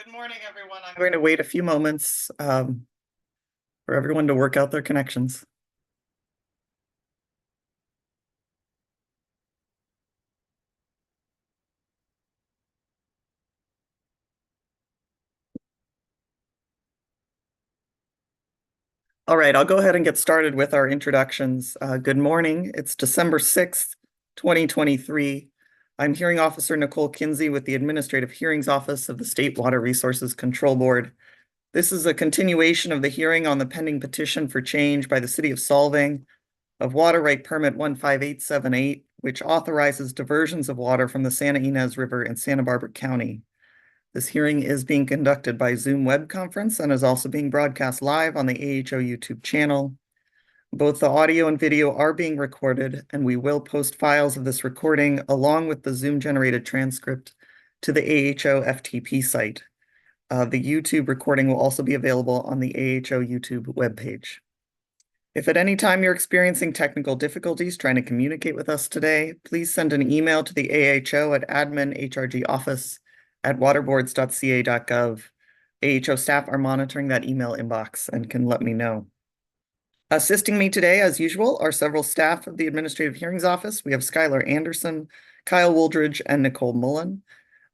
Good morning, everyone. I'm going to wait a few moments for everyone to work out their connections. All right, I'll go ahead and get started with our introductions. Good morning. It's December 6th, 2023. I'm Hearing Officer Nicole Kinsey with the Administrative Hearings Office of the State Water Resources Control Board. This is a continuation of the hearing on the pending petition for change by the City of Solvang of Water Right Permit 15878, which authorizes diversions of water from the Santa Ynez River in Santa Barbara County. This hearing is being conducted by Zoom web conference and is also being broadcast live on the AHO YouTube channel. Both the audio and video are being recorded, and we will post files of this recording along with the Zoom-generated transcript to the AHO FTP site. The YouTube recording will also be available on the AHO YouTube webpage. If at any time you're experiencing technical difficulties trying to communicate with us today, please send an email to the AHO at admin@waterboards.ca.gov. AHO staff are monitoring that email inbox and can let me know. Assisting me today, as usual, are several staff of the Administrative Hearings Office. We have Skylar Anderson, Kyle Wooldridge, and Nicole Mullen.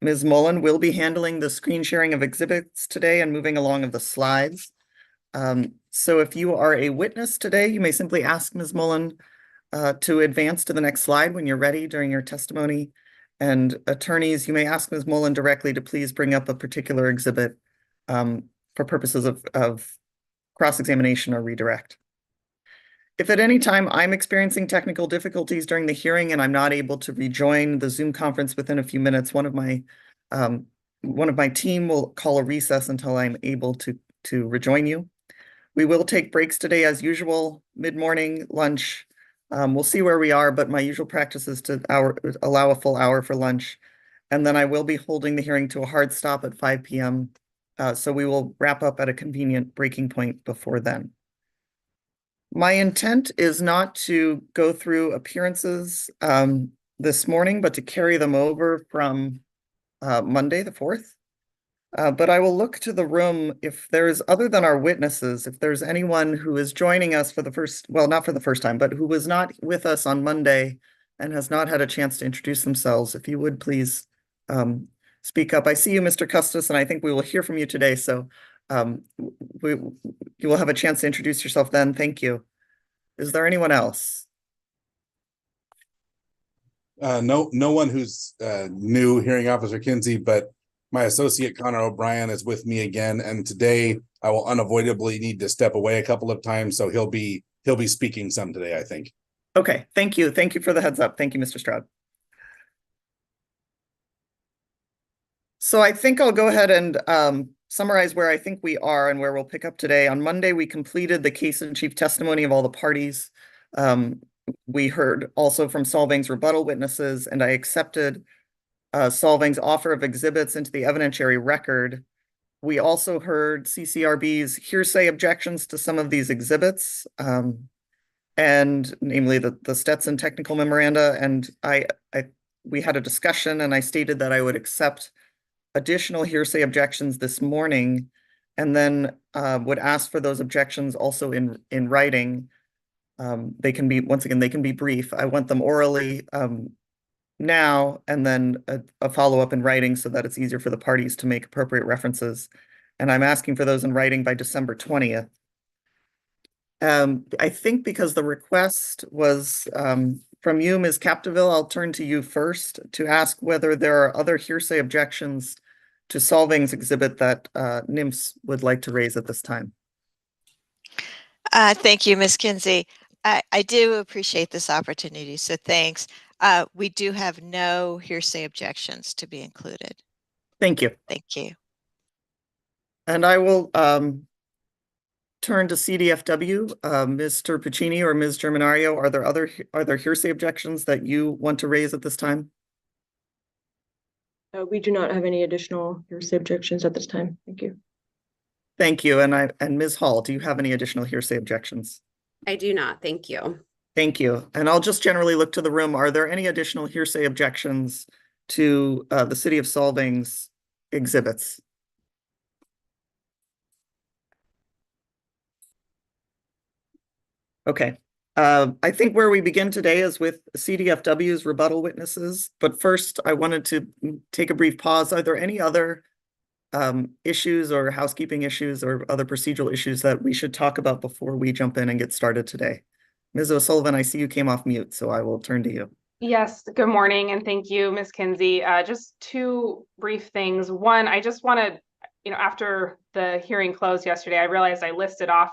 Ms. Mullen will be handling the screen sharing of exhibits today and moving along of the slides. So if you are a witness today, you may simply ask Ms. Mullen to advance to the next slide when you're ready during your testimony. And attorneys, you may ask Ms. Mullen directly to please bring up a particular exhibit for purposes of cross-examination or redirect. If at any time I'm experiencing technical difficulties during the hearing and I'm not able to rejoin the Zoom conference within a few minutes, one of my team will call a recess until I'm able to rejoin you. We will take breaks today as usual, mid-morning, lunch. We'll see where we are, but my usual practice is to allow a full hour for lunch. And then I will be holding the hearing to a hard stop at 5 p.m. So we will wrap up at a convenient breaking point before then. My intent is not to go through appearances this morning, but to carry them over from Monday, the 4th. But I will look to the room if there's, other than our witnesses, if there's anyone who is joining us for the first, well, not for the first time, but who was not with us on Monday and has not had a chance to introduce themselves, if you would please speak up. I see you, Mr. Custis, and I think we will hear from you today. So you will have a chance to introduce yourself then. Thank you. Is there anyone else? No one who's new, Hearing Officer Kinsey, but my associate Connor O'Brien is with me again, and today I will unavoidably need to step away a couple of times, so he'll be speaking some today, I think. Okay, thank you. Thank you for the heads up. Thank you, Mr. Stroud. So I think I'll go ahead and summarize where I think we are and where we'll pick up today. On Monday, we completed the case in chief testimony of all the parties. We heard also from Solvang's rebuttal witnesses, and I accepted Solvang's offer of exhibits into the evidentiary record. We also heard CCRB's hearsay objections to some of these exhibits, and namely the Stetson technical memoranda. And we had a discussion, and I stated that I would accept additional hearsay objections this morning, and then would ask for those objections also in writing. They can be, once again, they can be brief. I want them orally now, and then a follow-up in writing so that it's easier for the parties to make appropriate references. And I'm asking for those in writing by December 20th. I think because the request was from you, Ms. Capdeville, I'll turn to you first to ask whether there are other hearsay objections to Solvang's exhibit that NIMS would like to raise at this time. Thank you, Ms. Kinsey. I do appreciate this opportunity, so thanks. We do have no hearsay objections to be included. Thank you. Thank you. And I will turn to CDFW, Mr. Puccini or Ms. Germanario. Are there hearsay objections that you want to raise at this time? We do not have any additional hearsay objections at this time. Thank you. Thank you. And Ms. Hall, do you have any additional hearsay objections? I do not. Thank you. Thank you. And I'll just generally look to the room. Are there any additional hearsay objections to the City of Solvang's exhibits? Okay. I think where we begin today is with CDFW's rebuttal witnesses, but first I wanted to take a brief pause. Are there any other issues or housekeeping issues or other procedural issues that we should talk about before we jump in and get started today? Ms. O'Sullivan, I see you came off mute, so I will turn to you. Yes, good morning, and thank you, Ms. Kinsey. Just two brief things. One, I just wanted, after the hearing closed yesterday, I realized I listed off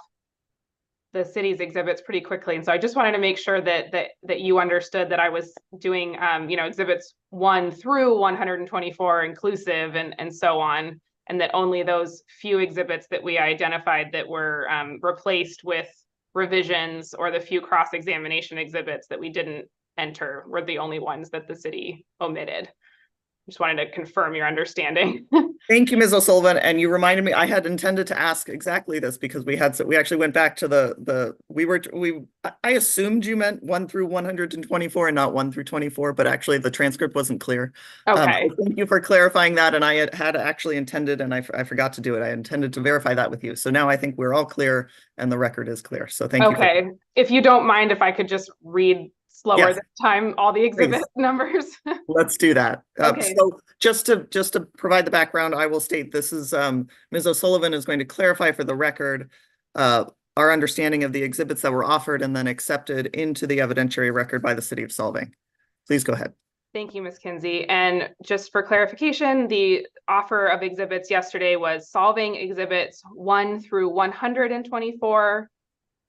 the city's exhibits pretty quickly, and so I just wanted to make sure that you understood that I was doing, exhibits 1 through 124 inclusive, and so on, and that only those few exhibits that we identified that were replaced with revisions, or the few cross-examination exhibits that we didn't enter, were the only ones that the city omitted. Just wanted to confirm your understanding. Thank you, Ms. O'Sullivan. And you reminded me, I had intended to ask exactly this because we actually went back to I assumed you meant 1 through 124 and not 1 through 24, but actually the transcript wasn't clear. Okay. Thank you for clarifying that. And I had actually intended, and I forgot to do it. I intended to verify that with you. So now I think we're all clear and the record is clear. So thank you. Okay. If you don't mind, if I could just read slower Yes. this time, all the exhibit Please. Numbers. Let's do that. Okay. So just to provide the background, I will state this is Ms. O'Sullivan is going to clarify for the record our understanding of the exhibits that were offered and then accepted into the evidentiary record by the city of Solvang. Please go ahead. Thank you, Ms. Kinsey. And just for clarification, the offer of exhibits yesterday was solving exhibits 1 through 124,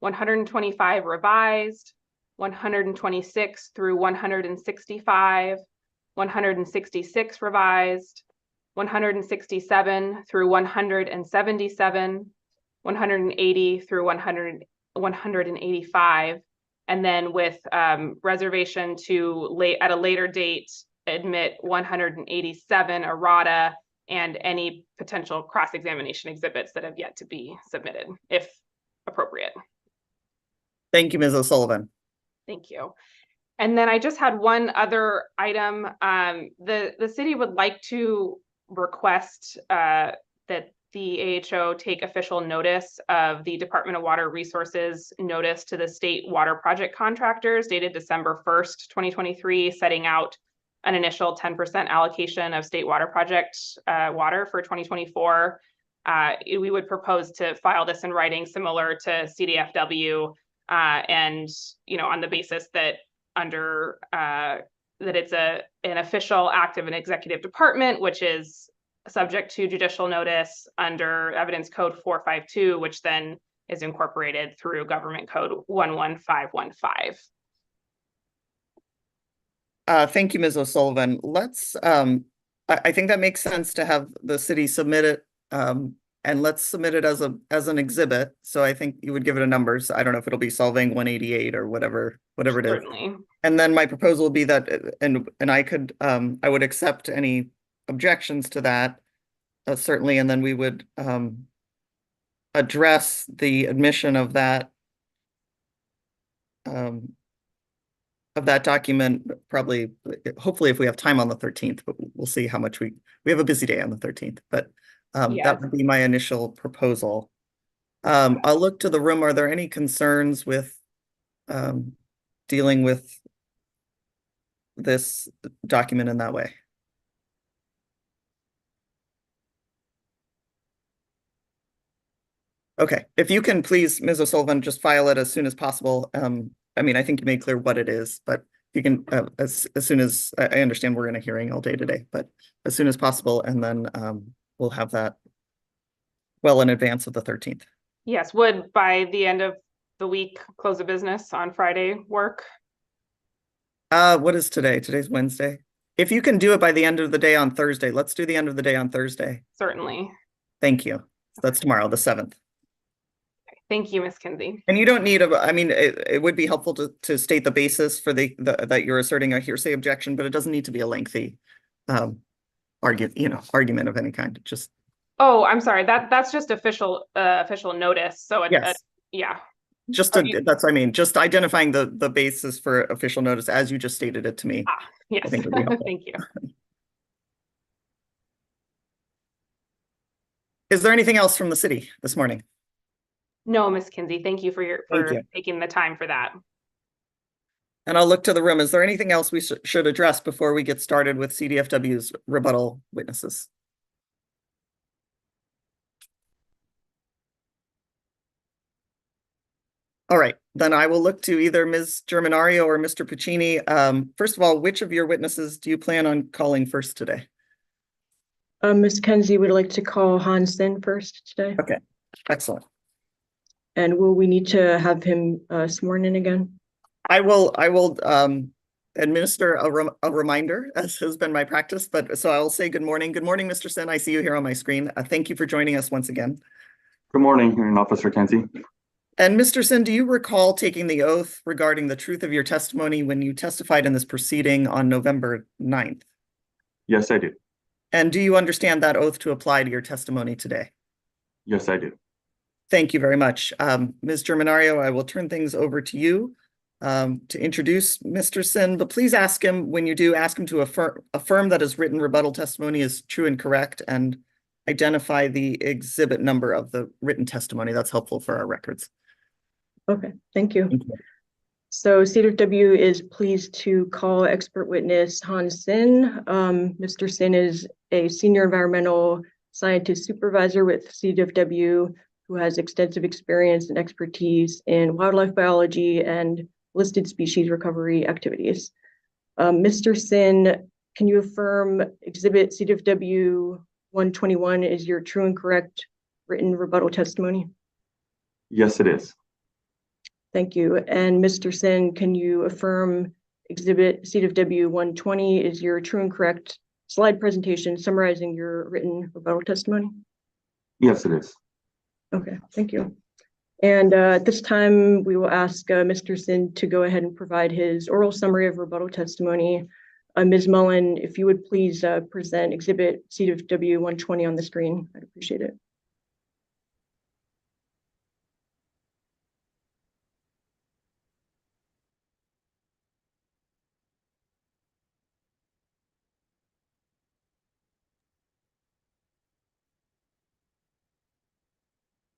125 revised, 126 through 165, 166 revised, 167 through 177, 180 through 185, and then with reservation to at a later date admit 187 errata and any potential cross-examination exhibits that have yet to be submitted, if appropriate. Thank you, Ms. O'Sullivan. Thank you. And then I just had one other item. The city would like to request that the AHO take official notice of the Department of Water Resources notice to the state water project contractors dated December 1st, 2023, setting out an initial 10% allocation of state water project water for 2024. We would propose to file this in writing similar to CDFW, and on the basis that that it's an official act of an executive department, which is subject to judicial notice under Evidence Code 452, which then is incorporated through Government Code 11515. Thank you, Ms. O'Sullivan. Let's I think that makes sense to have the city submit it, and let's submit it as an exhibit. So I think you would give it a number. So I don't know if it'll be Solvang 188 or whatever it is. Certainly. And then my proposal would be that, and I would accept any objections to that, certainly, and then we would address the admission of that document, probably, hopefully, if we have time on the 13th, but we'll see how much we have a busy day on the 13th, but Yes. that would be my initial proposal. I'll look to the room. Are there any concerns with dealing with this document in that way? Okay, if you can please, Ms. O'Sullivan, just file it as soon as possible. I mean, I think you made clear what it is, but you can, as soon as, I understand we're in a hearing all day today, but as soon as possible, and then we'll have that well in advance of the 13th. Yes, would by the end of the week, close of business on Friday work? What is today? Today's Wednesday. If you can do it by the end of the day on Thursday, let's do the end of the day on Thursday. Certainly. Thank you. That's tomorrow, the 7th. Thank you, Ms. Kinsey. And you don't need I mean, it would be helpful to state the basis for that you're asserting a hearsay objection, but it doesn't need to be a lengthy argument of any kind. Just. Oh, I'm sorry. That's just official notice. So Yes. Yeah. Just that's, I mean, just identifying the basis for official notice as you just stated it to me. Yes. I think would be helpful. Thank you. Is there anything else from the city this morning? No, Ms. Kinsey, thank you for Thank you. taking the time for that. And I'll look to the room. Is there anything else we should address before we get started with CDFW's rebuttal witnesses? All right, then I will look to either Ms. Germanario or Mr. Puccini. First of all, which of your witnesses do you plan on calling first today? Ms. Kenzie would like to call Hans Sin first today. Okay, excellent. And will we need to have him sworn in again? I will administer a reminder, as has been my practice, but so I'll say good morning. Good morning, Mr. Sin. I see you here on my screen. Thank you for joining us once again. Good morning, Hearing Officer Kenzie. And Mr. Sin, do you recall taking the oath regarding the truth of your testimony when you testified in this proceeding on November 9th? Yes, I do. And do you understand that oath to apply to your testimony today? Yes, I do. Thank you very much. Ms. Germanario, I will turn things over to you to introduce Mr. Sin, but please ask him, when you do, ask him to affirm that his written rebuttal testimony is true and correct, and identify the exhibit number of the written testimony. That's helpful for our records. Okay, thank you. Thank you. So CDFW is pleased to call expert witness Hans Sin. Mr. Sin is a senior environmental scientist supervisor with CDFW who has extensive experience and expertise in wildlife biology and listed species recovery activities. Mr. Sin, can you affirm exhibit CDFW 121 is your true and correct written rebuttal testimony? Yes, it is. Thank you. And Mr. Sin, can you affirm exhibit CDFW 120 is your true and correct slide presentation summarizing your written rebuttal testimony? Yes, it is. Okay, thank you. And at this time, we will ask Mr. Sin to go ahead and provide his oral summary of rebuttal testimony. Ms. Mullen, if you would please present exhibit CDFW 120 on the screen, I'd appreciate it.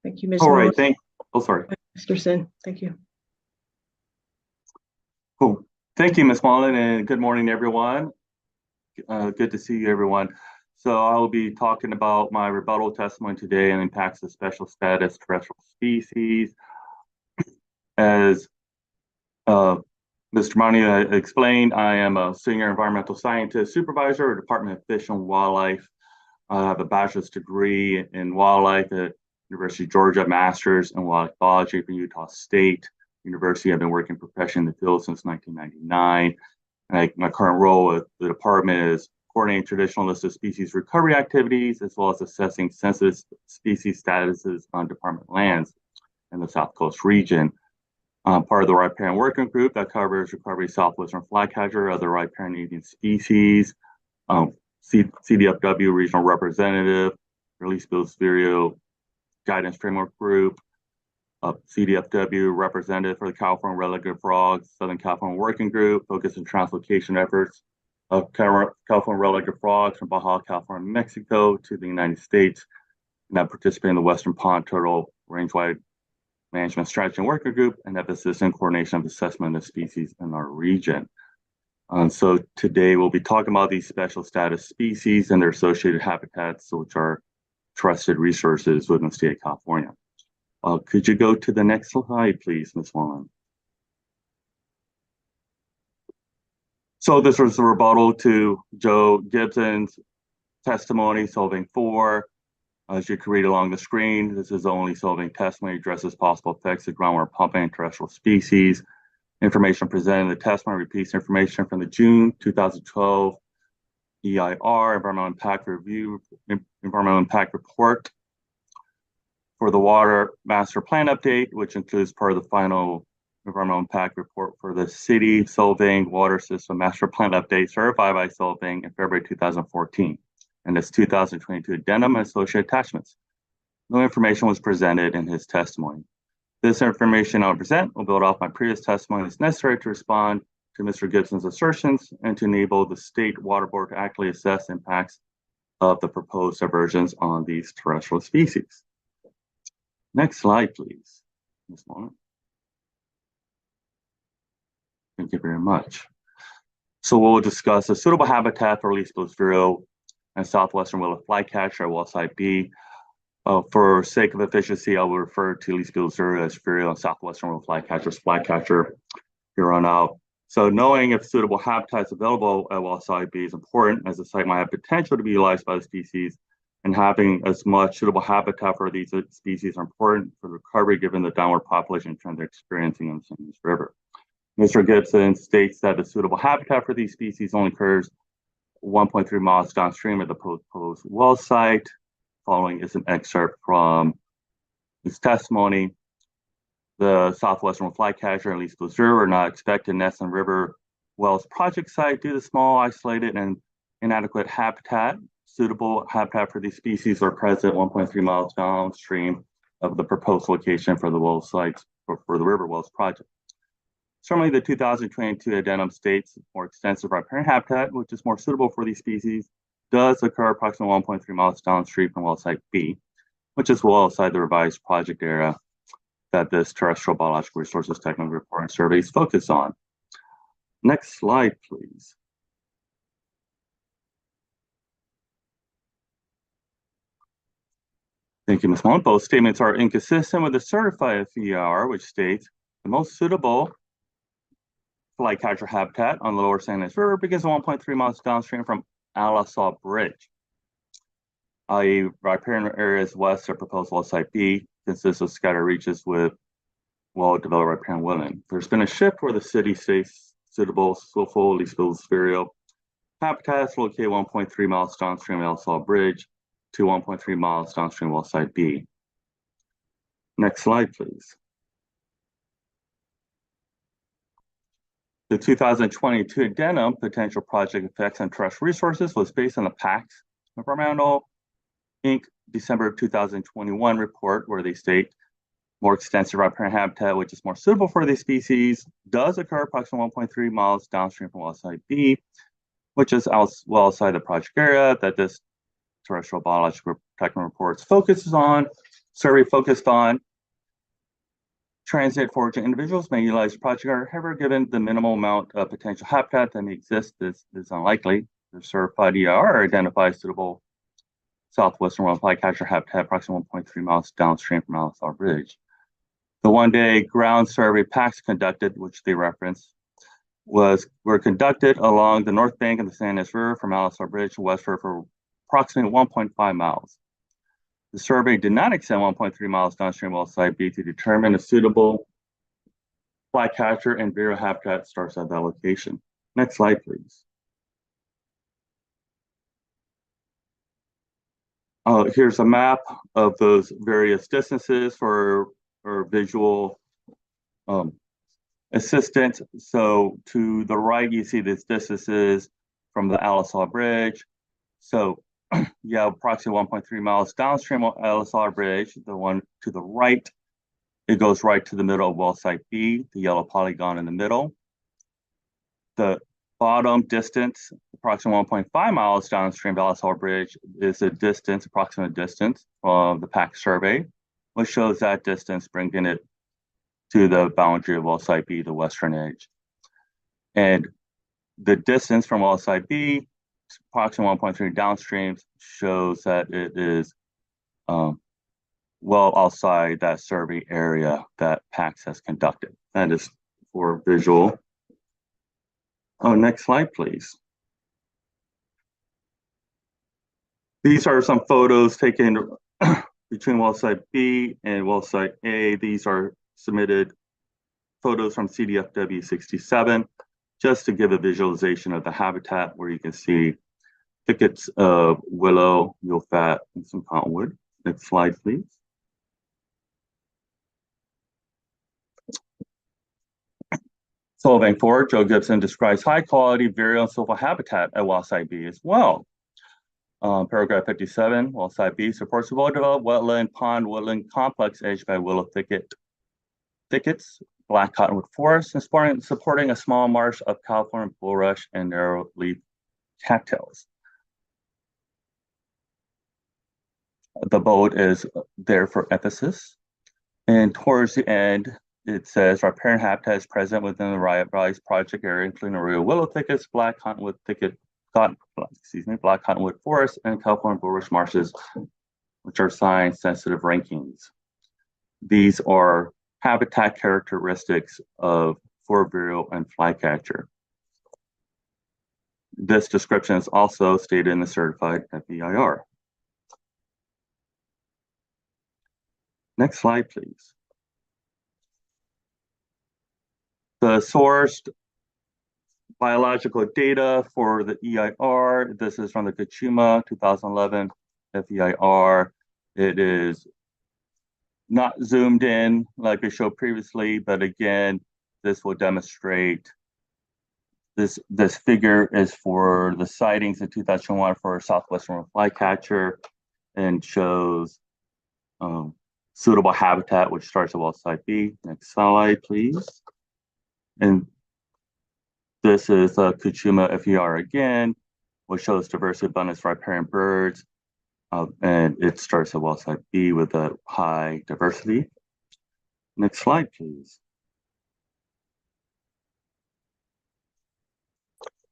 Thank you, Ms. All Mullen. right, sorry. Mr. Sin, thank you. Cool. Thank you, Ms. Mullen, and good morning, everyone. Good to see you, everyone. So I will be talking about my rebuttal testimony today and impacts of special status terrestrial species. As Mr. Mani explained, I am a senior environmental scientist supervisor at Department of Fish and Wildlife. I have a bachelor's degree in wildlife at University of Georgia, master's in wildlife biology from Utah State University. I've been working professionally in the field since 1999. And my current role with the department is coordinating traditional listed species recovery activities, as well as assessing sensitive species statuses on department lands in the South Coast region. Part of the riparian working group that covers recovery southwestern flycatcher, other riparian Indian species, CDFW regional representative, Release Biosphere guidance framework group, CDFW representative for the California Red-legged Frogs, Southern California Working Group, focused on translocation efforts of California Red-legged Frogs from Baja California, Mexico to the United States, and I participate in the Western Pond Turtle Range-wide Management Strategy and Working Group, and emphasis in coordination of assessment of species in our region. So today we'll be talking about these special status species and their associated habitats, which are trusted resources within the state of California. Could you go to the next slide, please, Ms. Wong? So this was a rebuttal to Joe Gibson's testimony, Solvang 4. As you can read along the screen, this is the only Solvang testimony addresses possible effects of groundwater pumping and terrestrial species. Information presented in the testimony repeats information from the June 2012 EIR, Environmental Impact Report for the Water Master Plan Update, which includes part of the final Environmental Impact Report for the City Solvang Water System Master Plan Update certified by Solvang in February 2014, and its 2022 addendum and associated attachments. No information was presented in his testimony. This information I'll present will build off my previous testimony as necessary to respond to Mr. Gibson's assertions and to enable the State Water Board to accurately assess impacts of the proposed diversions on these terrestrial species. Next slide, please. Ms. Moore. Thank you very much. So we'll discuss a suitable habitat for leaf-spruce vireo and southwestern willow flycatcher at Wellsite B. For sake of efficiency, I will refer to leaf-spruce vireo as vireo and southwestern willow flycatcher here on out. So knowing if suitable habitat is available at Wellsite B is important, as the site might have potential to be utilized by the species, and having as much suitable habitat for these species are important for the recovery given the downward population trend they're experiencing in the St. Louis River. Mr. Gibson states that the suitable habitat for these species only occurs 1.3 miles downstream of the proposed well site. Following is an excerpt from his testimony. The southwestern flycatcher and leaf-spruce vireo are not expected to nest in River Wells project site due to small, isolated, and inadequate habitat. Suitable habitat for these species are present 1.3 miles downstream of the proposed location for the well sites for the River Wells project. Certainly, the 2022 addendum states more extensive riparian habitat, which is more suitable for these species, does occur approximately 1.3 miles downstream from well site B, which is well outside the revised project area that this terrestrial biological resources technical report and surveys focus on. Next slide, please. Thank you, Ms. Mullen. Both statements are inconsistent with the certified FER, which states the most suitable flycatcher habitat on the lower St. Louis River begins 1.3 miles downstream from Alasaw Bridge, i.e. riparian areas west of proposed well site B consists of scattered reaches with well-developed riparian woodland. There's been a shift where the city states suitable sulfo leaf-spruce vireo habitats located 1.3 miles downstream of Alasaw Bridge to 1.3 miles downstream well site B. Next slide, please. The 2022 addendum, Potential Project Effects on Terrestrial Resources, was based on the PACS Environmental Inc. December 2021 report, where they state more extensive riparian habitat, which is more suitable for these species, does occur approximately 1.3 miles downstream from well site B, which is well outside the project area that this terrestrial biological protection reports survey focused on. Transient foraging individuals may utilize the project area, however, given the minimal amount of potential habitat that may exist, this is unlikely. The certified EIR identifies suitable southwestern wild flycatcher habitat approximately 1.3 miles downstream from Alasaw Bridge. The one-day ground survey PACS conducted, which they referenced, were conducted along the north bank of the San Ynez River from Alasaw Bridge to West River for approximately 1.5 miles. The survey did not extend 1.3 miles downstream well site B to determine a suitable flycatcher and vireo habitat starts at that location. Next slide, please. Here's a map of those various distances for visual assistance. So to the right, you see these distances from the Alasaw Bridge. So you have approximately 1.3 miles downstream of Alasaw Bridge. The one to the right, it goes right to the middle of well site B, the yellow polygon in the middle. The bottom distance, approximately 1.5 miles downstream of Alasaw Bridge, is a distance, approximate distance from the PAC survey, which shows that distance, bringing it to the boundary of well site B, the western edge. And the distance from well site B, approximately 1.3 downstream, shows that it is well outside that survey area that PACS has conducted. That is for visual. Oh, next slide, please. These are some photos taken between well site B and well site A. These are submitted photos from CDFW 67, just to give a visualization of the habitat where you can see thickets of willow, mule-fat, and some cottonwood. Next slide, please. Solvang 4, Joe Gibson describes high-quality vireo and sulfur habitat at well site B as well. Paragraph 57, well site B supports a well-developed wetland pond woodland complex edged by willow thickets, black cottonwood forest, and supporting a small marsh of California bulrush and narrow leaf cattails. The bold is there for emphasis. And towards the end, it says riparian habitat is present within the Riot Valleys project area, including Arroyo willow thickets, black cottonwood forest, and California bulrush marshes, which are science-sensitive rankings. These are habitat characteristics of for vireo and flycatcher. This description is also stated in the certified FEIR. Next slide, please. The sourced biological data for the EIR, this is from the Kachuma 2011 FEIR. It is not zoomed in like I showed previously, but again, this will demonstrate this figure is for the sightings in 2001 for southwestern flycatcher and shows suitable habitat, which starts at well site B. Next slide, please. And this is Kachuma FER again, which shows diversity, abundance, riparian birds. And it starts at well site B with a high diversity. Next slide, please.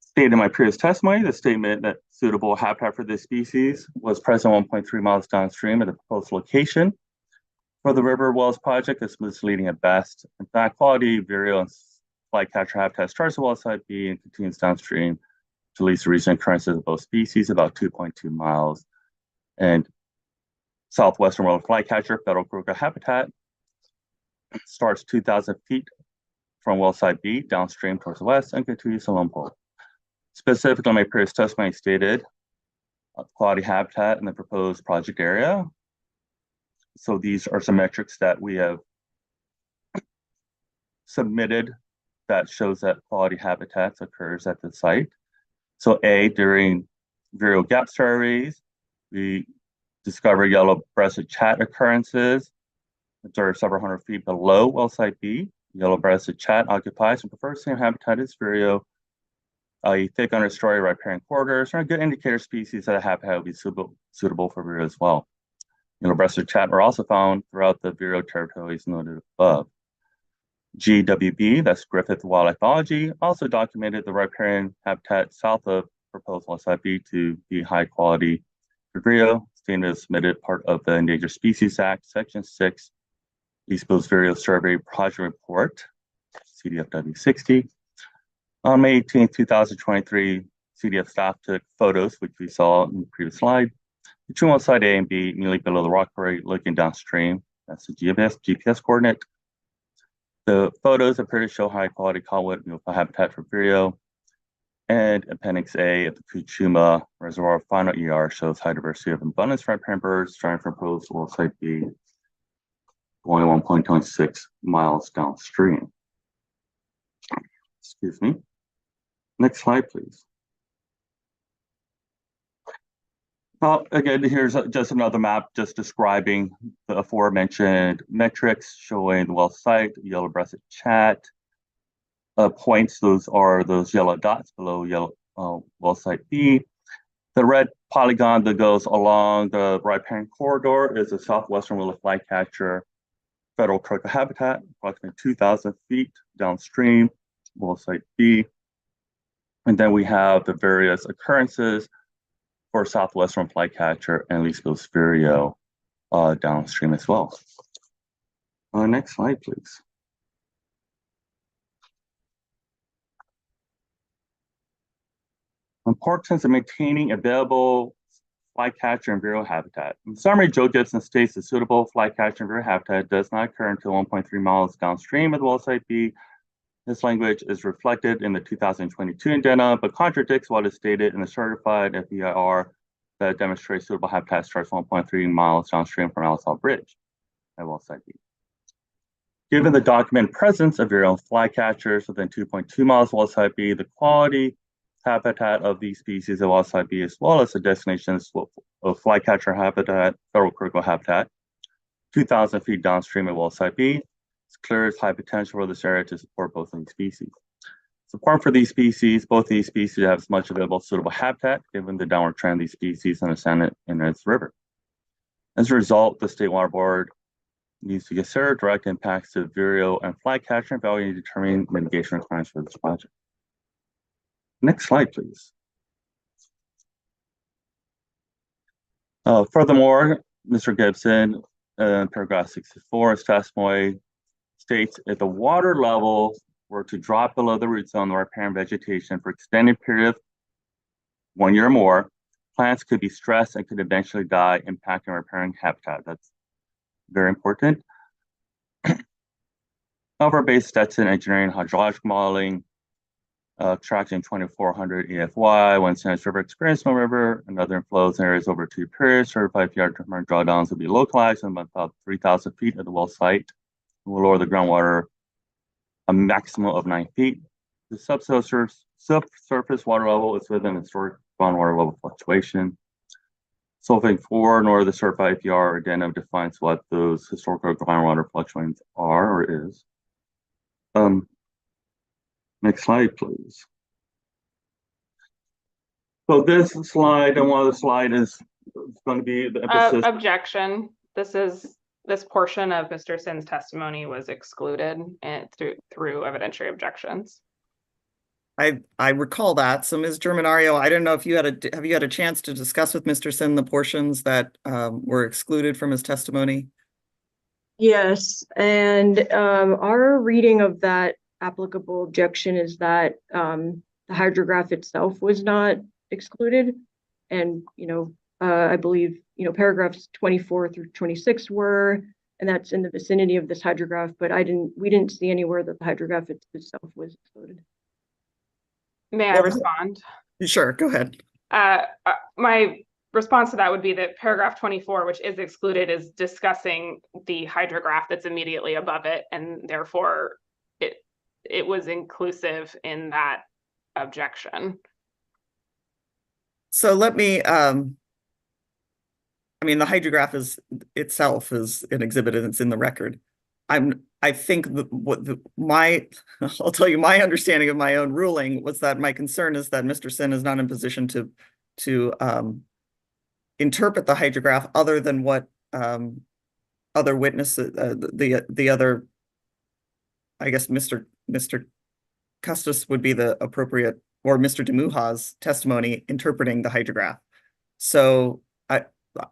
Stated in my previous testimony, the statement that suitable habitat for this species was present 1.3 miles downstream of the proposed location for the River Wells project is misleading at best. In fact, quality vireo and flycatcher habitat starts at well site B and continues downstream to lease the recent occurrences of both species about 2.2 miles. And southwestern world flycatcher, federal croaker habitat, starts 2,000 feet from well site B downstream towards the west and continues to Lompoc. Specifically, my previous testimony stated quality habitat in the proposed project area. So these are some metrics that we have submitted that shows that quality habitats occurs at the site. So A, during vireo gap surveys, we discover yellow-breasted chat occurrences which are several hundred feet below well site B. Yellow-breasted chat occupies and prefers same habitat as vireo, thick understory riparian corridors are a good indicator species that a habitat would be suitable for vireo as well. Yellow-breasted chat are also found throughout the vireo territories noted above. GWB, that's Griffith Wildlife Biology, also documented the riparian habitat south of proposed well site B to be high quality for vireo. Statement is submitted part of the Endangered Species Act, Section 6, East Coast Vireo Survey Project Report, CDFW 60. On May 18, 2023, CDF staff took photos, which we saw in the previous slide, between well site A and B, immediately below the rock quarry, looking downstream. That's the GPS coordinate. The photos appear to show high quality cottonwood habitat for vireo. And Appendix A of the Kachuma Reservoir final ER shows high diversity of abundance riparian birds starting from proposed well site B, going 1.26 miles downstream. Excuse me. Next slide, please. Again, here's just another map just describing the aforementioned metrics showing the well site, yellow-breasted chat. Points, those are those yellow dots below yellow well site B. The red polygon that goes along the riparian corridor is the southwestern willow flycatcher federal croaker habitat, approximately 2,000 feet downstream, well site B. And then we have the various occurrences for southwestern flycatcher and East Coast vireo downstream as well. Next slide, please. Importance of maintaining available flycatcher and vireo habitat. In summary, Joe Gibson states the suitable flycatcher and vireo habitat does not occur until 1.3 miles downstream of the well site B. This language is reflected in the 2022 addenda, but contradicts what is stated in the certified FEIR that demonstrates suitable habitat starts 1.3 miles downstream from Alisal Bridge at well site B. Given the documented presence of vireo flycatchers within 2.2 miles of well site B, the quality habitat of these species at well site B, as well as the destinations of flycatcher habitat, federal critical habitat, 2,000 feet downstream at well site B, it's clear there's high potential for this area to support both of these species. Support for these species, both these species have as much available suitable habitat given the downward trend of these species in the San Ynez River. As a result, the State Water Board needs to consider direct impacts to vireo and fly catcher value and determine mitigation requirements for this project. Next slide, please. Furthermore, Mr. Gibson, paragraph 64, his testimony states if the water level were to drop below the root zone, the riparian vegetation for extended period of 1 year or more, plants could be stressed and could eventually die, impacting riparian habitat. That's very important. However, based Stetson engineering hydrologic modeling, tracking 2400 EFY, one Sandwich River experience no river, and other inflows in areas over 2 periods, certified PR drawdowns will be localized in about 3,000 feet at the well site. Will lower the groundwater a maximum of 9 feet. The subsurface water level is within historic groundwater level fluctuation. Solvang 4, nor the certified PR addendum defines what those historical groundwater fluctuations are or is. Next slide, please. So this slide and one of the slide is going to be the emphasis. Objection. This portion of Mr. Sin's testimony was excluded and through evidentiary objections. I recall that. So Ms. Germanario, I don't know if have you had a chance to discuss with Mr. Sin the portions that were excluded from his testimony? Yes, and our reading of that applicable objection is that the hydrograph itself was not excluded. And, I believe, paragraphs 24 through 26 were, and that's in the vicinity of this hydrograph, but we didn't see anywhere that the hydrograph itself was excluded. May I respond? Sure, go ahead. My response to that would be that paragraph 24, which is excluded, is discussing the hydrograph that's immediately above it, and therefore it was inclusive in that objection. So let me, the hydrograph itself is an exhibit and it's in the record. I think I'll tell you my understanding of my own ruling was that my concern is that Mr. Sin is not in position to interpret the hydrograph other than what other witnesses, the other, I guess Mr. Custis would be the appropriate, or Mr. DeMuha's testimony interpreting the hydrograph. So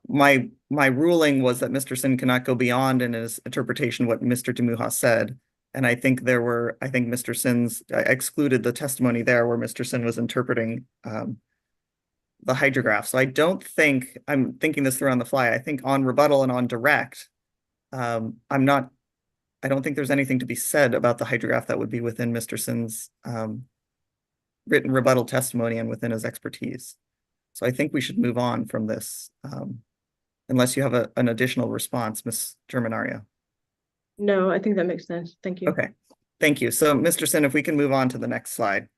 my ruling was that Mr. Sin cannot go beyond in his interpretation what Mr. DeMuha said. And I think Mr. Sin's, I excluded the testimony there where Mr. Sin was interpreting the hydrograph. So I don't think, I'm thinking this through on the fly, I think on rebuttal and on direct, I don't think there's anything to be said about the hydrograph that would be within Mr. Sin's written rebuttal testimony and within his expertise. So I think we should move on from this, unless you have an additional response, Ms. Germanario. No, I think that makes sense. Thank you. Okay, thank you. So Mr. Sin, if we can move on to the next slide.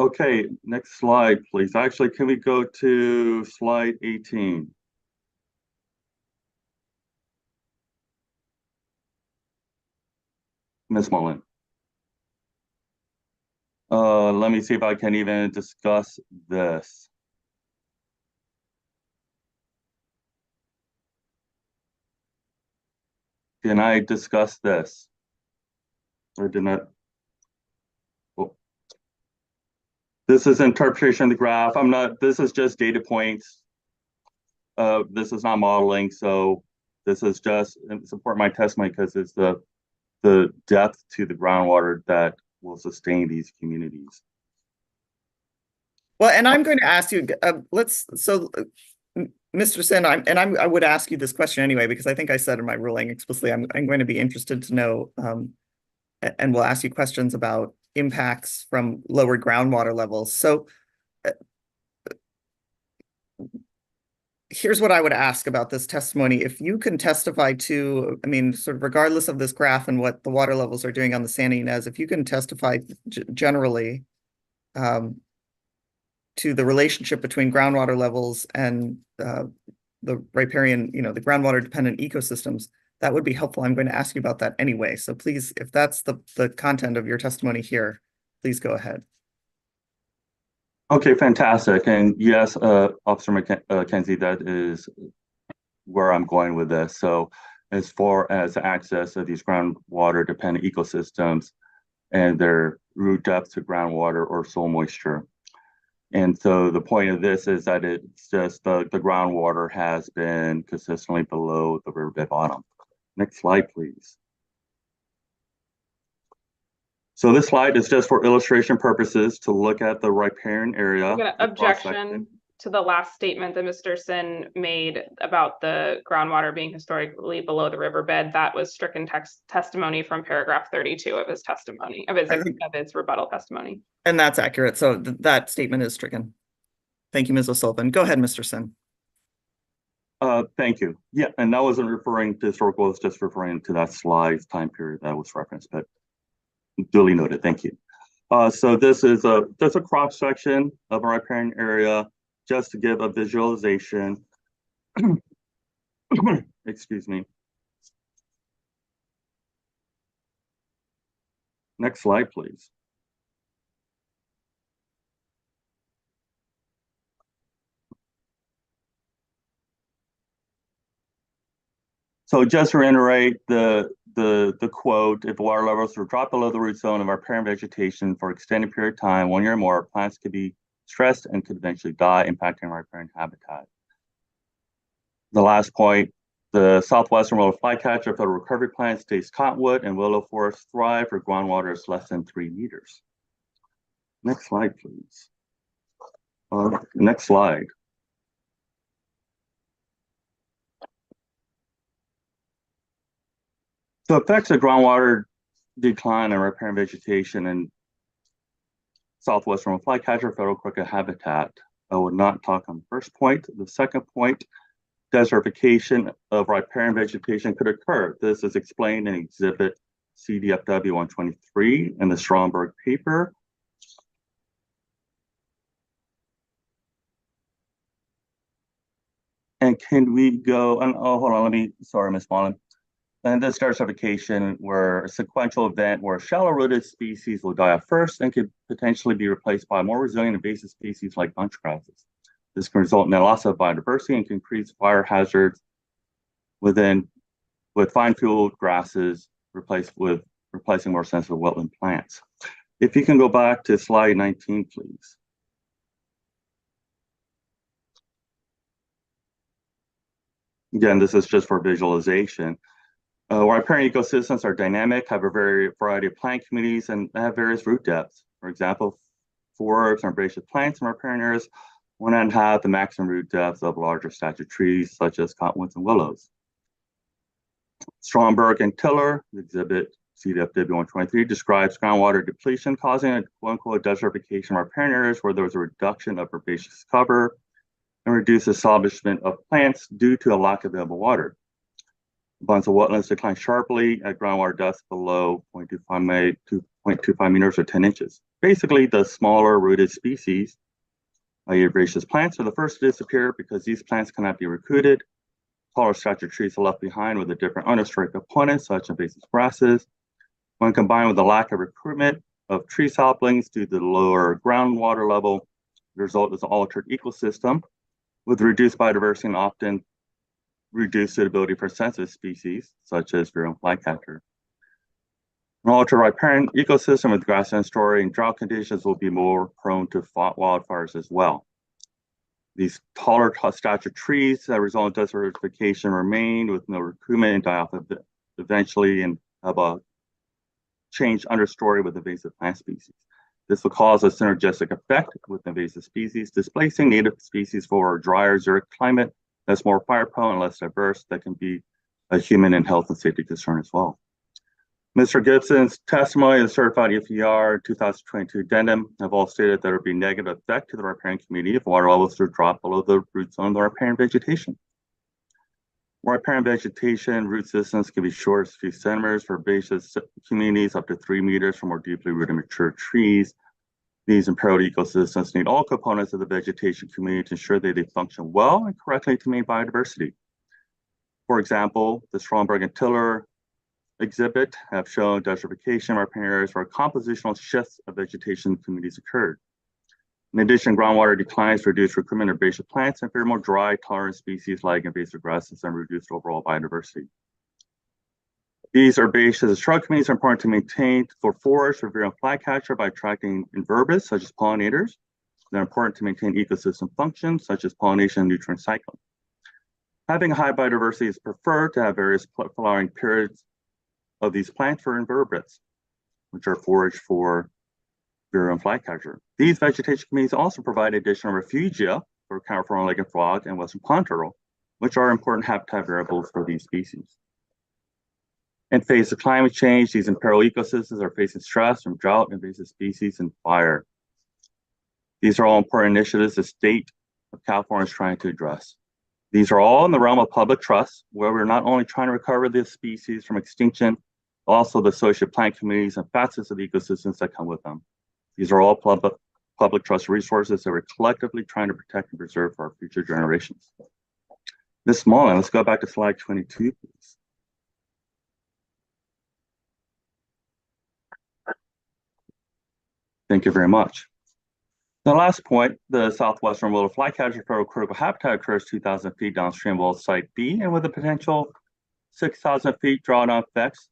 Okay, next slide, please. Actually, can we go to slide 18? Ms. Mullen. Let me see if I can even discuss this. Can I discuss this? Or did not? Oh. This is interpretation of the graph. This is just data points. This is not modeling, so this is just support my testimony because it's the depth to the groundwater that will sustain these communities. Well, and I'm going to ask you, Mr. Sin, I would ask you this question anyway, because I think I said in my ruling explicitly, I'm going to be interested to know, and we'll ask you questions about impacts from lowered groundwater levels. So here's what I would ask about this testimony. If you can testify to, sort of regardless of this graph and what the water levels are doing on the Santa Ynez, if you can testify generally to the relationship between groundwater levels and the riparian, the groundwater dependent ecosystems, that would be helpful. I'm going to ask you about that anyway. So please, if that's the content of your testimony here, please go ahead. Okay, fantastic. And yes, Officer McKenzie, that is where I'm going with this. So as far as access of these groundwater dependent ecosystems and their root depth to groundwater or soil moisture. And so the point of this is that it's just the groundwater has been consistently below the riverbed bottom. Next slide, please. So this slide is just for illustration purposes to look at the riparian area. I'm gonna objection to the last statement that Mr. Sin made about the groundwater being historically below the riverbed. That was stricken testimony from paragraph 32 of his testimony, of his rebuttal testimony. And that's accurate. So that statement is stricken. Thank you, Ms. O'Sullivan. Go ahead, Mr. Sin. Thank you. Yeah, and that wasn't referring to historical, it's just referring to that slide time period that was referenced, but duly noted. Thank you. So this is just a cross section of our riparian area, just to give a visualization. Excuse me. Next slide, please. So just to reiterate the quote, if water levels were dropped below the root zone of our parent vegetation for extended period of time, 1 year or more, plants could be stressed and could eventually die, impacting our parent habitat. The last point, the southwestern willow flycatcher federal recovery plant states cottonwood and willow forests thrive for groundwater is less than 3 meters. Next slide, please. Next slide. So effects of groundwater decline and riparian vegetation in southwestern flycatcher federal crooked habitat. I would not talk on the first point. The second point, desertification of riparian vegetation could occur. This is explained in Exhibit CDFW 123 in the Stromberg paper. And can we go, and oh, hold on, sorry, Ms. Mullen. And this desertification where a sequential event where shallow rooted species will die off first and could potentially be replaced by more resilient invasive species like bunch grasses. This can result in a loss of biodiversity and can increase fire hazards with fine fueled grasses replacing more sensitive wetland plants. If you can go back to slide 19, please. Again, this is just for visualization. Riparian ecosystems are dynamic, have a variety of plant communities, and have various root depths. For example, forests and herbaceous plants in riparian areas will not have the maximum root depth of larger stature trees such as cottonwoods and willows. Stromberg and Tiller, Exhibit CDFW 123, describes groundwater depletion causing a quote-unquote desertification of riparian areas where there was a reduction of herbaceous cover and reduced establishment of plants due to a lack of available water. Abundance of wetlands decline sharply at groundwater depths below 0.25 meters or 10 inches. Basically, the smaller rooted species, i.e. herbaceous plants, are the first to disappear because these plants cannot be recruited. Taller stature trees are left behind with a different understory components, such as invasive grasses. When combined with the lack of recruitment of tree saplings due to the lower groundwater level, the result is an altered ecosystem with reduced biodiversity and often reduced suitability for sensitive species, such as virulent flycatcher. An altered riparian ecosystem with grassland story and drought conditions will be more prone to wildfires as well. These taller stature trees that result in desertification remain with no recruitment and die off eventually and have a changed understory with invasive plant species. This will cause a synergistic effect with invasive species, displacing native species for a drier xeric climate that's more fire prone and less diverse, that can be a human and health and safety concern as well. Mr. Gibson's testimony and certified FER 2022 addendum have all stated that there would be negative effect to the riparian community if water levels were dropped below the root zone of the riparian vegetation. Riparian vegetation root systems can be short as a few centimeters for herbaceous communities up to 3 meters for more deeply rooted mature trees. These imperiled ecosystems need all components of the vegetation community to ensure that they function well and correctly to maintain biodiversity. For example, the Stromberg and Tiller exhibit have shown desertification in riparian areas where compositional shifts of vegetation communities occurred. In addition, groundwater declines reduce recruitment of invasive plants and more dry, tolerant species like invasive grasses and reduced overall biodiversity. These herbaceous shrub communities are important to maintain for forests for virulent flycatcher by attracting invertebrates such as pollinators. They're important to maintain ecosystem functions such as pollination and nutrient cycling. Having a high biodiversity is preferred to have various flowering periods of these plants for invertebrates, which are foraged for virulent flycatcher. These vegetation communities also provide additional refugia for California legged frog and western pond turtle, which are important habitat variables for these species. In face of climate change, these imperiled ecosystems are facing stress from drought, invasive species, and fire. These are all important initiatives the state of California is trying to address. These are all in the realm of public trust, where we're not only trying to recover this species from extinction, but also the associated plant communities and facets of the ecosystems that come with them. These are all public trust resources that we're collectively trying to protect and preserve for our future generations. Ms. Mullen, let's go back to slide 22, please. Thank you very much. The last point, the southwestern willow flycatcher federal critical habitat occurs 2,000 feet downstream of Site B, and with a potential 6,000 feet drawdown effects,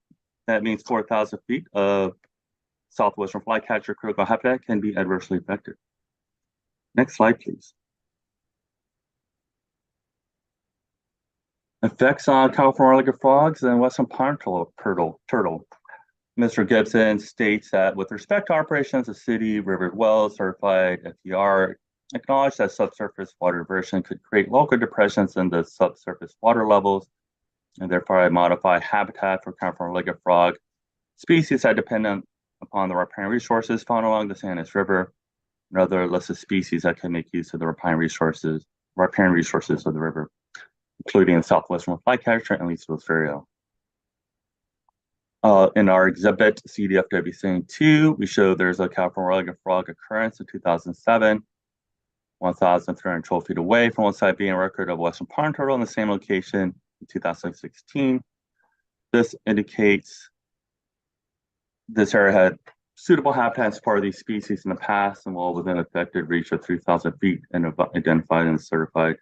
that means 4,000 feet of southwestern flycatcher critical habitat can be adversely affected. Next slide, please. Effects on California legged frogs and western pond turtle. Mr. Gibson states that with respect to operations, the city, River Wells certified FDR acknowledged that subsurface water diversion could create local depressions in the subsurface water levels, and therefore modify habitat for California legged frog species that depend upon the riparian resources found along the San Luis River and other listed species that can make use of the riparian resources of the river, including the southwestern flycatcher and Leesville's Ferrio. In our exhibit, CDFW Scene 2, we show there's a California legged frog occurrence in 2007, 1,312 feet away from one site being a record of western pond turtle in the same location in 2016. This indicates this area had suitable habitat and support of these species in the past and well within affected reach of 3,000 feet and identified and certified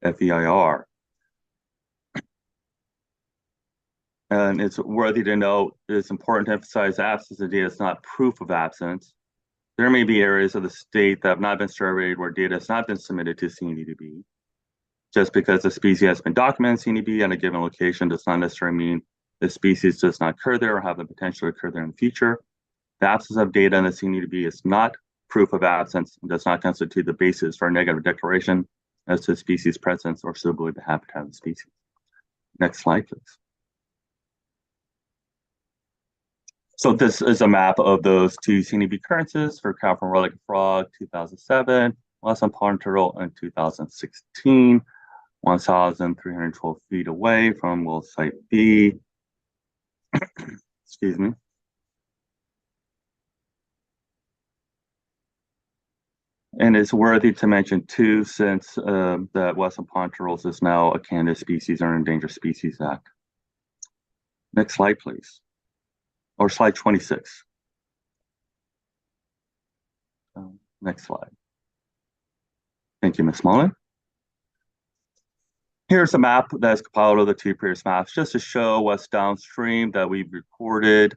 FEIR. And it's worthy to note, it's important to emphasize absence of data is not proof of absence. There may be areas of the state that have not been surveyed where data has not been submitted to CNEDB. Just because a species has been documented in CNEDB at a given location does not necessarily mean the species does not occur there or have the potential to occur there in the future. The absence of data in the CNEDB is not proof of absence and does not constitute the basis for a negative declaration as to species presence or suitability of the habitat of the species. Next slide, please. So this is a map of those two CNEDB occurrences for California legged frog 2007, western pond turtle in 2016, 1,312 feet away from Will Site B. Excuse me. And it's worthy to mention too, since that western pond turtles is now a Canada Species or Endangered Species Act. Next slide, please. Or slide 26. Next slide. Thank you, Ms. Mullen. Here's a map that's compiled of the two previous maps just to show what's downstream that we've recorded.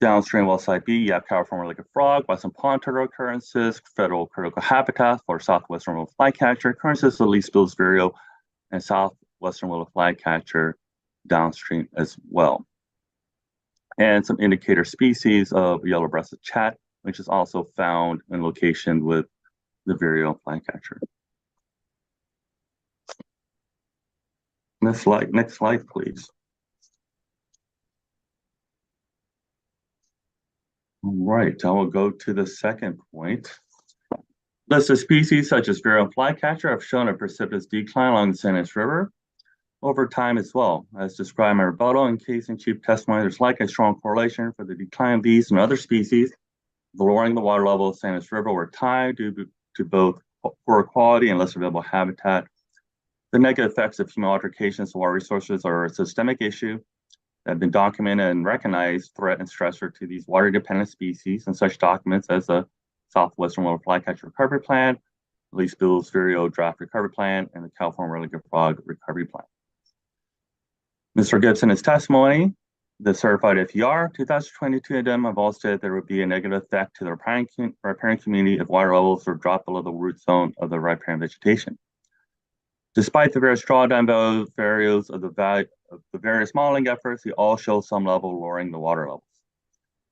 Downstream well site B, you have California legged frog, western pond turtle occurrences, federal critical habitat for southwestern willow flycatcher occurrences, the Leesville's Vireo, and southwestern willow flycatcher downstream as well. And some indicator species of yellow-breasted chat, which is also found in location with the Vireo flycatcher. Next slide, please. All right, I will go to the second point. Listed species such as Vireo flycatcher have shown a precipitous decline along the San Luis River over time as well. As described in my rebuttal and case in chief testimony, there's likely a strong correlation for the decline of these and other species. The lowering the water level of San Luis River over time due to both poor quality and less available habitat. The negative effects of human altercations to water resources are a systemic issue that have been documented and recognized threat and stressor to these water-dependent species, and such documents as the Southwestern Willow Flycatcher Recovery Plan, Least Bills Vireo Draft Recovery Plan, and the California Red-legged Frog Recovery Plan. Mr. Gibson, his testimony, the certified FER 2022 addendum have all stated there would be a negative effect to the riparian community if water levels are dropped below the root zone of the riparian vegetation. Despite the various drawdown values of the various modeling efforts, they all show some level of lowering the water levels.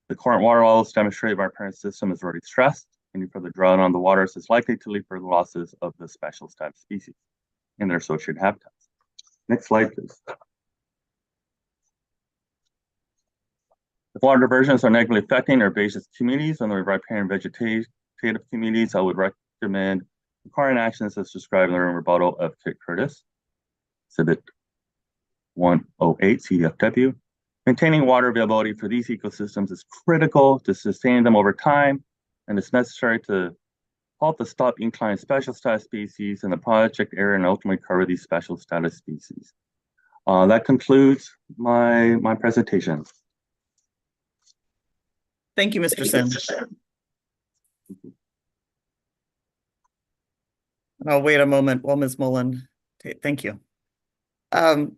The current water levels demonstrate our riparian system is already stressed. Any further drawdown on the waters is likely to lead further losses of the special type species and their associated habitats. Next slide, please. If water diversions are negatively affecting herbaceous communities and the riparian vegetative communities, I would recommend requiring actions as described in the rebuttal of Kit Curtis, Exhibit 108 CDFW. Maintaining water availability for these ecosystems is critical to sustain them over time, and it's necessary to halt the stop incline special status species in the project area and ultimately cover these special status species. That concludes my presentation. Thank you, Mr. Sin. And I'll wait a moment while Ms. Mullen. Thank you. I'm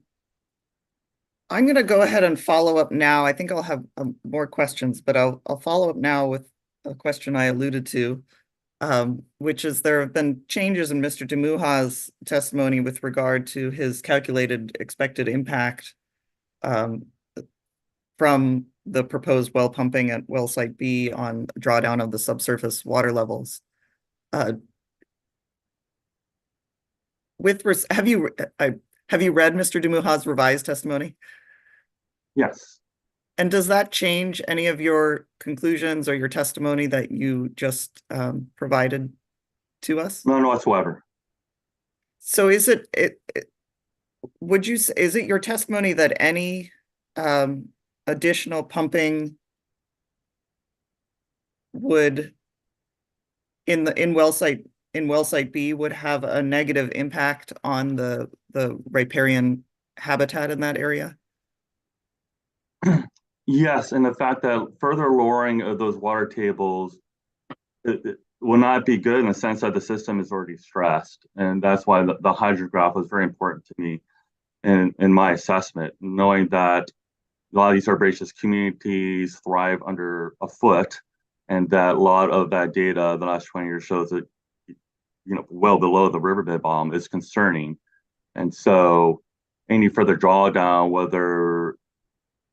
going to go ahead and follow up now. I think I'll have more questions, but I'll follow up now with a question I alluded to, which is there have been changes in Mr. Demuha's testimony with regard to his calculated expected impact from the proposed well pumping at well site B on drawdown of the subsurface water levels. Have you read Mr. Demuha's revised testimony? Yes. And does that change any of your conclusions or your testimony that you just provided to us? None whatsoever. So is it your testimony that any additional pumping would in well site B would have a negative impact on the riparian habitat in that area? Yes, and the fact that further lowering of those water tables it will not be good in the sense that the system is already stressed, and that's why the hydrograph was very important to me in my assessment, knowing that a lot of these herbaceous communities thrive under a foot, and that a lot of that data the last 20 years shows that well below the riverbed bottom is concerning. And so any further drawdown, whether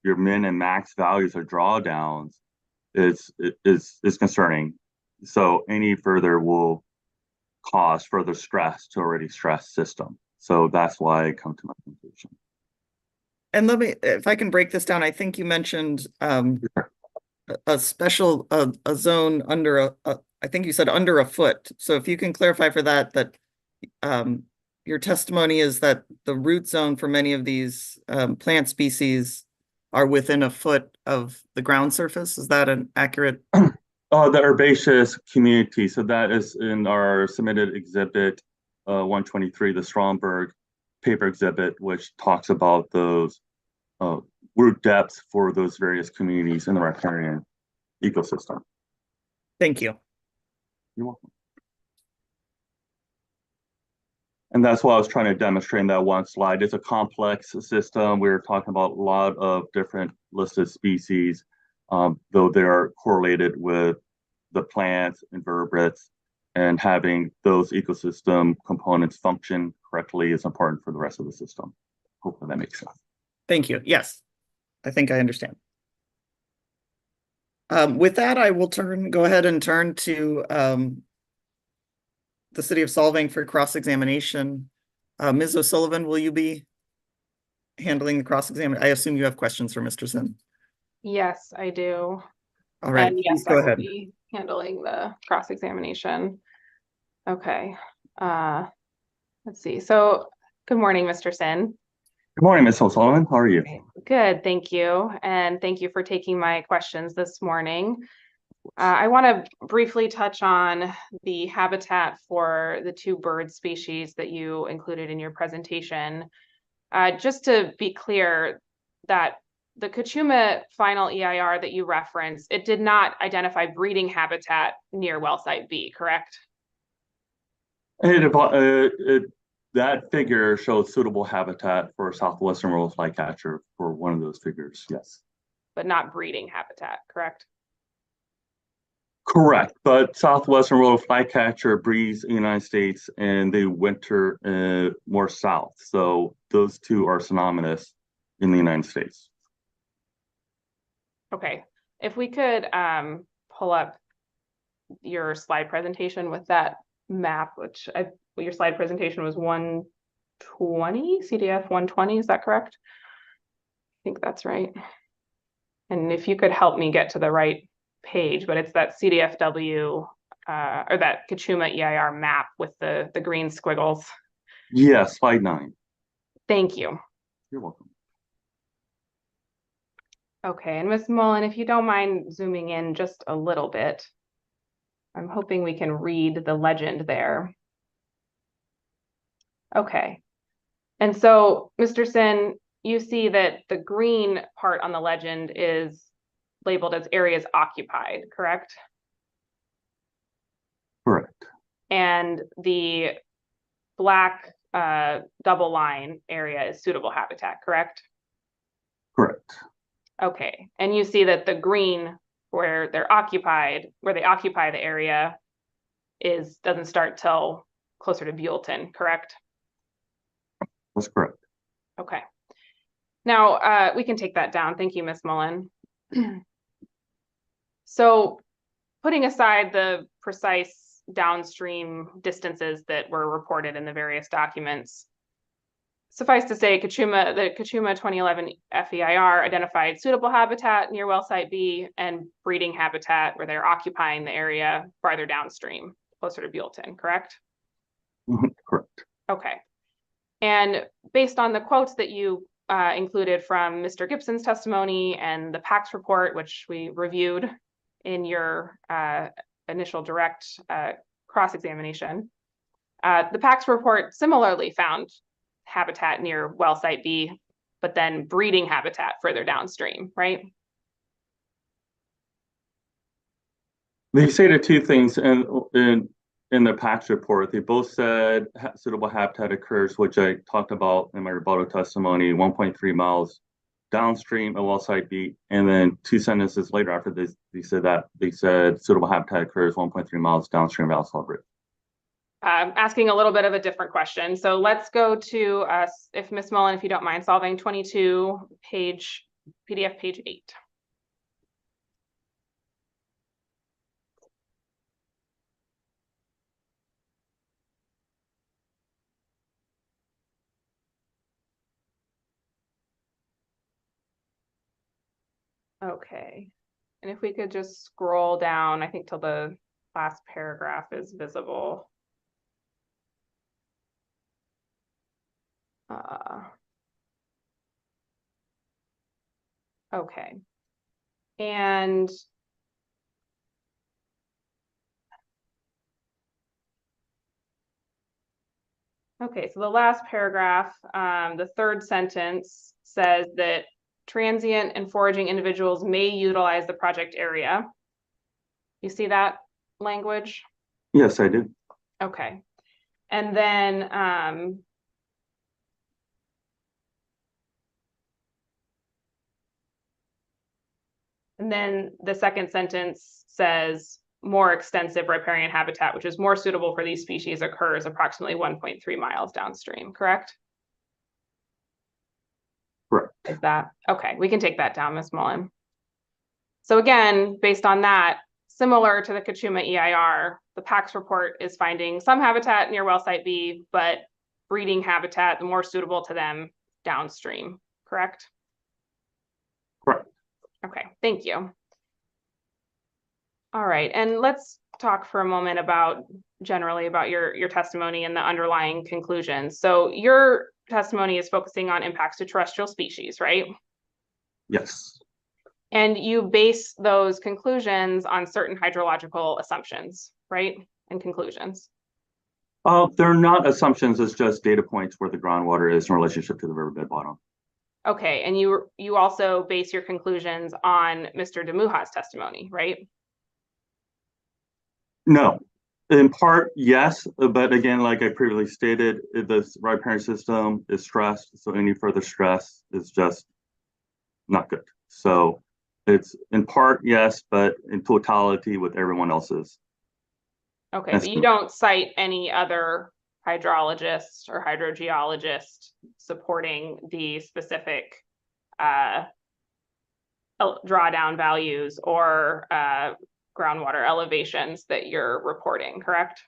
your min and max values are drawdowns, is concerning. So any further will cause further stress to already stressed system. So that's why I come to my conclusion. And let me, if I can break this down, I think you mentioned a special a zone under I think you said under a foot. So if you can clarify for that your testimony is that the root zone for many of these plant species are within a foot of the ground surface. Is that an accurate? The herbaceous community. So that is in our submitted exhibit 123, the Stromberg paper exhibit, which talks about those root depths for those various communities in the riparian ecosystem. Thank you. You're welcome. And that's what I was trying to demonstrate in that one slide. It's a complex system. We're talking about a lot of different listed species, though they are correlated with the plants, invertebrates, and having those ecosystem components function correctly is important for the rest of the system. Hopefully that makes sense. Thank you. Yes, I think I understand. With that, I will go ahead and turn to the City of Solvang for cross-examination. Ms. O'Sullivan, will you be handling the cross-examination? I assume you have questions for Mr. Sin. Yes, I do. All right, and yes, go I ahead. will be handling the cross-examination. Okay. Let's see. So good morning, Mr. Sin. Good morning, Ms. O'Sullivan. How are you? Good, thank you. And thank you for taking my questions this morning. I want to briefly touch on the habitat for the two bird species that you included in your presentation. Just to be clear that the Kachuma final EIR that you referenced, it did not identify breeding habitat near well site B, correct? That figure shows suitable habitat for southwestern rural flycatcher for one of those figures, yes. But not breeding habitat, correct? Correct, but southwestern rural flycatcher breeds in the United States and they winter more south. So those two are synonymous in the United States. Okay, if we could pull up your slide presentation with that map, your slide presentation was 120, CDF 120, is that correct? I think that's right. And if you could help me get to the right page, but it's that CDFW or that Kachuma EIR map with the green squiggles. Yeah, slide 9. Thank you. You're welcome. Okay, and Ms. Mullen, if you don't mind zooming in just a little bit, I'm hoping we can read the legend there. Okay, and so Mr. Sin, you see that the green part on the legend is labeled as areas occupied, correct? Correct. And the black double line area is suitable habitat, correct? Correct. Okay, and you see that the green where they occupy the area doesn't start till closer to Buellton, correct? That's correct. Okay. Now we can take that down. Thank you, Ms. Mullen. So putting aside the precise downstream distances that were reported in the various documents, suffice to say, the Kachuma 2011 FEIR identified suitable habitat near well site B and breeding habitat where they're occupying the area farther downstream, closer to Buellton, correct? Correct. Okay. And based on the quotes that you included from Mr. Gibson's testimony and the PACS report, which we reviewed in your initial direct cross-examination, the PACS report similarly found habitat near well site B, but then breeding habitat further downstream, right? They say the two things in the PACS report. They both said suitable habitat occurs, which I talked about in my rebuttal testimony, 1.3 miles downstream of well site B, and then 2 sentences later after this, they said suitable habitat occurs 1.3 miles downstream of Alsall Bridge. Asking a little bit of a different question. So let's go to, if Ms. Mullen, if you don't mind, Solvang 22, PDF page 8. Okay, and if we could just scroll down, I think till the last paragraph is visible. Okay, and okay, so the last paragraph, the third sentence says that transient and foraging individuals may utilize the project area. You see that language? Yes, I did. Okay. And then the second sentence says more extensive riparian habitat, which is more suitable for these species, occurs approximately 1.3 miles downstream, correct? Correct. Is that okay? We can take that down, Ms. Mullen. So again, based on that, similar to the Kachuma EIR, the PACS report is finding some habitat near well site B, but breeding habitat, the more suitable to them downstream, correct? Correct. Okay, thank you. All right, and let's talk for a moment generally about your testimony and the underlying conclusions. So your testimony is focusing on impacts to terrestrial species, right? Yes. And you base those conclusions on certain hydrological assumptions, right? And conclusions. They're not assumptions, it's just data points where the groundwater is in relationship to the riverbed bottom. Okay, and you also base your conclusions on Mr. DeMuha's testimony, right? No, in part, yes, but again, like I previously stated, the riparian system is stressed, so any further stress is just not good. So it's in part, yes, but in totality with everyone else's. Okay, That's but you don't cite any other hydrologist or hydrogeologist supporting the specific drawdown values or groundwater elevations that you're reporting, correct?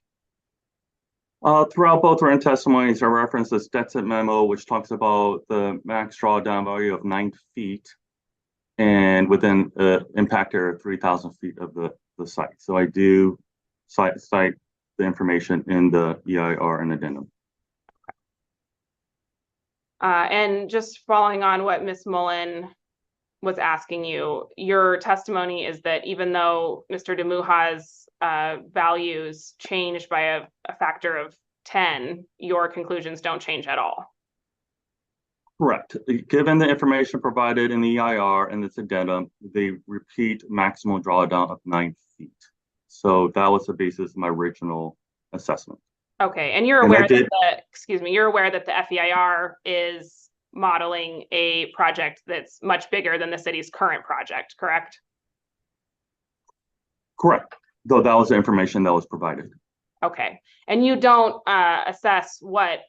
Throughout both written testimonies, I referenced the Stetson memo, which talks about the max drawdown value of 9 feet and within impact area of 3,000 feet of the site. So I do cite the information in the EIR and addendum. And just following on what Ms. Mullen was asking you, your testimony is that even though Mr. DeMuha's values changed by a factor of 10, your conclusions don't change at all. Correct. Given the information provided in the EIR and its addendum, they repeat maximum drawdown of 9 feet. So that was the basis of my original assessment. Okay, and you're aware you're aware that the FEIR is modeling a project that's much bigger than the city's current project, correct? Correct. Though that was the information that was provided. Okay, and you don't assess what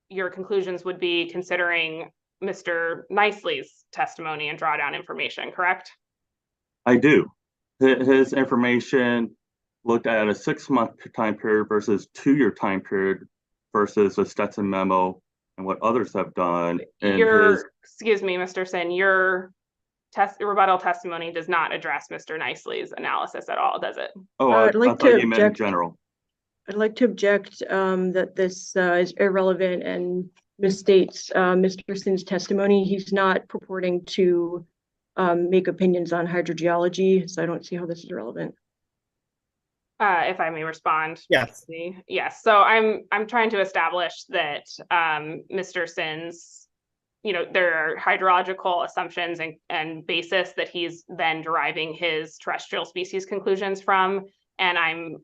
your conclusions would be considering Mr. Nicely's testimony and drawdown information, correct? I do. His information looked at a 6-month time period versus 2-year time period versus a Stetson memo and what others have done. And excuse me, Mr. Sin, your rebuttal testimony does not address Mr. Nicely's analysis at all, does it? Oh, I thought you meant in general. I'd like to object that this is irrelevant and misstates Mr. Sin's testimony. He's not purporting to make opinions on hydrogeology, so I don't see how this is relevant. If I may respond. Yes. Yes. So I'm trying to establish that Mr. Sin's, there are hydrological assumptions and basis that he's then deriving his terrestrial species conclusions from. And I'm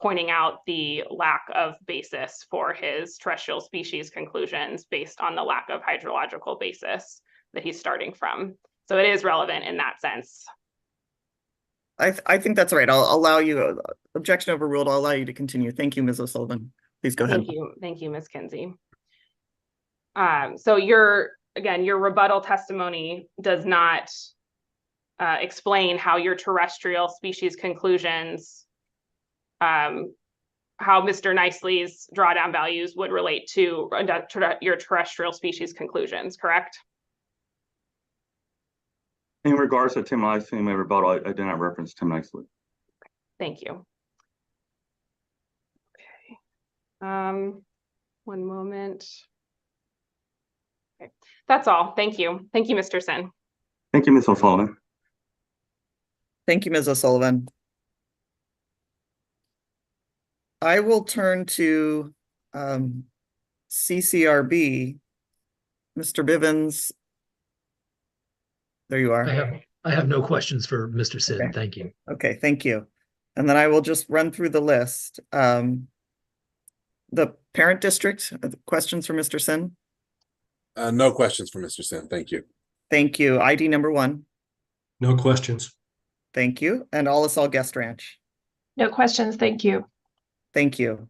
pointing out the lack of basis for his terrestrial species conclusions based on the lack of hydrological basis that he's starting from. So it is relevant in that sense. I think that's right. I'll allow you, objection overruled. I'll allow you to continue. Thank you, Ms. O'Sullivan. Please go ahead. Thank you, Ms. Kinsey. So your rebuttal testimony does not explain how your terrestrial species conclusions, how Mr. Nicely's drawdown values would relate to your terrestrial species conclusions, correct? In regards to Tim Nicely in my rebuttal, I did not reference Tim Nicely. Thank you. Okay. One moment. Okay. That's all. Thank you. Thank you, Mr. Sin. Thank you, Ms. O'Sullivan. Thank you, Ms. O'Sullivan. I will turn to CCRB. Mr. Bivens. There you are. I have no questions for Mr. Sin. Okay. Thank you. Okay, thank you. And then I will just run through the list. The parent district, questions for Mr. Sin? No questions for Mr. Sin. Thank you. Thank you. ID number 1. No questions. Thank you. And All Guest Ranch. No questions. Thank you. Thank you.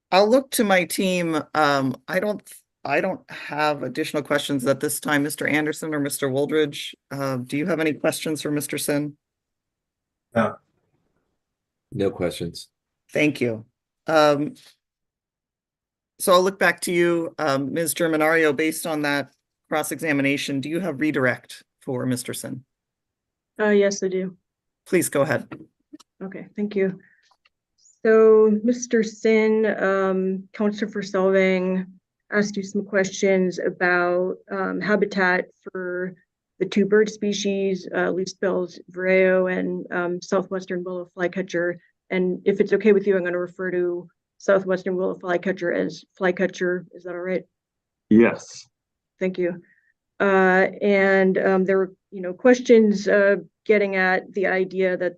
I'll look to my team. I don't have additional questions at this time. Mr. Anderson or Mr. Woldridge, do you have any questions for Mr. Sin? No questions. Thank you. So I'll look back to you, Ms. Germanario, based on that cross-examination. Do you have redirect for Mr. Sin? Yes, I do. Please go ahead. Okay, thank you. So Mr. Sin, Counselor for Solvang asked you some questions about habitat for the 2 bird species, leaf-billed vireo and southwestern willow flycatcher. And if it's okay with you, I'm going to refer to southwestern willow flycatcher as flycatcher. Is that all right? Yes. Thank you. And there were, questions getting at the idea that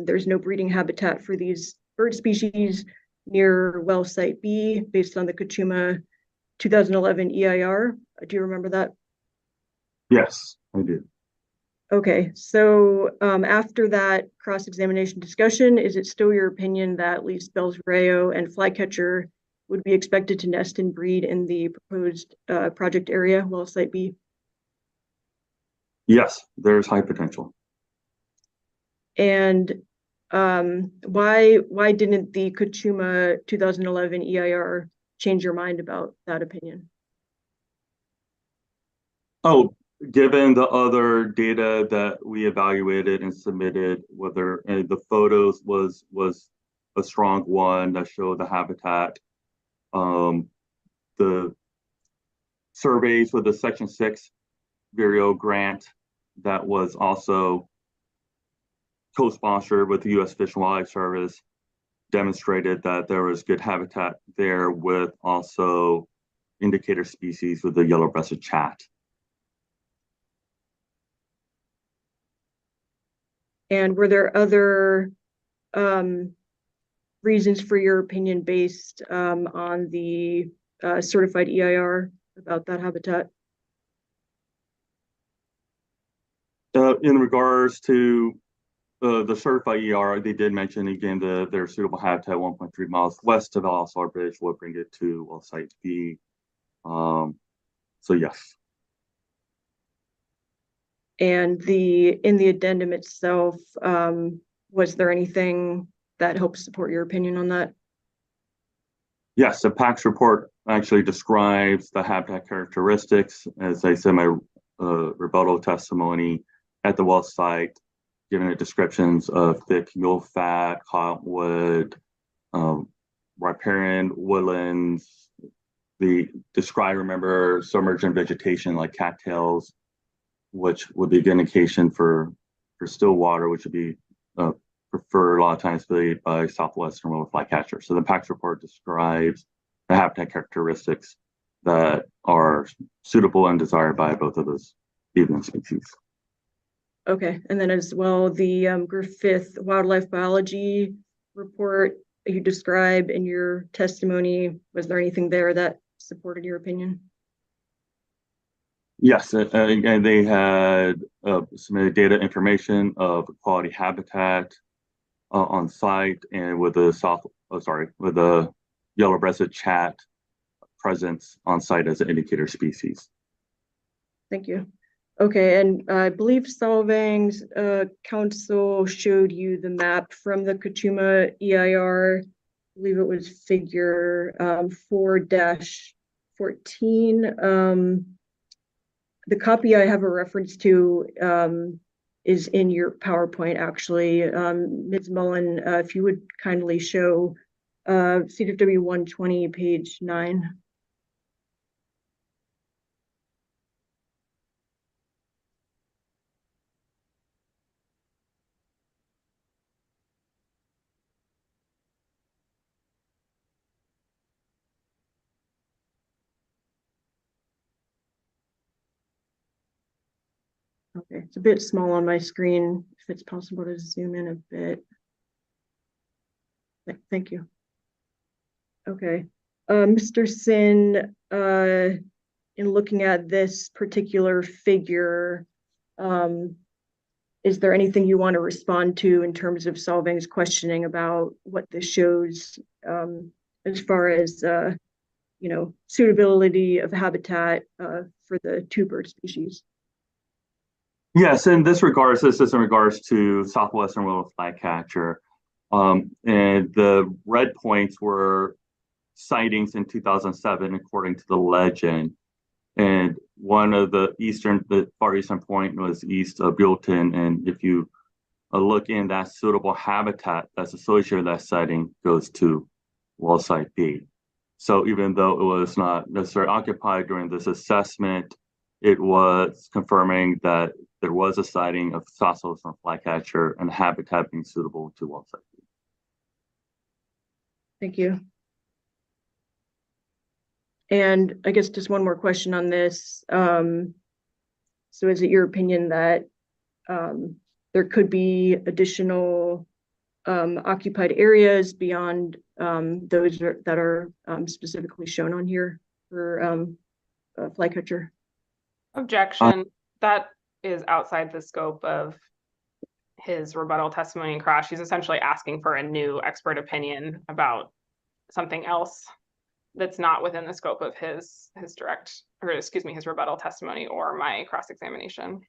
there's no breeding habitat for these bird species near well site B based on the Kachuma 2011 EIR. Do you remember that? Yes, I do. Okay, so after that cross-examination discussion, is it still your opinion that leaf spells rayo and flycatcher would be expected to nest and breed in the proposed project area, well site B? Yes, there's high potential. And why didn't the Kachuma 2011 EIR change your mind about that opinion? Oh, given the other data that we evaluated and submitted, whether the photos was a strong one that showed the habitat, the surveys with the Section 6 Vireo grant that was also co-sponsored with the U.S. Fish and Wildlife Service demonstrated that there was good habitat there with also indicator species with the yellow-breasted chat. And were there other reasons for your opinion based on the certified EIR about that habitat? In regards to the certified EIR, they did mention again their suitable habitat 1.3 miles west of Alsar Bridge will bring it to well site B. So yes. And in the addendum itself, was there anything that helps support your opinion on that? Yes, the PACS report actually describes the habitat characteristics. As I said, my rebuttal testimony at the well site, giving it descriptions of thick mule fat, cottonwood, riparian woodlands. The describe, remember, submergent vegetation like cattails, which would be an indication for still water, which would be preferred a lot of times by southwestern willow flycatcher. So the PACS report describes the habitat characteristics that are suitable and desired by both of those evening species. Okay, and then as well, the Griffith Wildlife Biology report you described in your testimony, was there anything there that supported your opinion? Yes, and they had submitted data information of quality habitat on site and with the yellow-breasted chat presence on site as an indicator species. Thank you. Okay, and I believe Solvang's council showed you the map from the Kachuma EIR. I believe it was figure 4-14. The copy I have a reference to is in your PowerPoint, actually. Ms. Mullen, if you would kindly show CFW 120, page 9. Okay, it's a bit small on my screen. If it's possible to zoom in a bit. Thank you. Okay, Mr. Sin, in looking at this particular figure, is there anything you want to respond to in terms of Solvang's questioning about what this shows as far as suitability of habitat for the two bird species? Yes, in this regards, this is in regards to southwestern willow flycatcher. And the red points were sightings in 2007, according to the legend. And one of the far eastern point was east of Buellton. And if you look in that suitable habitat that's associated with that sighting goes to well site B. So even though it was not necessarily occupied during this assessment, it was confirming that there was a sighting of southwestern flycatcher and habitat being suitable to well site B. Thank you. And I guess just one more question on this. So is it your opinion that there could be additional occupied areas beyond those that are specifically shown on here for flycatcher? Objection. That is outside the scope of his rebuttal testimony and cross. He's essentially asking for a new expert opinion about something else that's not within the scope of his his rebuttal testimony or my cross-examination.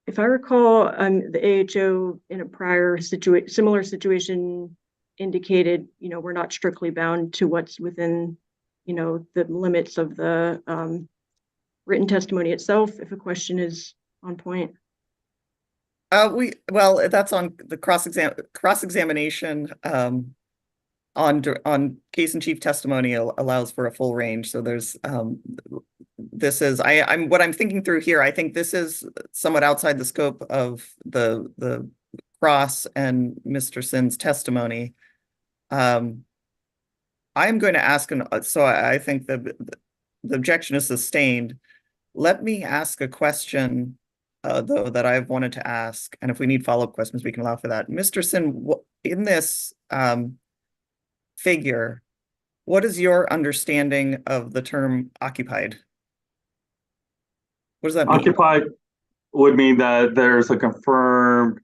If I recall, the AHO in a prior similar situation indicated, we're not strictly bound to what's within, the limits of the written testimony itself, if a question is on point. Well, that's on the cross-examination on case in chief testimony allows for a full range. So there's what I'm thinking through here. I think this is somewhat outside the scope of the cross and Mr. Sin's testimony. I'm going to ask, so I think the objection is sustained. Let me ask a question, though, that I've wanted to ask, and if we need follow-up questions, we can allow for that. Mr. Sin, in this figure, what is your understanding of the term occupied? What does that mean? Occupied would mean that there's a confirmed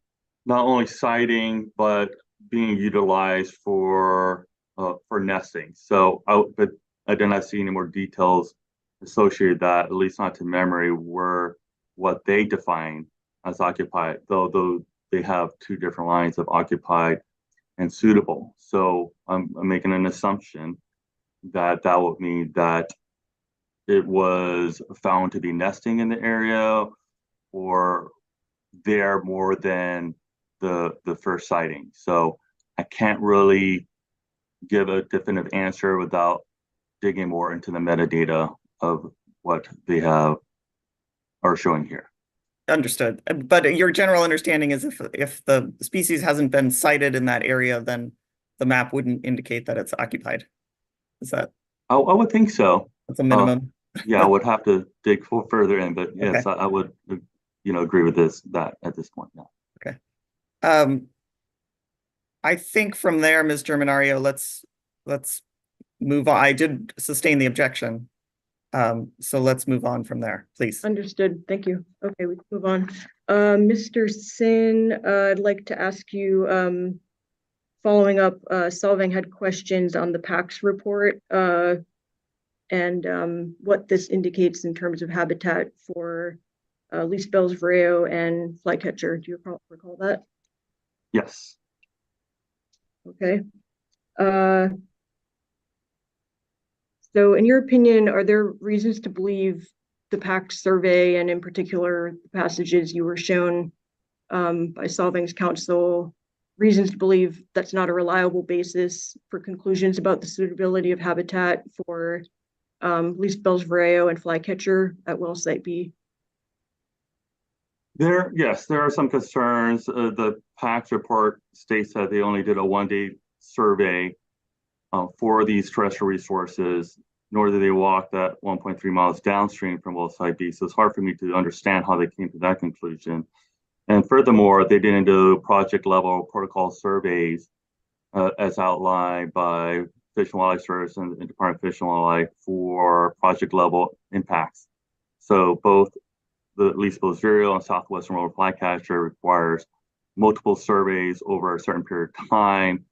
not only sighting but being utilized for nesting. So but I did not see any more details associated that, at least not to memory, were what they define as occupied, though they have two different lines of occupied and suitable. So I'm making an assumption that would mean that it was found to be nesting in the area or there more than the first sighting. So I can't really give a definitive answer without digging more into the metadata of what they are showing here. Understood. But your general understanding is if the species hasn't been sighted in that area, then the map wouldn't indicate that it's occupied. Is that? I would think so. That's a minimum. Yeah, I would have to dig further in, but yes, Okay. I would, agree with that at this point. Yeah. Okay. I think from there, Ms. Germanario, let's move on. I did sustain the objection. So let's move on from there, please. Understood. Thank you. Okay, we can move on. Mr. Sin, I'd like to ask you, following up, Solvang had questions on the PAX report and what this indicates in terms of habitat for least Bell's vireo and flycatcher. Do you recall that? Yes. Okay. So in your opinion, are there reasons to believe the PAX survey, and in particular the passages you were shown by Solvang's counsel, reasons to believe that's not a reliable basis for conclusions about the suitability of habitat for least Bell's vireo and flycatcher at well site B? Yes, there are some concerns. The PAX report states that they only did a one-day survey for these terrestrial resources, nor did they walk that 1.3 miles downstream from well site B. So it's hard for me to understand how they came to that conclusion. And furthermore, they didn't do project level protocol surveys as outlined by Fish and Wildlife Service and the Department of Fish and Wildlife for project level impacts. So both the least Bell's vireo and southwestern roller flycatcher requires multiple surveys over a certain period of time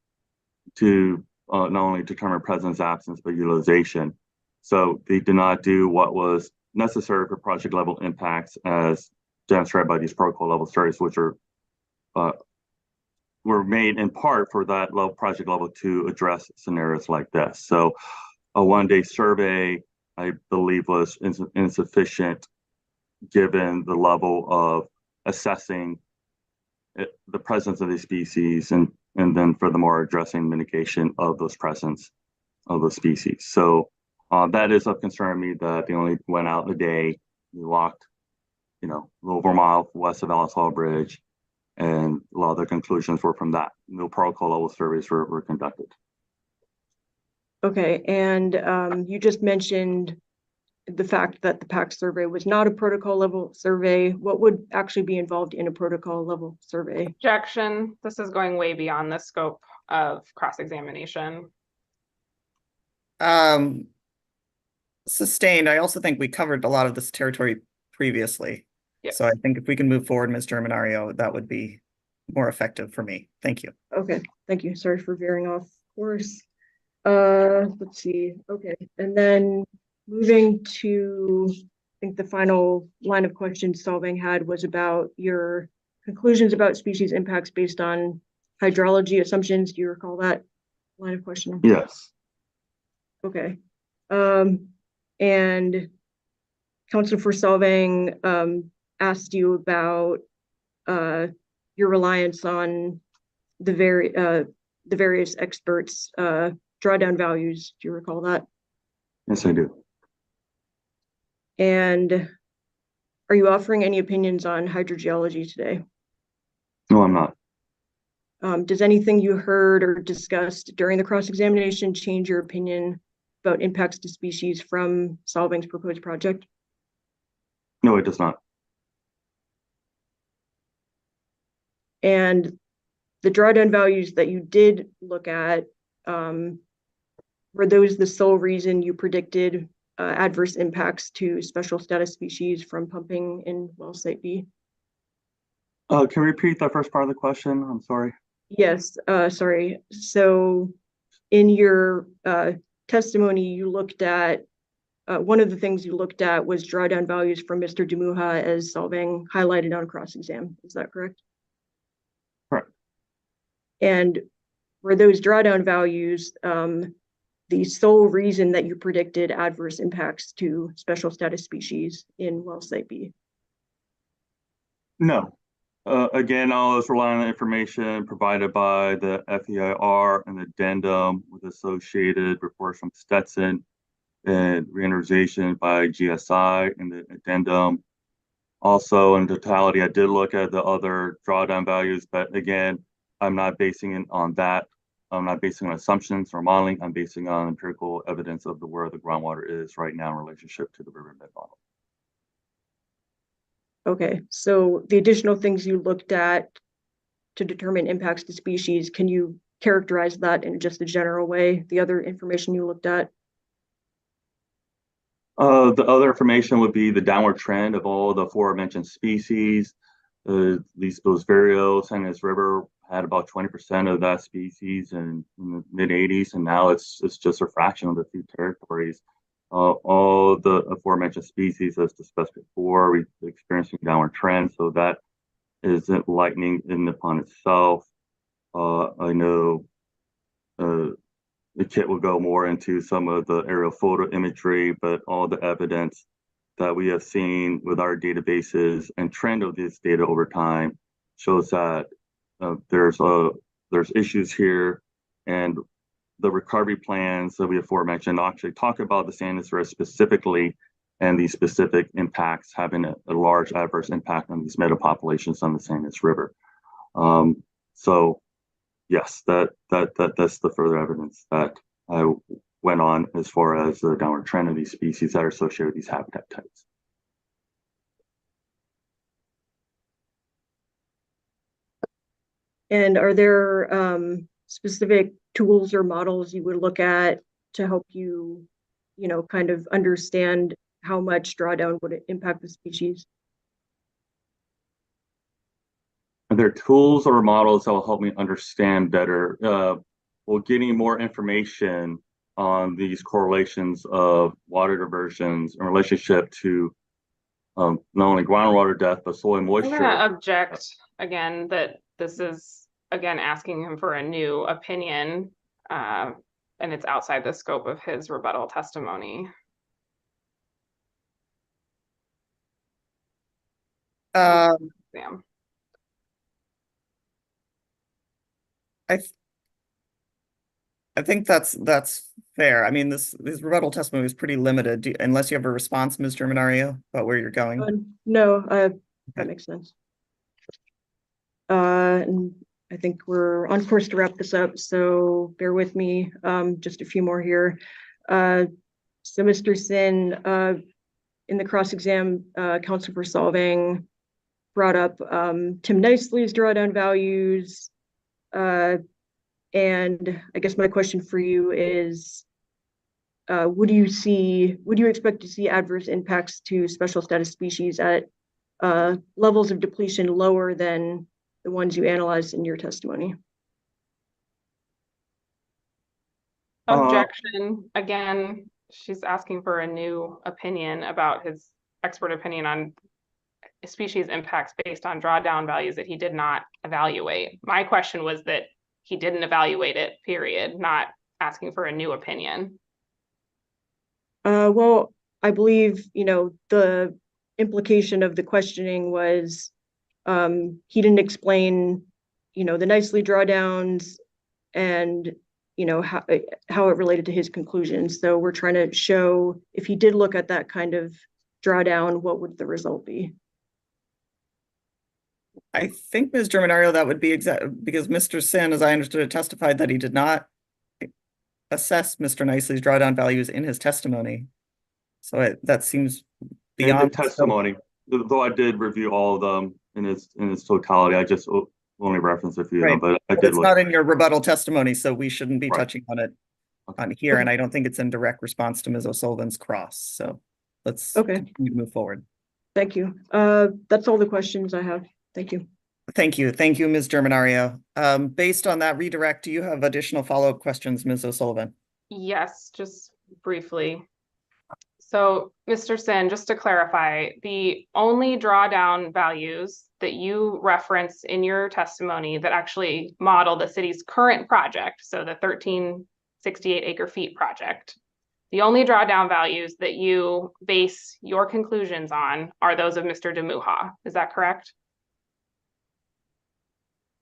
to not only determine presence, absence, but utilization. So they did not do what was necessary for project level impacts as demonstrated by these protocol level studies, which are were made in part for that low project level to address scenarios like this. So a one-day survey, I believe, was insufficient given the level of assessing the presence of these species and then furthermore addressing mitigation of those presence of those species. So that is of concern to me that they only went out a day, they walked, a little over a mile west of Alice Hall Bridge, And a lot of the conclusions were from that. No protocol level surveys were conducted. Okay, and you just mentioned the fact that the PAC survey was not a protocol level survey. What would actually be involved in a protocol level survey? Objection. This is going way beyond the scope of cross-examination. Sustained. I also think we covered a lot of this territory previously. Yes. So I think if we can move forward, Mr. Arminario, that would be more effective for me. Thank you. Okay, thank you. Sorry for veering off course. Let's see. Okay, and then moving to, I think the final line of questions Solvang had was about your conclusions about species impacts based on hydrology assumptions. Do you recall that line of questioning? Yes. Okay. And Council for Solvang asked you about your reliance on the various experts' drawdown values. Do you recall that? Yes, I do. And are you offering any opinions on hydrogeology today? No, I'm not. Does anything you heard or discussed during the cross-examination change your opinion about impacts to species from Solvang's proposed project? No, it does not. And the drawdown values that you did look at, were those the sole reason you predicted adverse impacts to special status species from pumping in well site B? Can you repeat that first part of the question? I'm sorry. Yes, sorry. So in your testimony, you looked at, one of the things you looked at was drawdown values from Mr. Demuha as Solvang highlighted on cross-exam. Is that correct? Correct. And were those drawdown values the sole reason that you predicted adverse impacts to special status species in well site B? No. Again, all is relying on the information provided by the FEIR and the addendum with associated reports from Stetson and reinterization by GSI and the addendum. Also, in totality, I did look at the other drawdown values, but again, I'm not basing it on that. I'm not basing on assumptions or modeling. I'm basing on empirical evidence of where the groundwater is right now in relationship to the riverbed model. Okay, so the additional things you looked at to determine impacts to species, can you characterize that in just a general way, the other information you looked at? The other information would be the downward trend of all the aforementioned species. Those Vario, San Ynez River had about 20% of that species in the mid 80s, and now it's just a fraction of the few territories. All the aforementioned species, as discussed before, we're experiencing downward trend, so that isn't lightning in upon itself. I know the kit will go more into some of the aerial photo imagery, but all the evidence that we have seen with our databases and trend of this data over time shows that there's issues here, and the recovery plans that we aforementioned actually talk about the San Ynez River specifically and these specific impacts having a large adverse impact on these metapopulations on the San Ynez River. So yes, that's the further evidence that I went on as far as the downward trend of these species that are associated with these habitat types. And are there specific tools or models you would look at to help you, kind of understand how much drawdown would impact the species? Are there tools or models that will help me understand better? Well, getting more information on these correlations of water diversions in relationship to not only groundwater depth, but soil moisture. I'm gonna object again that this is, again, asking him for a new opinion, and it's outside the scope of his rebuttal testimony. Sam. I think that's fair. I mean, this rebuttal testimony is pretty limited, unless you have a response, Mr. Arminario, about where you're going. No, that makes sense. And I think we're on course to wrap this up, so bear with me. Just a few more here. So Mr. Sin, in the cross-exam, counsel for Solvang brought up Tim Nicely's drawdown values. And I guess my question for you is, would you expect to see adverse impacts to special status species at levels of depletion lower than the ones you analyzed in your testimony? Objection. Again, she's asking for a new opinion about his expert opinion on species impacts based on drawdown values that he did not evaluate. My question was that he didn't evaluate it, period, not asking for a new opinion. Well, I believe, the implication of the questioning was he didn't explain, the Nicely drawdowns and, how it related to his conclusions. So we're trying to show if he did look at that kind of drawdown, what would the result be? I think, Ms. Germanario, that would be exact because Mr. Sin, as I understood it, testified that he did not assess Mr. Nicely's drawdown values in his testimony. So that seems beyond in the testimony, though I did review all of them in its totality. I just only referenced a few of them, but I did it's look. not in your rebuttal testimony, so we shouldn't be Right. touching on it Okay. on here. And I don't think it's in direct response to Ms. O'Sullivan's cross. So let's continue to move forward. Thank you. That's all the questions I have. Thank you. Thank you. Thank you, Ms. Germanario. Based on that redirect, do you have additional follow-up questions, Ms. O'Sullivan? Yes, just briefly. So, Mr. Sin, just to clarify, the only drawdown values that you reference in your testimony that actually model the city's current project, so the 1368 acre feet project, the only drawdown values that you base your conclusions on are those of Mr. DeMuha. Is that correct?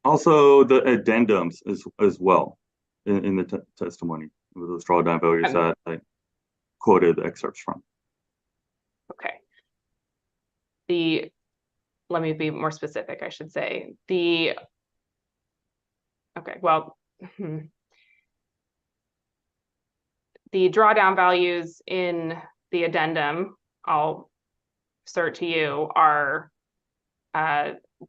Also, the addendums as well in the testimony with those drawdown values that I quoted excerpts from. Okay. Let me be more specific, I should say. Okay, well, the drawdown values in the addendum, I'll assert to you, are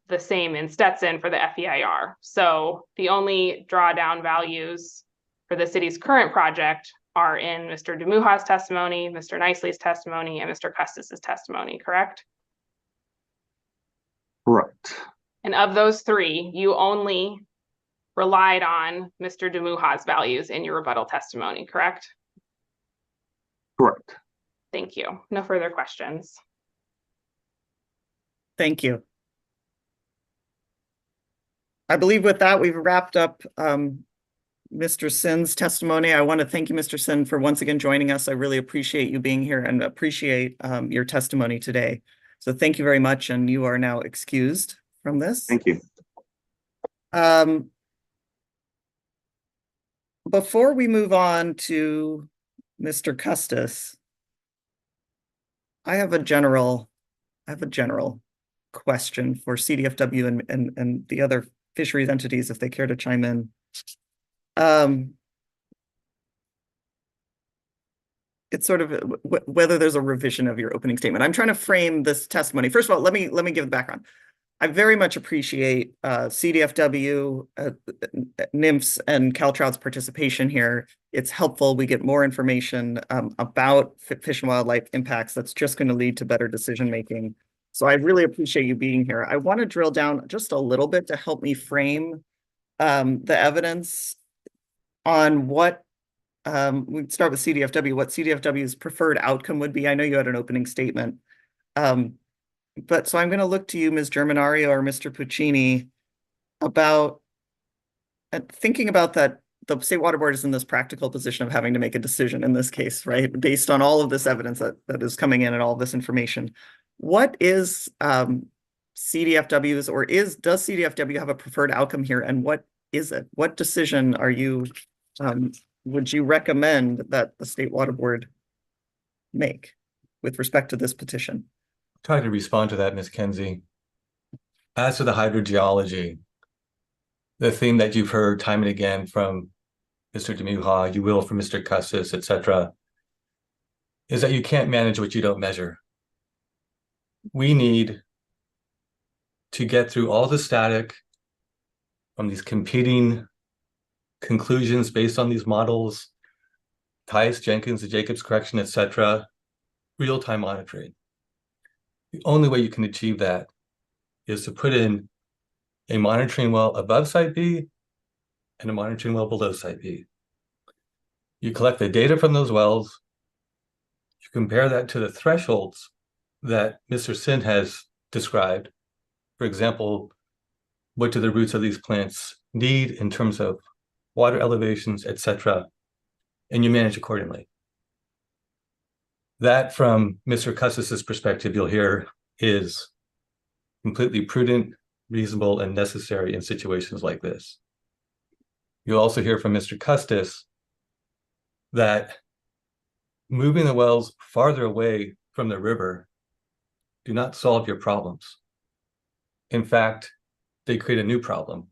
the same in Stetson for the FEIR. So the only drawdown values for the city's current project are in Mr. DeMuha's testimony, Mr. Nicely's testimony, and Mr. Custis's testimony, correct? Correct. And of those three, you only relied on Mr. DeMuha's values in your rebuttal testimony, correct? Correct. Thank you. No further questions. Thank you. I believe with that, we've wrapped up Mr. Sin's testimony. I want to thank you, Mr. Sin, for once again joining us. I really appreciate you being here and appreciate your testimony today. So thank you very much, and you are now excused from this. Thank you. Before we move on to Mr. Custis, I have a general question for CDFW and the other fisheries entities if they care to chime in. It's sort of whether there's a revision of your opening statement. I'm trying to frame this testimony. First of all, let me give the background. I very much appreciate CDFW, NIMF's, and Caltrout's participation here. It's helpful. We get more information about fish and wildlife impacts that's just going to lead to better decision making. So I really appreciate you being here. I want to drill down just a little bit to help me frame the evidence on what we'd start with CDFW, what CDFW's preferred outcome would be. I know you had an opening statement. But so I'm going to look to you, Ms. Germanario or Mr. Puccini, about thinking about that the State Water Board is in this practical position of having to make a decision in this case, right? Based on all of this evidence that is coming in and all of this information. What is CDFW's, or does CDFW have a preferred outcome here? And what is it? What decision are you, would you recommend that the State Water Board make with respect to this petition? Try to respond to that, Ms. Kenzie. As to the hydrogeology, the theme that you've heard time and again from Mr. Demuha, you will from Mr. Custis, etc., is that you can't manage what you don't measure. We need to get through all the static from these competing conclusions based on these models, Tice, Jenkins, the Jacobs correction, etc., real-time monitoring. The only way you can achieve that is to put in a monitoring well above Site B and a monitoring well below Site B. You collect the data from those wells, you compare that to the thresholds that Mr. Sin has described. For example, what do the roots of these plants need in terms of water elevations, etc., and you manage accordingly. That, from Mr. Custis's perspective, you'll hear is completely prudent, reasonable, and necessary in situations like this. You'll also hear from Mr. Custis that moving the wells farther away from the river do not solve your problems. In fact, they create a new problem.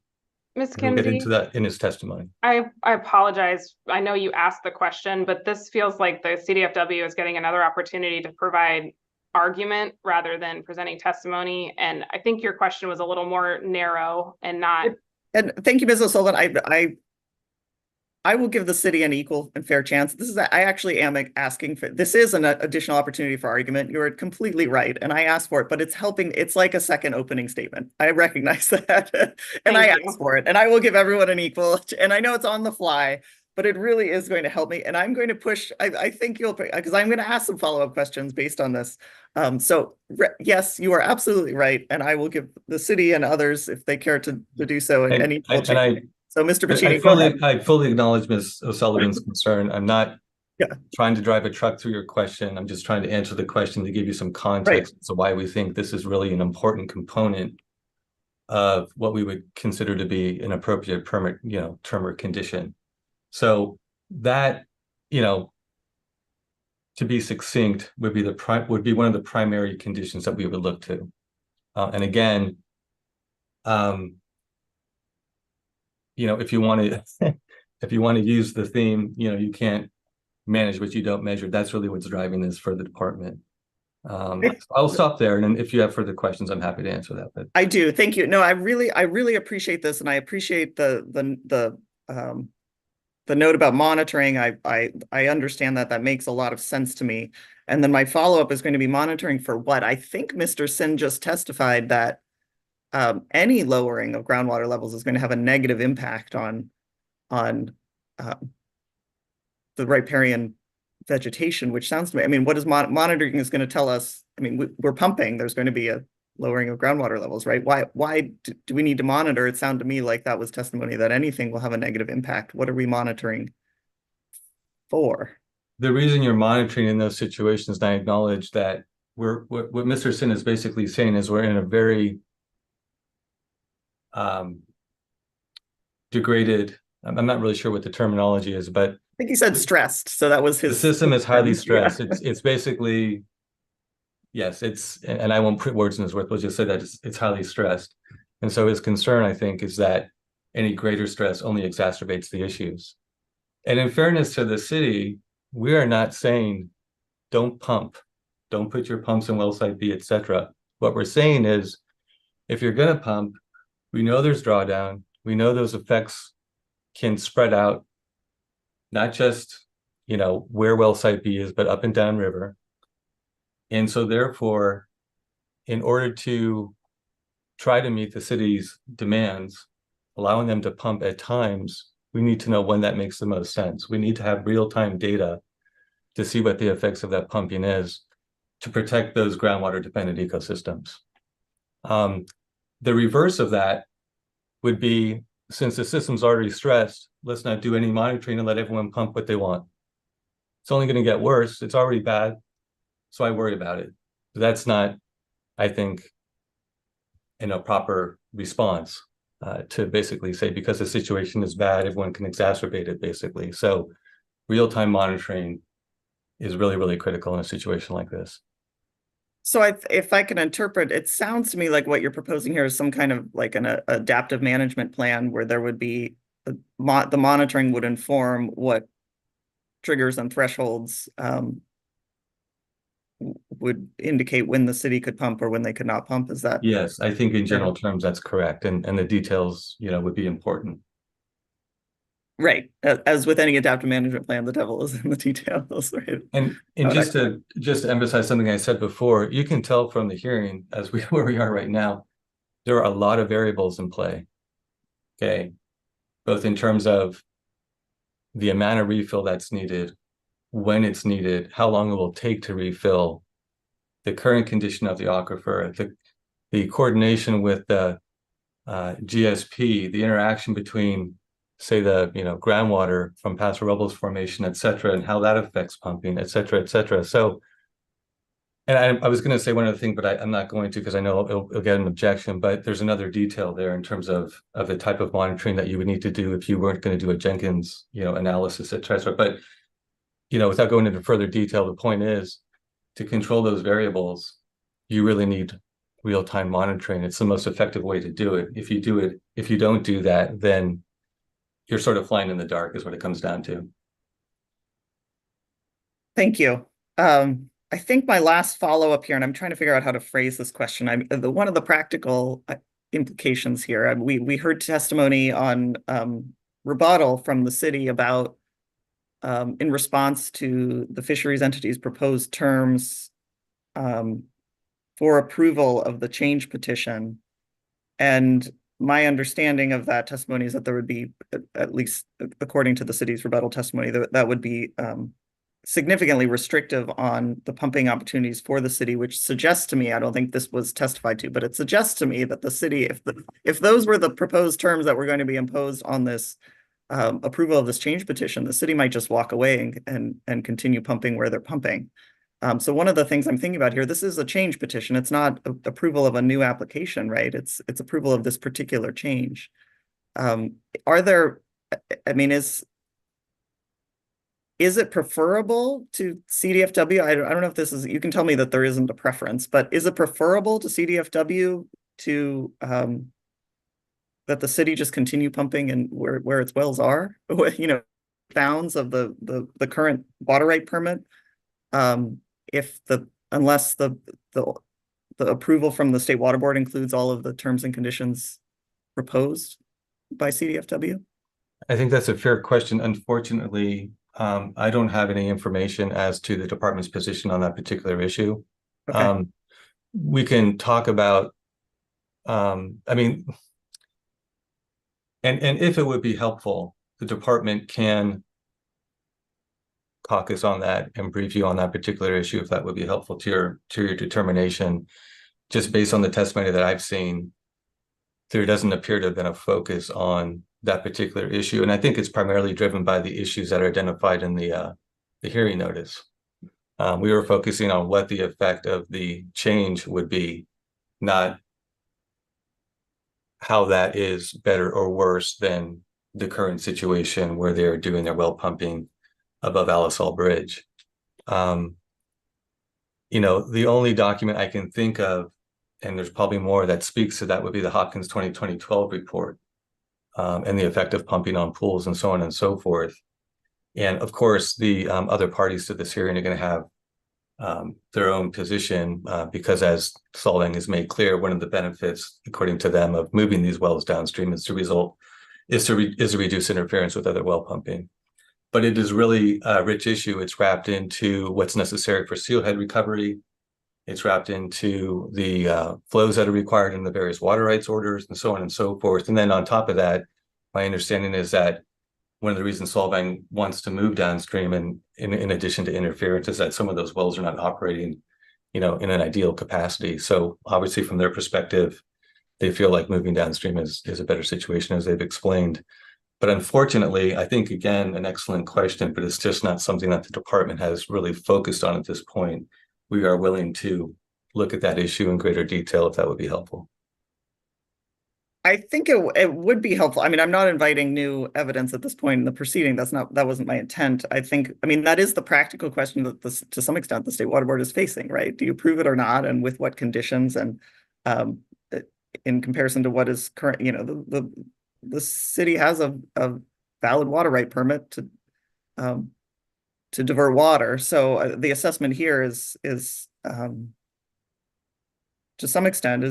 Ms. We'll get into Kinsey, that in his testimony. I apologize. I know you asked the question, but this feels like the CDFW is getting another opportunity to provide argument rather than presenting testimony. And I think your question was a little more narrow and not. And thank you, Ms. O'Sullivan. I will give the city an equal and fair chance. I actually am asking for, this is an additional opportunity for argument. You're completely right. And I asked for it, but it's helping. It's like a second opening statement. I recognize that. And I asked for it, and I will give everyone an equal. And I know it's on the fly, but it really is going to help me. And I'm going to push, I think you'll, because I'm going to ask some follow-up questions based on this. Yes, you are absolutely right. And I will give the city and others, if they care to do so, an equal chance. So, Mr. Pacini, I fully acknowledge Ms. O'Sullivan's concern. I'm not trying to drive a truck through your question. I'm just trying to answer the question to give you some context as to why we think this is really an important component of what we would consider to be an appropriate permit, term or condition. So that, to be succinct, would be one of the primary conditions that we would look to. And again, if you want to use the theme, you can't manage what you don't measure. That's really what's driving this for the department. I'll stop there, and if you have further questions, I'm happy to answer that. But I do. Thank you. No, I really appreciate this, and I appreciate the note about monitoring. I understand that makes a lot of sense to me. And then my follow-up is going to be monitoring for what? I think Mr. Sin just testified that any lowering of groundwater levels is going to have a negative impact on the riparian vegetation, which sounds to me, what is monitoring is going to tell us? We're pumping, there's going to be a lowering of groundwater levels, right? Why do we need to monitor? It sounded to me like that was testimony that anything will have a negative impact. What are we monitoring for? The reason you're monitoring in those situations, and I acknowledge that what Mr. Sin is basically saying is we're in a very degraded, I'm not really sure what the terminology is, but I think he said stressed. So that was his. The system is highly stressed. It's basically, yes, and I won't put words in his mouth, we'll just say that it's highly stressed. And so his concern, I think, is that any greater stress only exacerbates the issues. And in fairness to the city, we are not saying don't pump, don't put your pumps in well site B, etc. What we're saying is, if you're going to pump, we know there's drawdown. We know those effects can spread out, not just, where well site B is, but up and down river. And so therefore, in order to try to meet the city's demands, allowing them to pump at times, we need to know when that makes the most sense. We need to have real-time data to see what the effects of that pumping is to protect those groundwater dependent ecosystems. The reverse of that would be, since the system's already stressed, let's not do any monitoring and let everyone pump what they want. It's only going to get worse. It's already bad. So I worry about it. That's not, I think, a proper response to basically say, because the situation is bad, everyone can exacerbate it, basically. So real-time monitoring is really, really critical in a situation like this. So if I can interpret, it sounds to me like what you're proposing here is some kind of like an adaptive management plan where there would be the monitoring would inform what triggers and thresholds would indicate when the city could pump or when they could not pump. Is that? Yes, I think in general terms, that's correct. And the details, would be important. Right. As with any adaptive management plan, the devil is in the details, right? And just to emphasize something I said before, you can tell from the hearing as where we are right now, there are a lot of variables in play. Okay. Both in terms of the amount of refill that's needed, when it's needed, how long it will take to refill, the current condition of the aquifer, the coordination with the GSP, the interaction between, say, the groundwater from Paso Robles Formation, et cetera, and how that affects pumping, et cetera, et cetera. So, and I was going to say one other thing, but I'm not going to because I know it'll get an objection. But there's another detail there in terms of the type of monitoring that you would need to do if you weren't going to do a Jenkins, analysis, et cetera. But without going into further detail, the point is to control those variables, you really need real-time monitoring. It's the most effective way to do it. If you don't do that, then you're sort of flying in the dark is what it comes down to. Thank you. I think my last follow-up here, and I'm trying to figure out how to phrase this question. One of the practical implications here, we heard testimony on rebuttal from the city about in response to the fisheries entity's proposed terms for approval of the change petition. And my understanding of that testimony is that there would be, at least according to the city's rebuttal testimony, that would be significantly restrictive on the pumping opportunities for the city, which suggests to me, I don't think this was testified to, but it suggests to me that the city, if those were the proposed terms that were going to be imposed on this approval of this change petition, the city might just walk away and continue pumping where they're pumping. So one of the things I'm thinking about here, this is a change petition. It's not approval of a new application, right? It's approval of this particular change. Are there, I mean, is it preferable to CDFW? I don't know if this is, you can tell me that there isn't a preference, but is it preferable to CDFW to that the city just continue pumping and where its wells are, bounds of the current water right permit? Unless the approval from the State Water Board includes all of the terms and conditions proposed by CDFW? I think that's a fair question. Unfortunately, I don't have any information as to the department's position on that particular issue. Okay. We can talk about, I mean, and if it would be helpful, the department can caucus on that and brief you on that particular issue if that would be helpful to your determination. Just based on the testimony that I've seen, there doesn't appear to have been a focus on that particular issue. And I think it's primarily driven by the issues that are identified in the hearing notice. We were focusing on what the effect of the change would be, not how that is better or worse than the current situation where they're doing their well pumping above Alisal Bridge. The only document I can think of, and there's probably more that speaks to that, would be the Hopkins 2012 report and the effect of pumping on pools and so on and so forth. And of course, the other parties to this hearing are going to have their own position because, as Solvang has made clear, one of the benefits, according to them, of moving these wells downstream is to reduce interference with other well pumping. But it is really a rich issue. It's wrapped into what's necessary for sealhead recovery. It's wrapped into the flows that are required in the various water rights orders and so on and so forth. And then on top of that, my understanding is that one of the reasons Solvang wants to move downstream, and in addition to interference, is that some of those wells are not operating, in an ideal capacity. So obviously from their perspective, they feel like moving downstream is a better situation, as they've explained. But unfortunately, I think, again, an excellent question, but it's just not something that the department has really focused on at this point. We are willing to look at that issue in greater detail if that would be helpful. I think it would be helpful. I mean, I'm not inviting new evidence at this point in the proceeding. That wasn't my intent. I mean, that is the practical question that this, to some extent, the State Water Board is facing, right? Do you approve it or not, and with what conditions? And um, in comparison to what is current, the city has a valid water right permit to divert water. So the assessment here is to some extent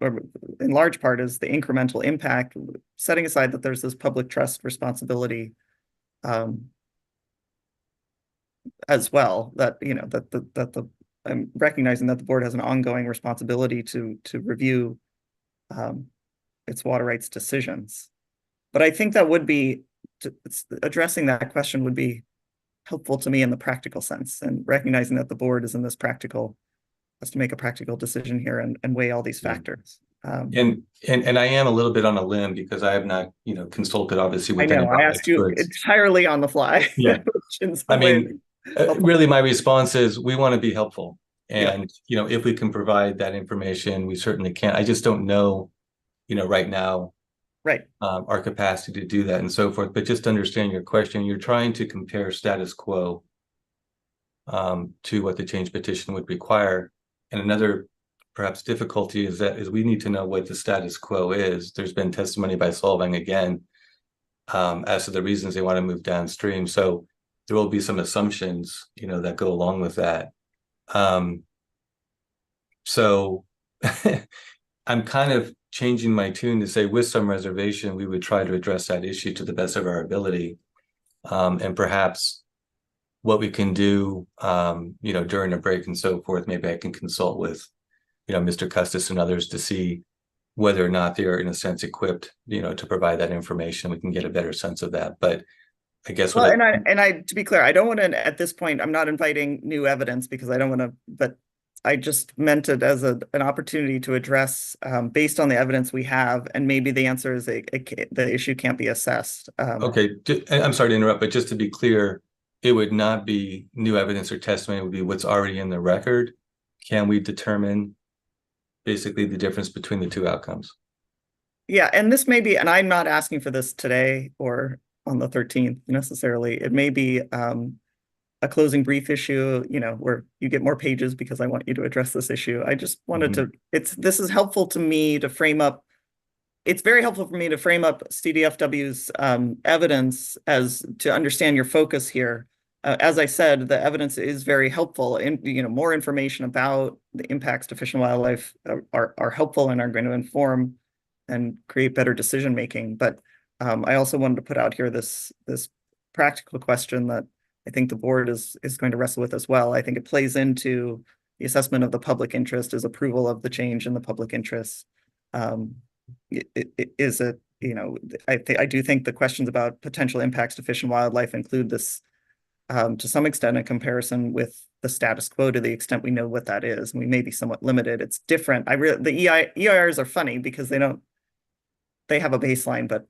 or in large part is the incremental impact, setting aside that there's this public trust responsibility as well, that I'm recognizing that the board has an ongoing responsibility to review its water rights decisions. But I think that would be addressing that question would be helpful to me in the practical sense, and recognizing that the board is in this has to make a practical decision here and weigh all these factors. And I am a little bit on a limb because I have not, consulted obviously with I know, any of I our asked you experts. entirely on the fly. Yeah. Which in some I ways mean, helpful. really my response is we want to be helpful. Yeah. And, if we can provide that information, we certainly can. I just don't know, right now, Right. our capacity to do that and so forth. But just to understand your question, you're trying to compare status quo to what the change petition would require. And another perhaps difficulty is we need to know what the status quo is. There's been testimony by Solvang again as to the reasons they want to move downstream. So there will be some assumptions, that go along with that. So I'm kind of changing my tune to say, with some reservation, we would try to address that issue to the best of our ability. And perhaps what we can do, during a break and so forth, maybe I can consult with, Mr. Custis and others to see whether or not they're in a sense equipped, to provide that information. We can get a better sense of that. But I guess Well, to be clear, I don't want to, at this point, I'm not inviting new evidence because I don't want to, but I just meant it as an opportunity to address based on the evidence we have, and maybe the answer is the issue can't be assessed. Okay, I'm sorry to interrupt, but just to be clear, it would not be new evidence or testimony, it would be what's already in the record. Can we determine basically the difference between the two outcomes? Yeah, and this may be, and I'm not asking for this today or on the 13th necessarily. It may be a closing brief issue, where you get more pages because I want you to address this issue. I just wanted this is helpful to me to frame up. It's very helpful for me to frame up CDFW's evidence as to understand your focus here. As I said, the evidence is very helpful, and more information about the impacts to fish and wildlife are helpful and are going to inform and create better decision making. But I also wanted to put out here this practical question that I think the board is going to wrestle with as well. I think it plays into the assessment of the public interest, is approval of the change in the public interest. I do think the questions about potential impacts to fish and wildlife include this to some extent a comparison with the status quo, to the extent we know what that is. And we may be somewhat limited. It's different. The EIRs are funny because they have a baseline, but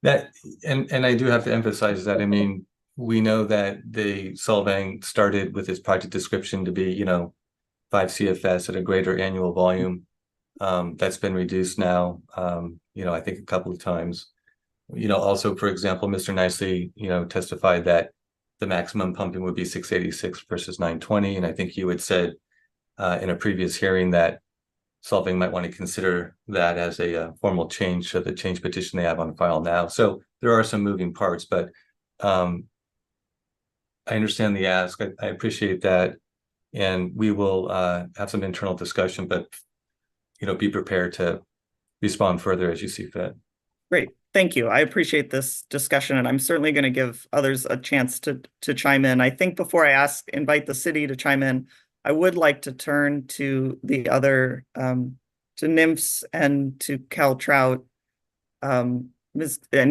that and I do have to emphasize that. I mean, we know that the Solvang started with its project description to be, 5 CFS at a greater annual volume. That's been reduced now, I think a couple of times. Also, for example, Mr. Nicely, testified that the maximum pumping would be 686 versus 920. And I think you had said in a previous hearing that Solvang might want to consider that as a formal change to the change petition they have on file now. So there are some moving parts, but I understand the ask. I appreciate that. And we will have some internal discussion, but, be prepared to respond further as you see fit. Great. Thank you. I appreciate this discussion, and I'm certainly going to give others a chance to chime in. I think before I invite the city to chime in, I would like to turn to the other, to NIMFS and to Cal Trout, and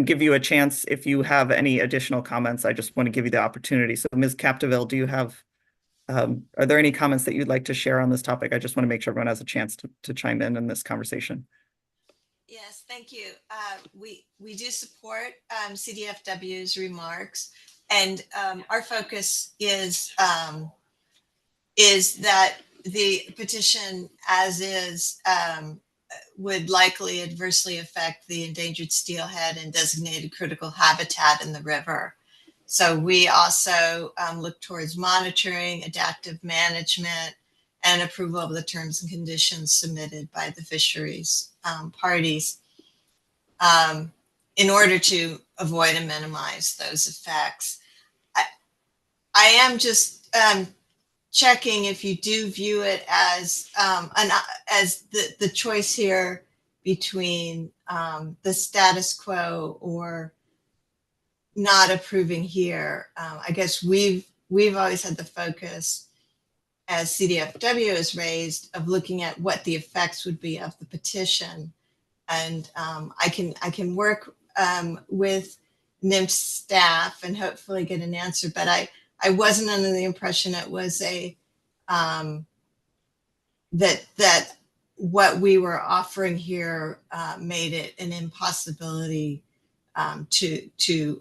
give you a chance if you have any additional comments. I just want to give you the opportunity. So Ms. Capdeville, do you have, are there any comments that you'd like to share on this topic? I just want to make sure everyone has a chance to chime in this conversation. Yes, thank you. We do support CDFW's remarks, and our focus is that the petition as is would likely adversely affect the endangered steelhead and designated critical habitat in the river. So we also look towards monitoring, adaptive management, and approval of the terms and conditions submitted by the fisheries parties in order to avoid and minimize those effects. I am just checking if you do view it as as the choice here between the status quo or not approving here. I guess we've always had the focus, as CDFW has raised, of looking at what the effects would be of the petition, and I can work with NIMS staff and hopefully get an answer. But I wasn't under the impression it was a that what we were offering here made it an impossibility to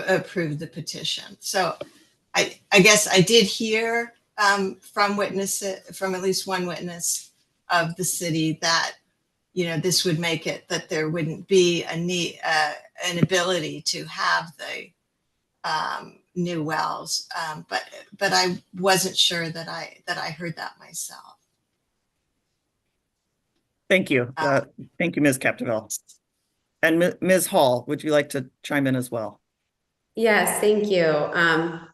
approve the petition. So I guess I did hear from at least one witness of the city that, you know, this would make it that there wouldn't be a need, an ability to have the new wells, but I wasn't sure that I heard that myself. Thank you. Thank you, Ms. Capdevel. And Ms. Hall, would you like to chime in as well? Yes, thank you.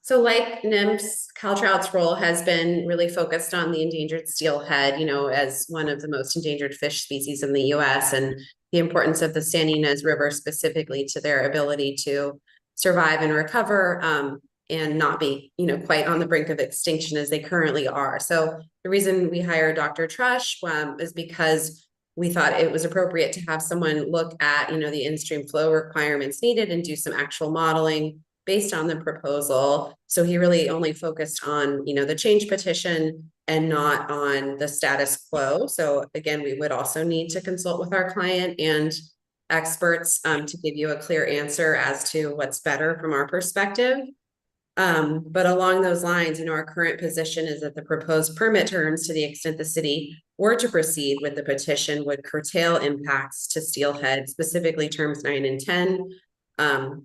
So like NIMS, Caltrout's role has been really focused on the endangered steelhead, you know, as one of the most endangered fish species in the US, and the importance of the San Ynez River specifically to their ability to survive and recover and not be, you know, quite on the brink of extinction as they currently are. So the reason we hired Dr. Trush is because we thought it was appropriate to have someone look at, you know, the in-stream flow requirements needed and do some actual modeling based on the proposal. So he really only focused on, you know, the change petition and not on the status quo. So again, we would also need to consult with our client and experts to give you a clear answer as to what's better from our perspective. But along those lines, you know, our current position is that the proposed permit terms, to the extent the city were to proceed with the petition, would curtail impacts to steelhead, specifically terms 9 and 10,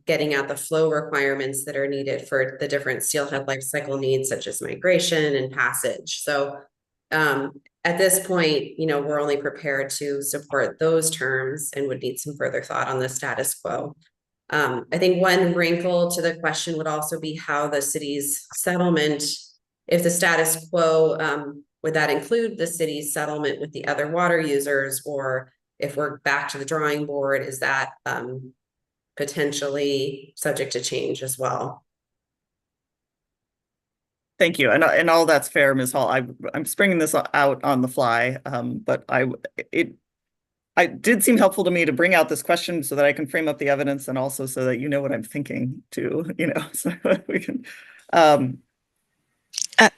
getting at the flow requirements that are needed for the different steelhead life cycle needs, such as migration and passage. So at this point, you know, we're only prepared to support those terms and would need some further thought on the status quo. I think one wrinkle to the question would also be how the city's settlement, if the status quo, would that include the city's settlement with the other water users, or if we're back to the drawing board, is that potentially subject to change as well? Thank you, and all that's fair, Ms. Hall. I'm springing this out on the fly, but it did seem helpful to me to bring out this question so that I can frame up the evidence, and also so that you know what I'm thinking too, you know, so we can.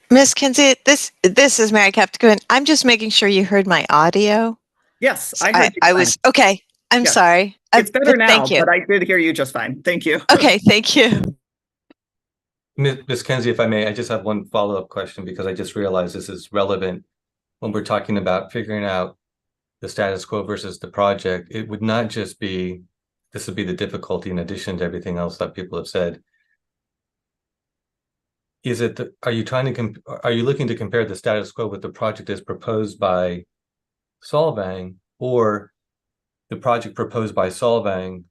Ms. Kinsey, this is Mary Captain. I'm just making sure you heard my audio. Yes, I heard you. I was okay. I'm sorry. It's better now, thank you. but I did hear you just fine. Thank you. Okay, thank you. Ms. Kinsey, if I may, I just have one follow-up question, because I just realized this is relevant when we're talking about figuring out the status quo versus the project. It would not just be, this would be the difficulty in addition to everything else that people have said. Is it, are you looking to compare the status quo with the project as proposed by Solvang, or the project proposed by Solvang,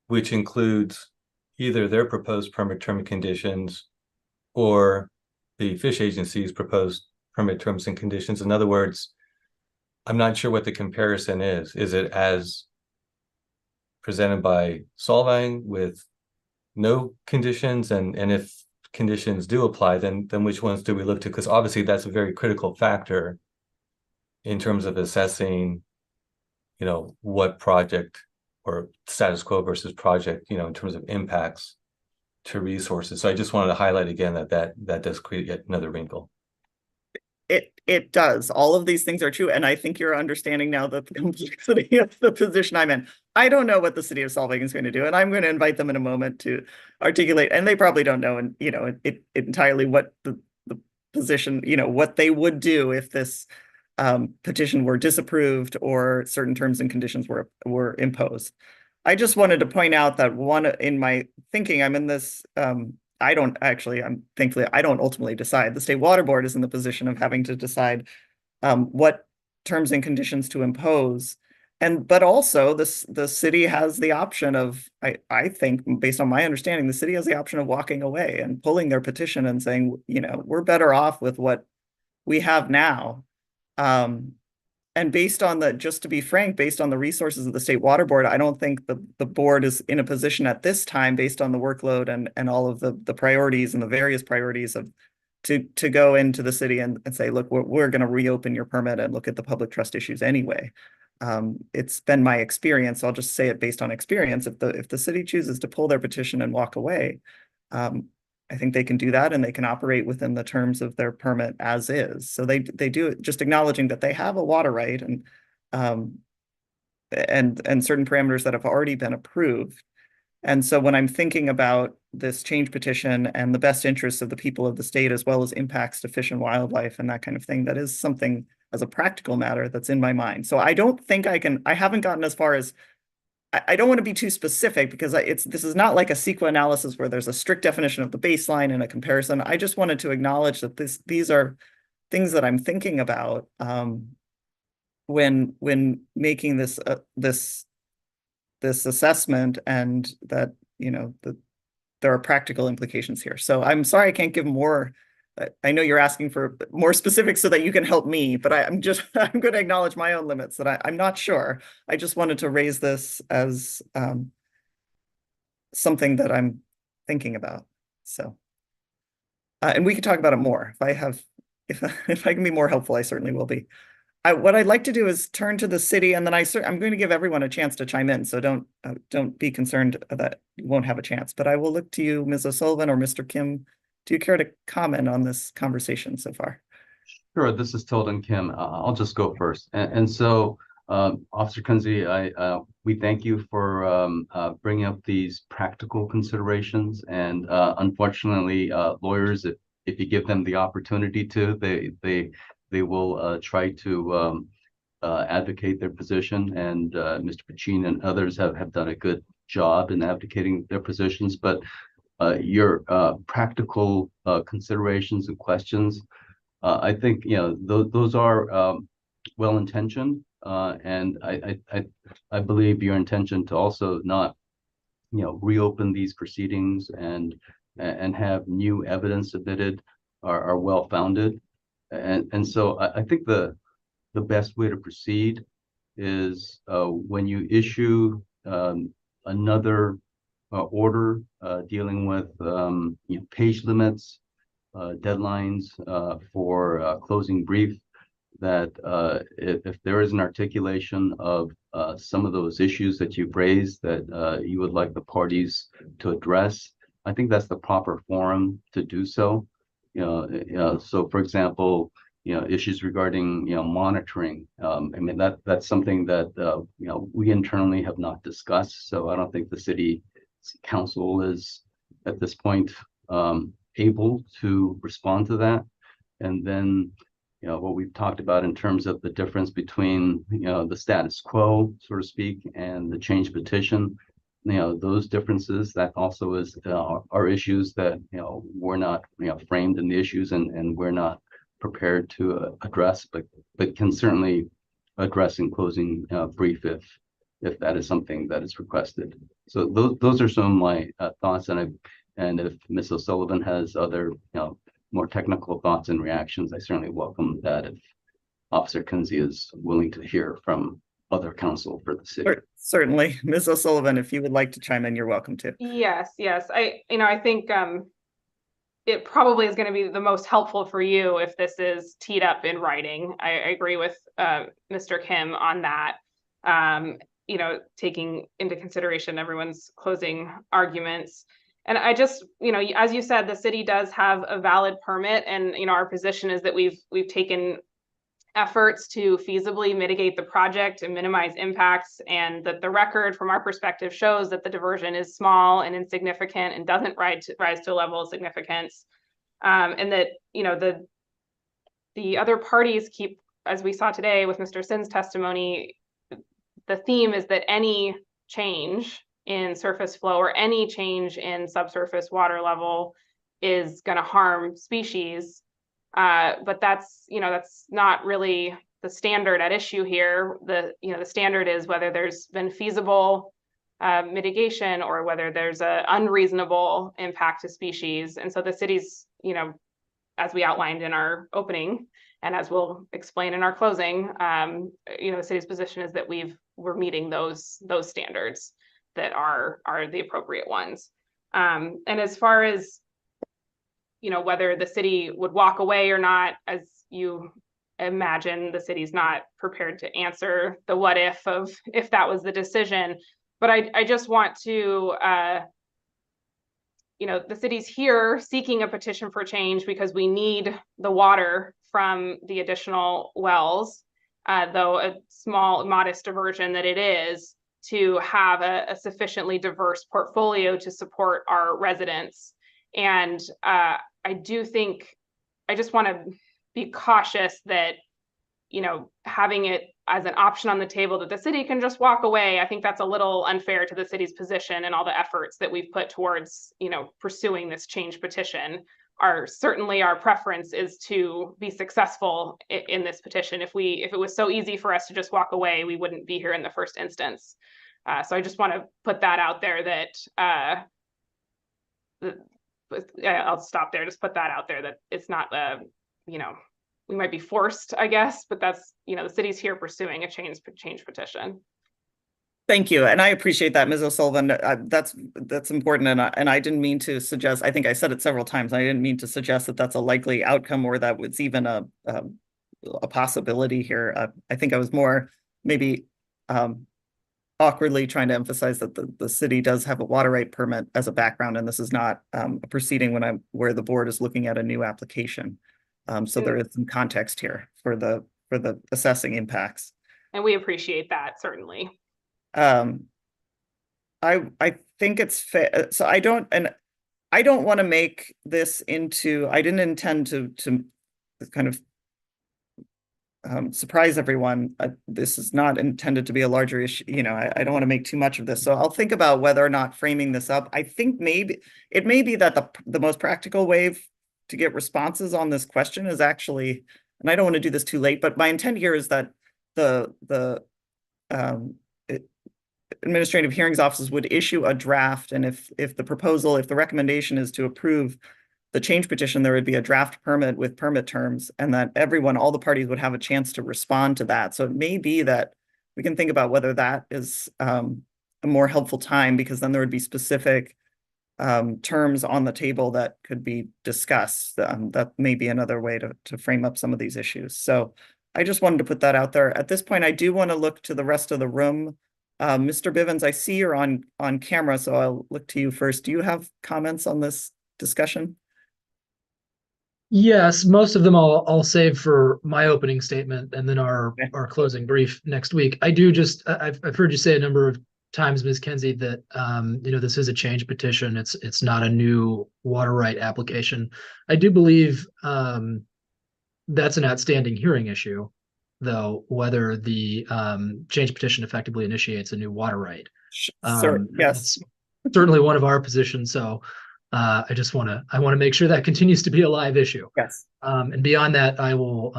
which includes either their proposed permit term and conditions or the fish agency's proposed permit terms and conditions? In other words, I'm not sure what the comparison is. Is it as presented by Solvang with no conditions? And if conditions do apply, then which ones do we look to? Because obviously that's a very critical factor in terms of assessing, you know, what project or status quo versus project, you know, in terms of impacts to resources. So I just wanted to highlight again that does create yet another wrinkle. It does. All of these things are true, and I think you're understanding now the complexity of the position I'm in. I don't know what the city of Solvang is going to do, and I'm going to invite them in a moment to articulate. And they probably don't know, and you know, it entirely what the position, you know, what they would do if this petition were disapproved or certain terms and conditions were imposed. I just wanted to point out that one in my thinking, I'm in this, thankfully, I don't ultimately decide. The State Water Board is in the position of having to decide what terms and conditions to impose. But also the city has the option of, I think, based on my understanding, the city has the option of walking away and pulling their petition and saying, we're better off with what we have now. And based on just to be frank, based on the resources of the State Water Board, I don't think the board is in a position at this time, based on the workload and all of the priorities and the various priorities to go into the city and say, look, we're going to reopen your permit and look at the public trust issues anyway. It's been my experience. I'll just say it based on experience. If the city chooses to pull their petition and walk away, I think they can do that, and they can operate within the terms of their permit as is. So they do it, just acknowledging that they have a water right and certain parameters that have already been approved. And so when I'm thinking about this change petition and the best interests of the people of the state, as well as impacts to fish and wildlife and that kind of thing, that is something as a practical matter that's in my mind. So I don't think I haven't gotten as far as, I don't want to be too specific because this is not like a CEQA analysis where there's a strict definition of the baseline and a comparison. I just wanted to acknowledge that these are things that I'm thinking about when making this assessment, and that there are practical implications here. So I'm sorry I can't give more. I know you're asking for more specifics so that you can help me, but I'm going to acknowledge my own limits that I'm not sure. I just wanted to raise this as something that I'm thinking about. So, and we can talk about it more. If I can be more helpful, I certainly will be. What I'd like to do is turn to the city, and then I'm going to give everyone a chance to chime in. So don't be concerned that you won't have a chance. But I will look to you, Ms. O'Sullivan or Mr. Kim. Do you care to comment on this conversation so far? Sure. This is Tilden Kim. I'll just go first. And so, Officer Kunze, we thank you for bringing up these practical considerations. And unfortunately, lawyers, if you give them the opportunity to, they will try to advocate their position. And Mr. Pachin and others have done a good job in advocating their positions. But your practical considerations and questions, I think those are well-intentioned, and I believe your intention to also not reopen these proceedings and have new evidence submitted are well-founded, and so I think the best way to proceed is when you issue another order dealing with page limits, deadlines for closing brief, that if there is an articulation of some of those issues that you've raised that you would like the parties to address, I think that's the proper forum to do so. So for example, issues regarding monitoring. I mean that's something that we internally have not discussed. So I don't think the city council is at this point able to respond to that. And then what we've talked about in terms of the difference between the status quo, so to speak, and the change petition, those differences, that also is are issues that we're not framed in the issues, and we're not prepared to address, but can certainly address in closing brief if that is something that is requested. So those are some of my thoughts, and if Ms. O'Sullivan has other more technical thoughts and reactions, I certainly welcome that if Officer Kunze is willing to hear from other counsel for the city. Certainly. Ms. O'Sullivan, if you would like to chime in, you're welcome to. Yes. I think it probably is going to be the most helpful for you if this is teed up in writing. I agree with Mr. Kim on that. Taking into consideration everyone's closing arguments. And I just, as you said, the city does have a valid permit, and our position is that we've taken efforts to feasibly mitigate the project and minimize impacts, and that the record from our perspective shows that the diversion is small and insignificant and doesn't rise to a level of significance, and that the other parties keep as we saw today with Mr. Sin's testimony, the theme is that any change in surface flow or any change in subsurface water level is going to harm species. But that's not really the standard at issue here. The standard is whether there's been feasible mitigation or whether there's an unreasonable impact to species. And so the city's, as we outlined in our opening, and as we'll explain in our closing, the city's position is that we're meeting those standards that are the appropriate ones. And as far as whether the city would walk away or not, as you imagine, the city's not prepared to answer the what if of if that was the decision. But I just want to, the city's here seeking a petition for change because we need the water from the additional wells, though a small, modest diversion that it is, to have a sufficiently diverse portfolio to support our residents. And I do think, I just want to be cautious that, having it as an option on the table that the city can just walk away, I think that's a little unfair to the city's position and all the efforts that we've put towards, pursuing this change petition. Certainly our preference is to be successful in this petition. If it was so easy for us to just walk away, we wouldn't be here in the first instance. So I just want to put that out there that, I'll stop there, just put that out there that it's not, we might be forced, I guess, but that's, the city's here pursuing a change petition. Thank you, and I appreciate that, Ms. O'Sullivan. That's important, and I didn't mean to suggest. I think I said it several times. I didn't mean to suggest that that's a likely outcome or that it's even a possibility here. I think I was more maybe awkwardly trying to emphasize that the city does have a water right permit as a background, and this is not a proceeding where the board is looking at a new application. So there is some context here for the assessing impacts. And we appreciate that, certainly. I think it's fair. So I don't want to make this into, I didn't intend to kind of surprise everyone. This is not intended to be a larger issue. I don't want to make too much of this. So I'll think about whether or not framing this up. I think maybe it may be that the most practical way to get responses on this question is actually, and I don't want to do this too late, but my intent here is that the administrative hearings offices would issue a draft, and if the recommendation is to approve the change petition, there would be a draft permit with permit terms, and that all the parties would have a chance to respond to that. So it may be that we can think about whether that is a more helpful time, because then there would be specific terms on the table that could be discussed. That may be another way to frame up some of these issues. So I just wanted to put that out there. At this point, I do want to look to the rest of the room. Mr. Bivens, I see you're on camera, so I'll look to you first. Do you have comments on this discussion? Yes, most of them I'll save for my opening statement and then our closing brief next week. I do I've heard you say a number of times, Ms. Kenzie, that this is a change petition. It's not a new water right application. I do believe that's an outstanding hearing issue, though, whether the change petition effectively initiates a new water right. Sure. Yes, certainly one of our positions. So I want to make sure that continues to be a live issue. Yes. And beyond that, I will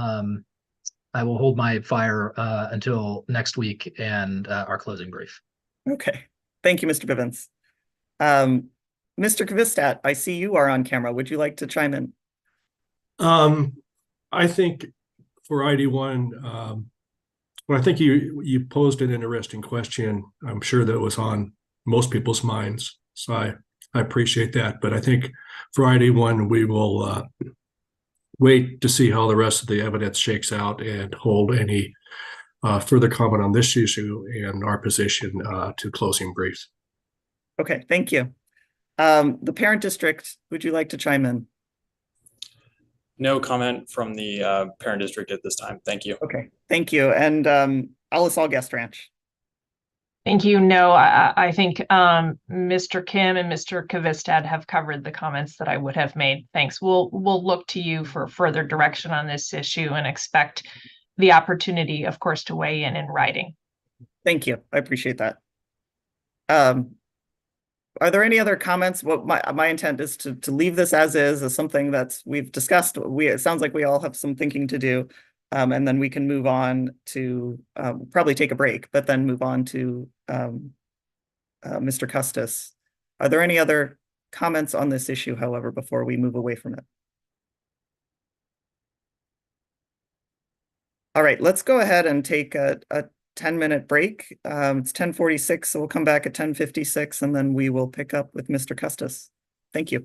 hold my fire until next week and our closing brief. Okay. Thank you, Mr. Bivens. Mr. Kvistat, I see you are on camera. Would you like to chime in? I think for ID1, well, I think you posed an interesting question. I'm sure that was on most people's minds. So I appreciate that. But I think for ID1, we will wait to see how the rest of the evidence shakes out and hold any further comment on this issue and our position to closing briefs. Okay, thank you. The parent district, would you like to chime in? No comment from the parent district at this time. Thank you. Okay, thank you. And Alice All Guest Ranch. Thank you. No, I think Mr. Kim and Mr. Kvistat have covered the comments that I would have made. Thanks. We'll look to you for further direction on this issue and expect the opportunity, of course, to weigh in writing. Thank you. I appreciate that. Are there any other comments? What my intent is to leave this as something that's we've discussed. It sounds like we all have some thinking to do. And then we can move on to probably take a break, but then move on to Mr. Custis. Are there any other comments on this issue, however, before we move away from it? All right, let's go ahead and take a 10-minute break. It's 10:46, so we'll come back at 10:56, and then we will pick up with Mr. Custis. Thank you.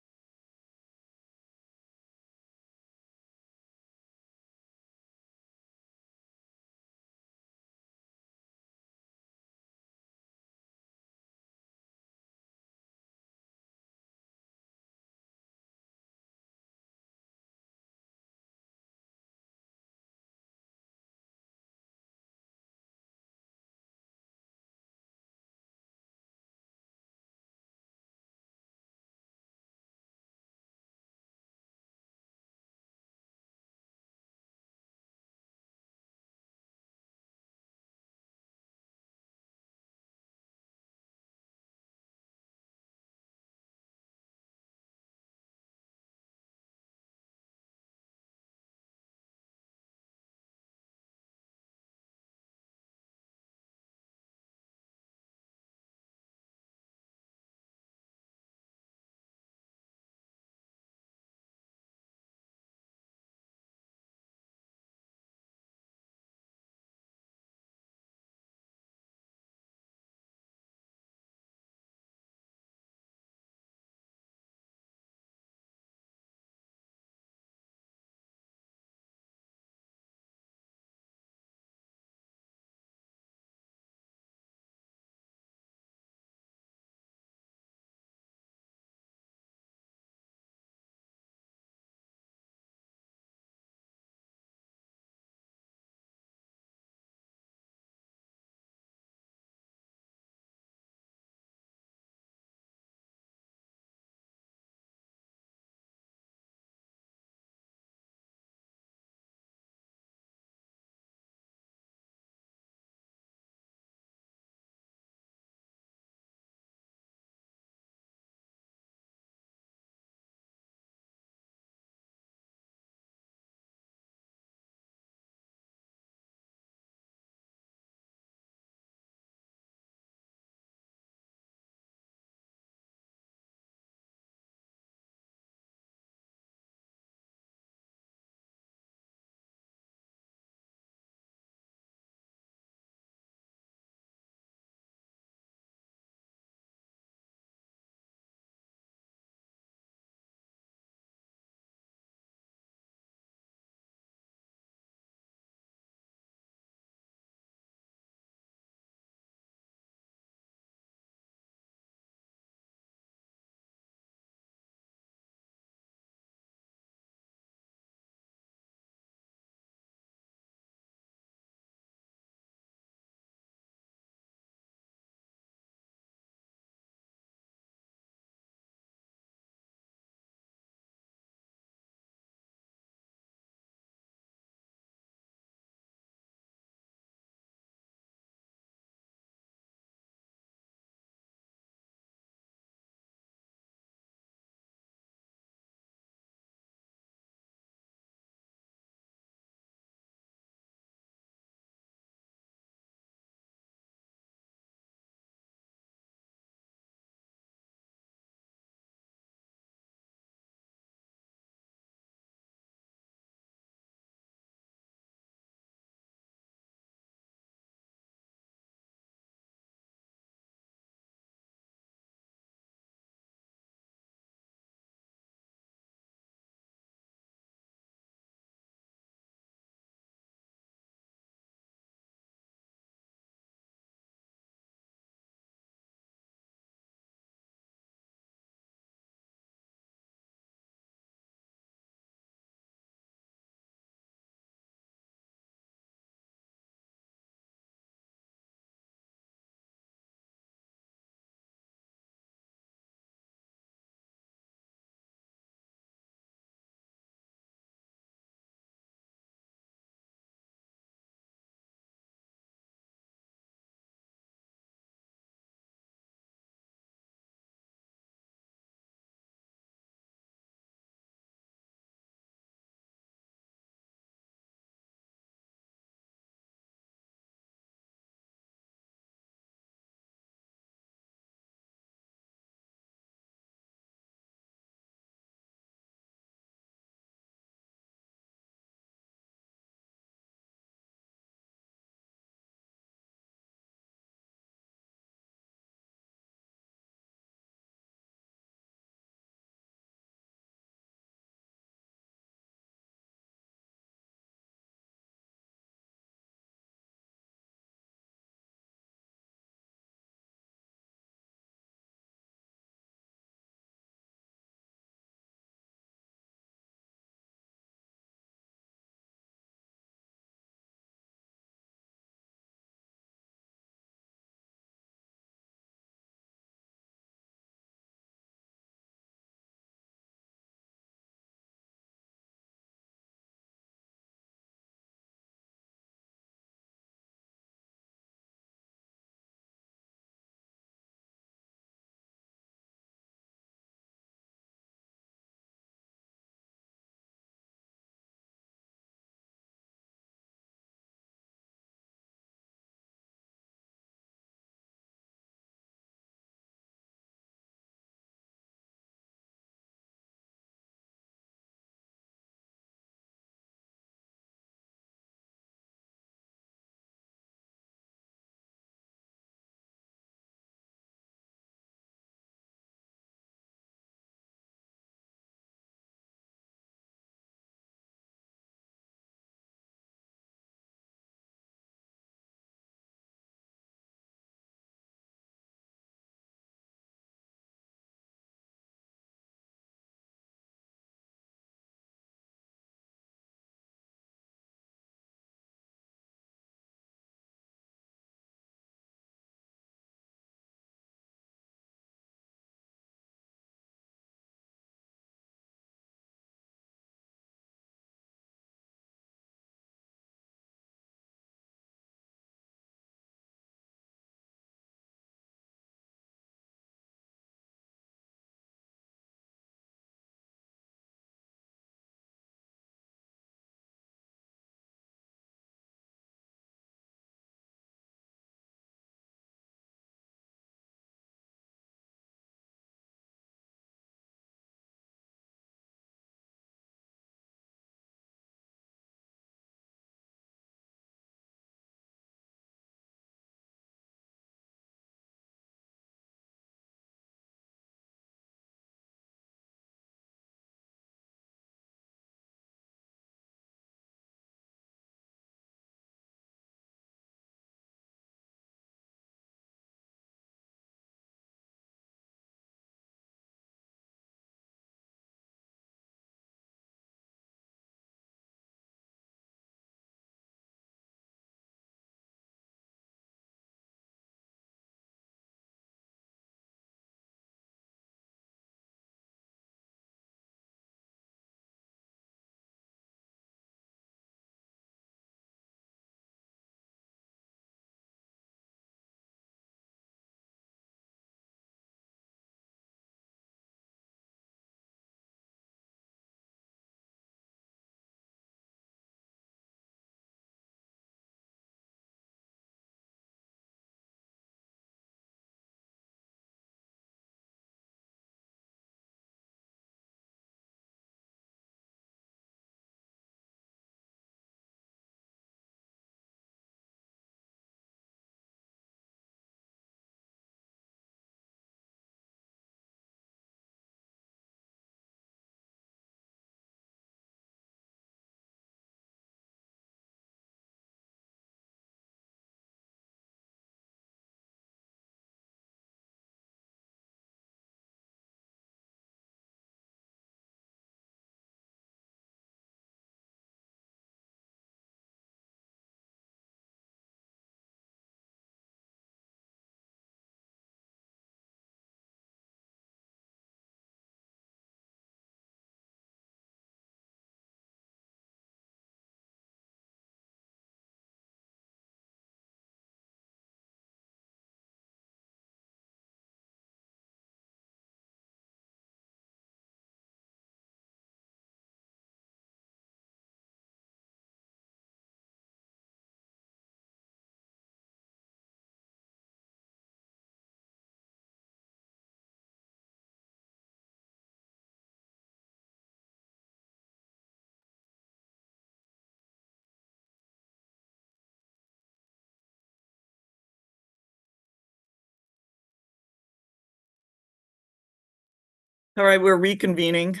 All right, we're reconvening,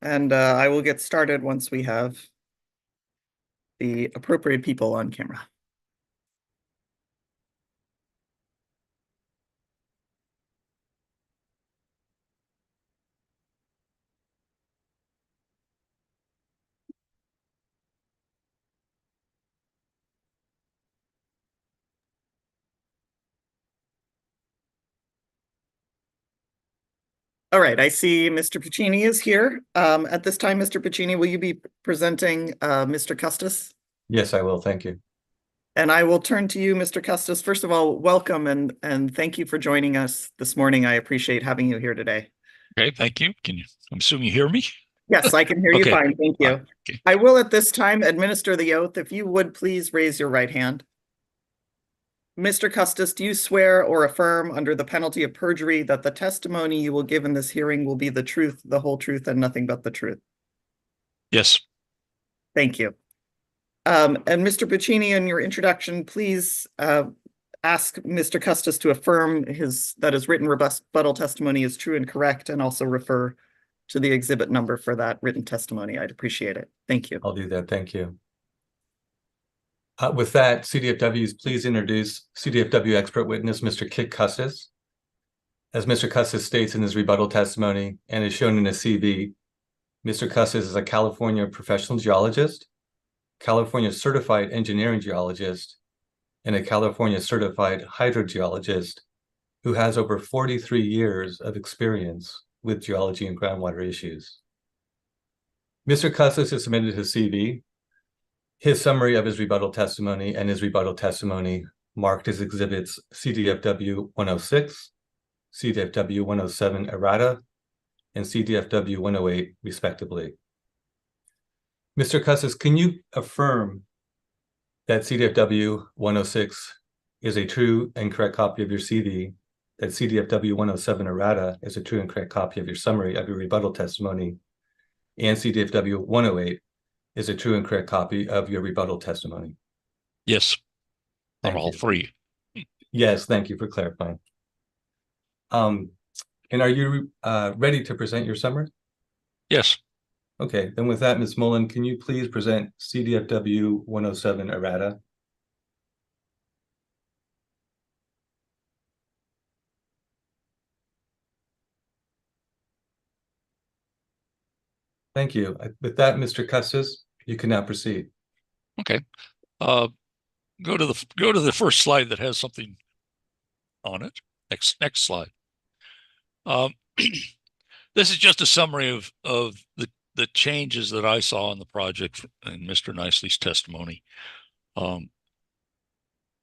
and I will get started once we have the appropriate people on camera. All right, I see Mr. Puccini is here. At this time, Mr. Puccini, will you be presenting Mr. Custis? Yes, I will. Thank you. And I will turn to you, Mr. Custis. First of all, welcome and thank you for joining us this morning. I appreciate having you here today. Okay, thank you. I'm assuming you hear me? Yes, I can hear you Okay. fine. Thank you. Okay. I will at this time administer the oath. If you would please raise your right hand. Mr. Custis, do you swear or affirm under the penalty of perjury that the testimony you will give in this hearing will be the truth, the whole truth, and nothing but the truth? Yes. Thank you. And Mr. Puccini, in your introduction, please ask Mr. Custis to affirm that his written rebuttal testimony is true and correct, and also refer to the exhibit number for that written testimony. I'd appreciate it. Thank you. I'll do that. Thank you. With that, CDFWs, please introduce CDFW expert witness, Mr. Kit Custis. As Mr. Custis states in his rebuttal testimony and is shown in his CV, Mr. Custis is a California professional geologist, California certified engineering geologist, and a California certified hydrogeologist who has over 43 years of experience with geology and groundwater issues. Mr. Custis has submitted his CV, his summary of his rebuttal testimony, and his rebuttal testimony marked as exhibits CDFW 106, CDFW 107 errata, and CDFW 108 respectively. Mr. Custis, can you affirm that CDFW 106 is a true and correct copy of your CV, that CDFW 107 errata is a true and correct copy of your summary of your rebuttal testimony, and CDFW 108 is a true and correct copy of your rebuttal testimony? Yes. Thank all you. three. Yes, thank you for clarifying. And are you ready to present your summary? Yes. Okay, then with that, Ms. Mullen, can you please present CDFW 107 errata? Thank you. With that, Mr. Custis, you can now proceed. Okay. Go to the first slide that has something on it. Next slide. This is just a summary of the changes that I saw in the project in Mr. Nicely's testimony.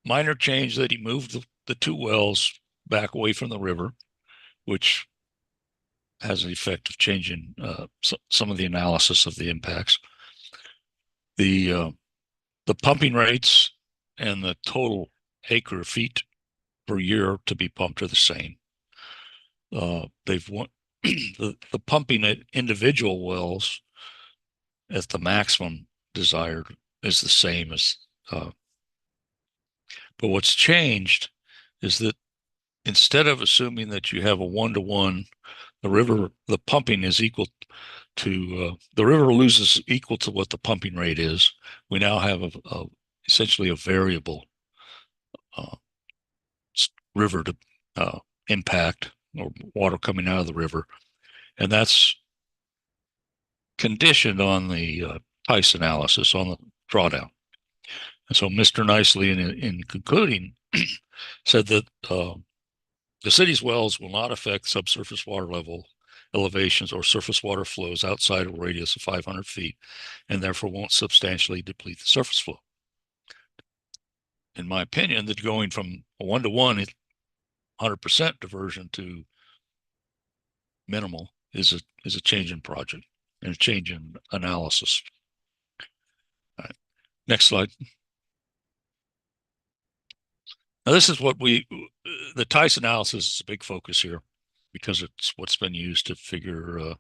Minor change that he moved the two wells back away from the river, which has an effect of changing some of the analysis of the impacts. The pumping rates and the total acre feet per year to be pumped are the same. They've the pumping at individual wells at the maximum desired is the same as, but what's changed is that instead of assuming that you have a 1-to-1, the pumping is equal to, the river loses equal to what the pumping rate is. We now have essentially a variable river to impact, or water coming out of the river. And that's conditioned on the TICE analysis, on the drawdown. And so Mr. Nicely, in concluding, said that the city's wells will not affect subsurface water level elevations or surface water flows outside of a radius of 500 feet, and therefore won't substantially deplete the surface flow. In my opinion, that going from a 1-to-1, 100% diversion to minimal is a change in project and a change in analysis. All right. Next slide. Now, this is what the TICE analysis is a big focus here because it's what's been used to figure,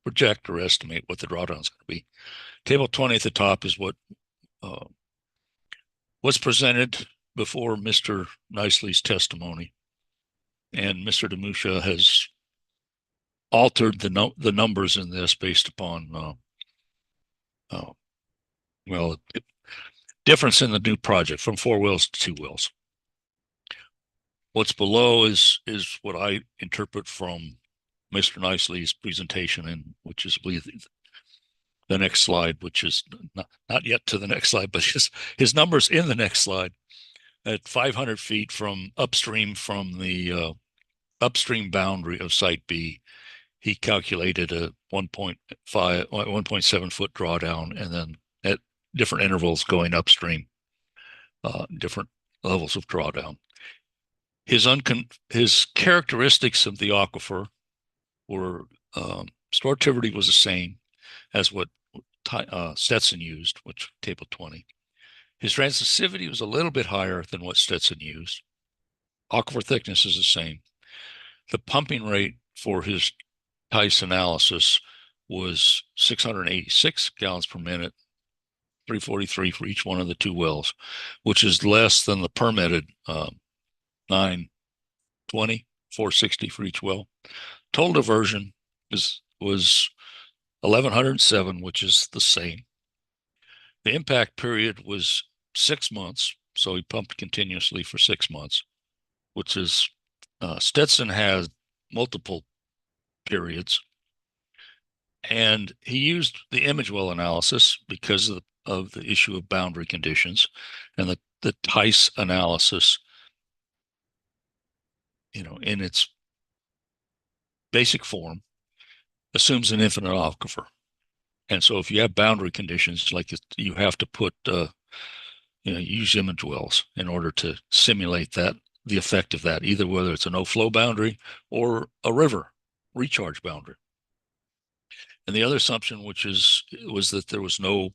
project or estimate what the drawdown is going to be. Table 20 at the top is what was presented before Mr. Nicely's testimony. And Mr. DeMusha has altered the numbers in this based upon well, difference in the new project from 4 wells to 2 wells. What's below is what I interpret from Mr. Nicely's presentation, and which is, I believe, the next slide, which is not yet to the next slide, but his numbers in the next slide. At 500 feet from upstream from the upstream boundary of Site B, he calculated a 1.7 foot drawdown, and then at different intervals going upstream, different levels of drawdown. His characteristics of the aquifer were storativity was the same as what Stetson used, which table 20. His transmissivity was a little bit higher than what Stetson used. Aquifer thickness is the same. The pumping rate for his TICE analysis was 686 gallons per minute, 343 for each one of the 2 wells, which is less than the permitted 920, 460 for each well. Total diversion was 1107, which is the same. The impact period was 6 months, so he pumped continuously for 6 months, which is Stetson has multiple periods. And he used the image well analysis because of the issue of boundary conditions, and the TICE analysis, in its basic form, assumes an infinite aquifer. And so if you have boundary conditions, like you have to put, use image wells in order to simulate the effect of that, either whether it's a no flow boundary or a river recharge boundary. And the other assumption, was that there was no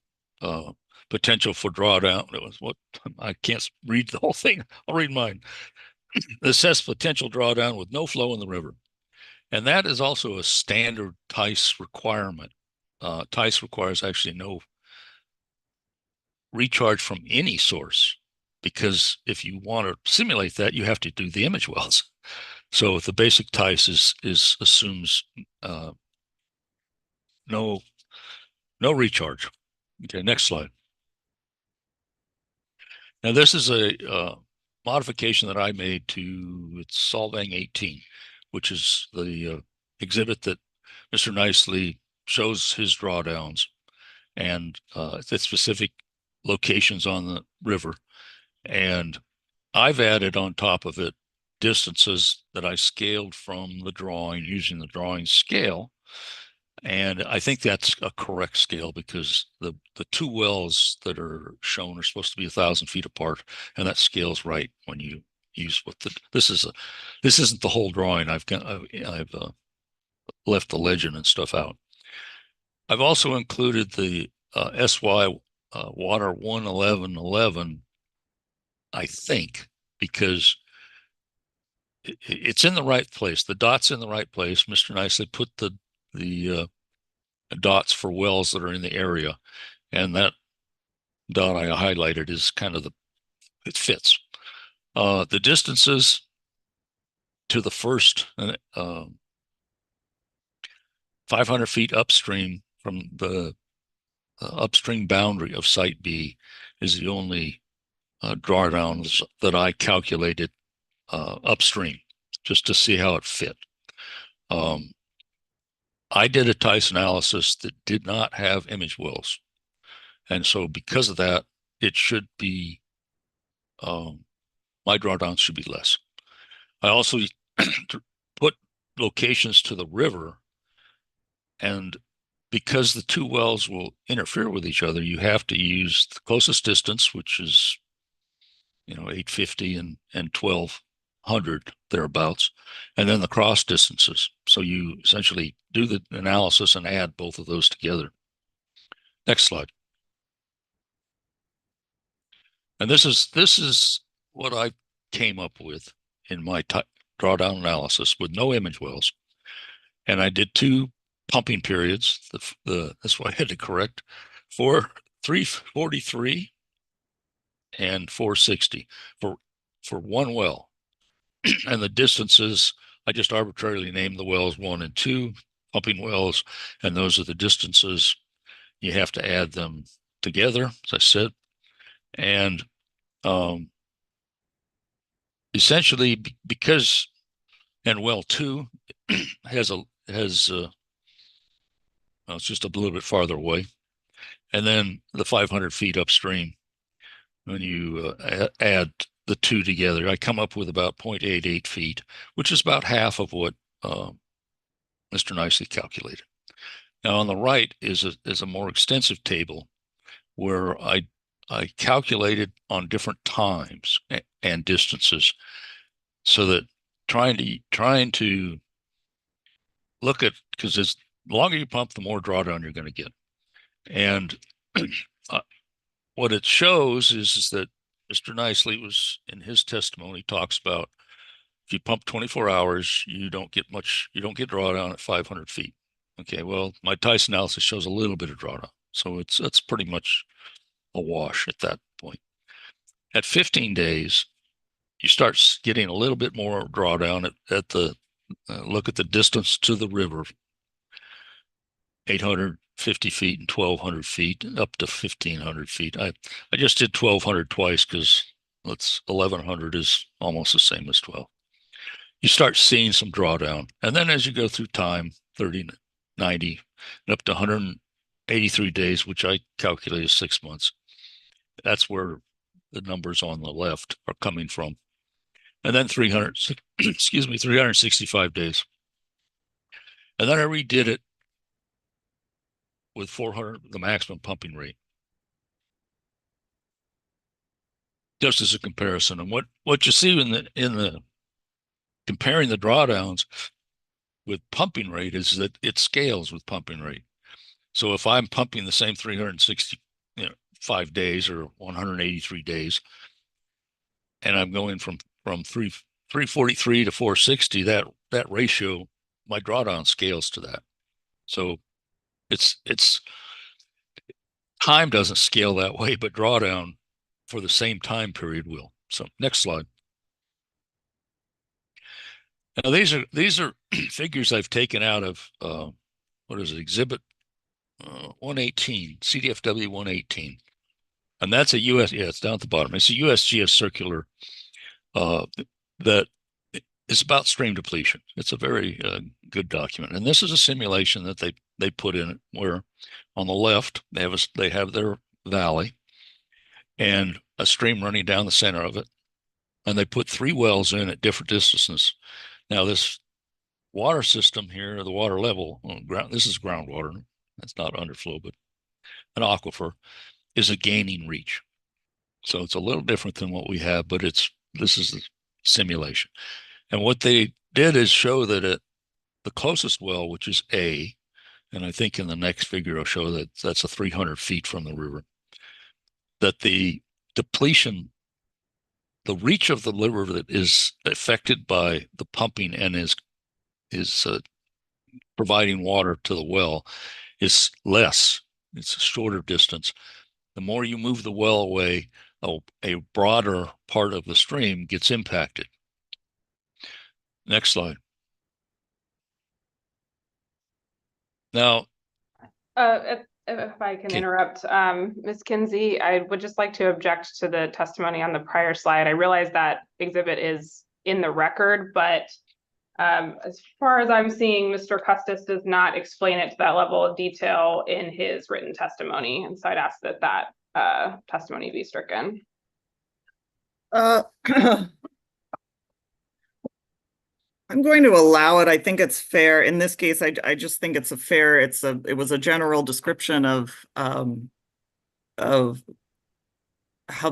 potential for drawdown. It was I can't read the whole thing. I'll read mine. Assess potential drawdown with no flow in the river. And that is also a standard TICE requirement. TICE requires actually no recharge from any source, because if you want to simulate that, you have to do the image wells. So the basic TICE assumes no recharge. Okay, next slide. Now this is a modification that I made to Solvang 18, which is the exhibit that Mr. Nicely shows his drawdowns and the specific locations on the river. And I've added on top of it distances that I scaled from the drawing using the drawing scale. And I think that's a correct scale, because the 2 wells that are shown are supposed to be 1,000 feet apart, and that scales right when you use this isn't the whole drawing. I've left the legend and stuff out. I've also included the SY water 11111, I think, because it's in the right place. The dot's in the right place. Mr. Nicely put the dots for wells that are in the area, and that dot I highlighted is kind of it fits. The distances to the first 500 feet upstream from the upstream boundary of Site B is the only drawdowns that I calculated upstream, just to see how it fit. I did a TICE analysis that did not have image wells. And so because of that, it should be, my drawdowns should be less. I also put locations to the river, and because the 2 wells will interfere with each other, you have to use the closest distance, which is 850 and 1200 thereabouts, and then the cross distances. So you essentially do the analysis and add both of those together. Next slide. And this is what I came up with in my drawdown analysis with no image wells. And I did 2 pumping periods. That's why I had to correct, for 343 and 460 for 1 well. And the distances I just arbitrarily named the wells 1 and 2, pumping wells, and those are the distances. You have to add them together, as I said. And essentially, because, and well 2 has well, it's just a little bit farther away. And then the 500 feet upstream, when you add the 2 together, I come up with about 0.88 feet, which is about half of what Mr. Nicely calculated. Now on the right is a more extensive table where I calculated on different times and distances, so that trying to look at, because as the longer you pump, the more drawdown you're going to get. And what it shows is that Mr. Nicely was in his testimony talks about if you pump 24 hours, you don't get drawdown at 500 feet. Okay, well, my Tyson analysis shows a little bit of drawdown, so that's pretty much a wash at that point. At 15 days, you start getting a little bit more drawdown at the look at the distance to the river, 850 feet and 1,200 feet, up to 1,500 feet. I just did 1,200 twice because 1,100 is almost the same as 12. You start seeing some drawdown. And then as you go through time, 30, 90, and up to 183 days, which I calculate as 6 months, that's where the numbers on the left are coming from. And then 365 days. And then I redid it with 400, the maximum pumping rate, just as a comparison. And what you see in the comparing the drawdowns with pumping rate is that it scales with pumping rate. So if I'm pumping the same 365 days or 183 days, and I'm going from 343 to 460, that ratio, my drawdown scales to that. So it's time doesn't scale that way, but drawdown for the same time period will. So next slide. Now these are figures I've taken out of what is it, Exhibit 118, CDFW 118, and that's a US. Yeah, it's down at the bottom. It's a USGS circular that is about stream depletion. It's a very good document, and this is a simulation that they put in it where on the left they have their valley and a stream running down the center of it, and they put 3 wells in at different distances. Now this water system here, the water level, this is groundwater. That's not underflow, but an aquifer, is a gaining reach. So it's a little different than what we have, but this is the simulation. And what they did is show that at the closest well, which is A, and I think in the next figure I'll show that that's 300 feet from the river, that the depletion, the reach of the river that is affected by the pumping and is providing water to the well is less. It's a shorter distance. The more you move the well away, a broader part of the stream gets impacted. Next slide. Now, if I can interrupt, Ms. Kinsey, I would just like to object to the testimony on the prior slide. I realize that exhibit is in the record, but as far as I'm seeing, Mr. Custis does not explain it to that level of detail in his written testimony. And so I'd ask that testimony be stricken. I'm going to allow it. I think it's fair. In this case, I just think it's it was a general description of how the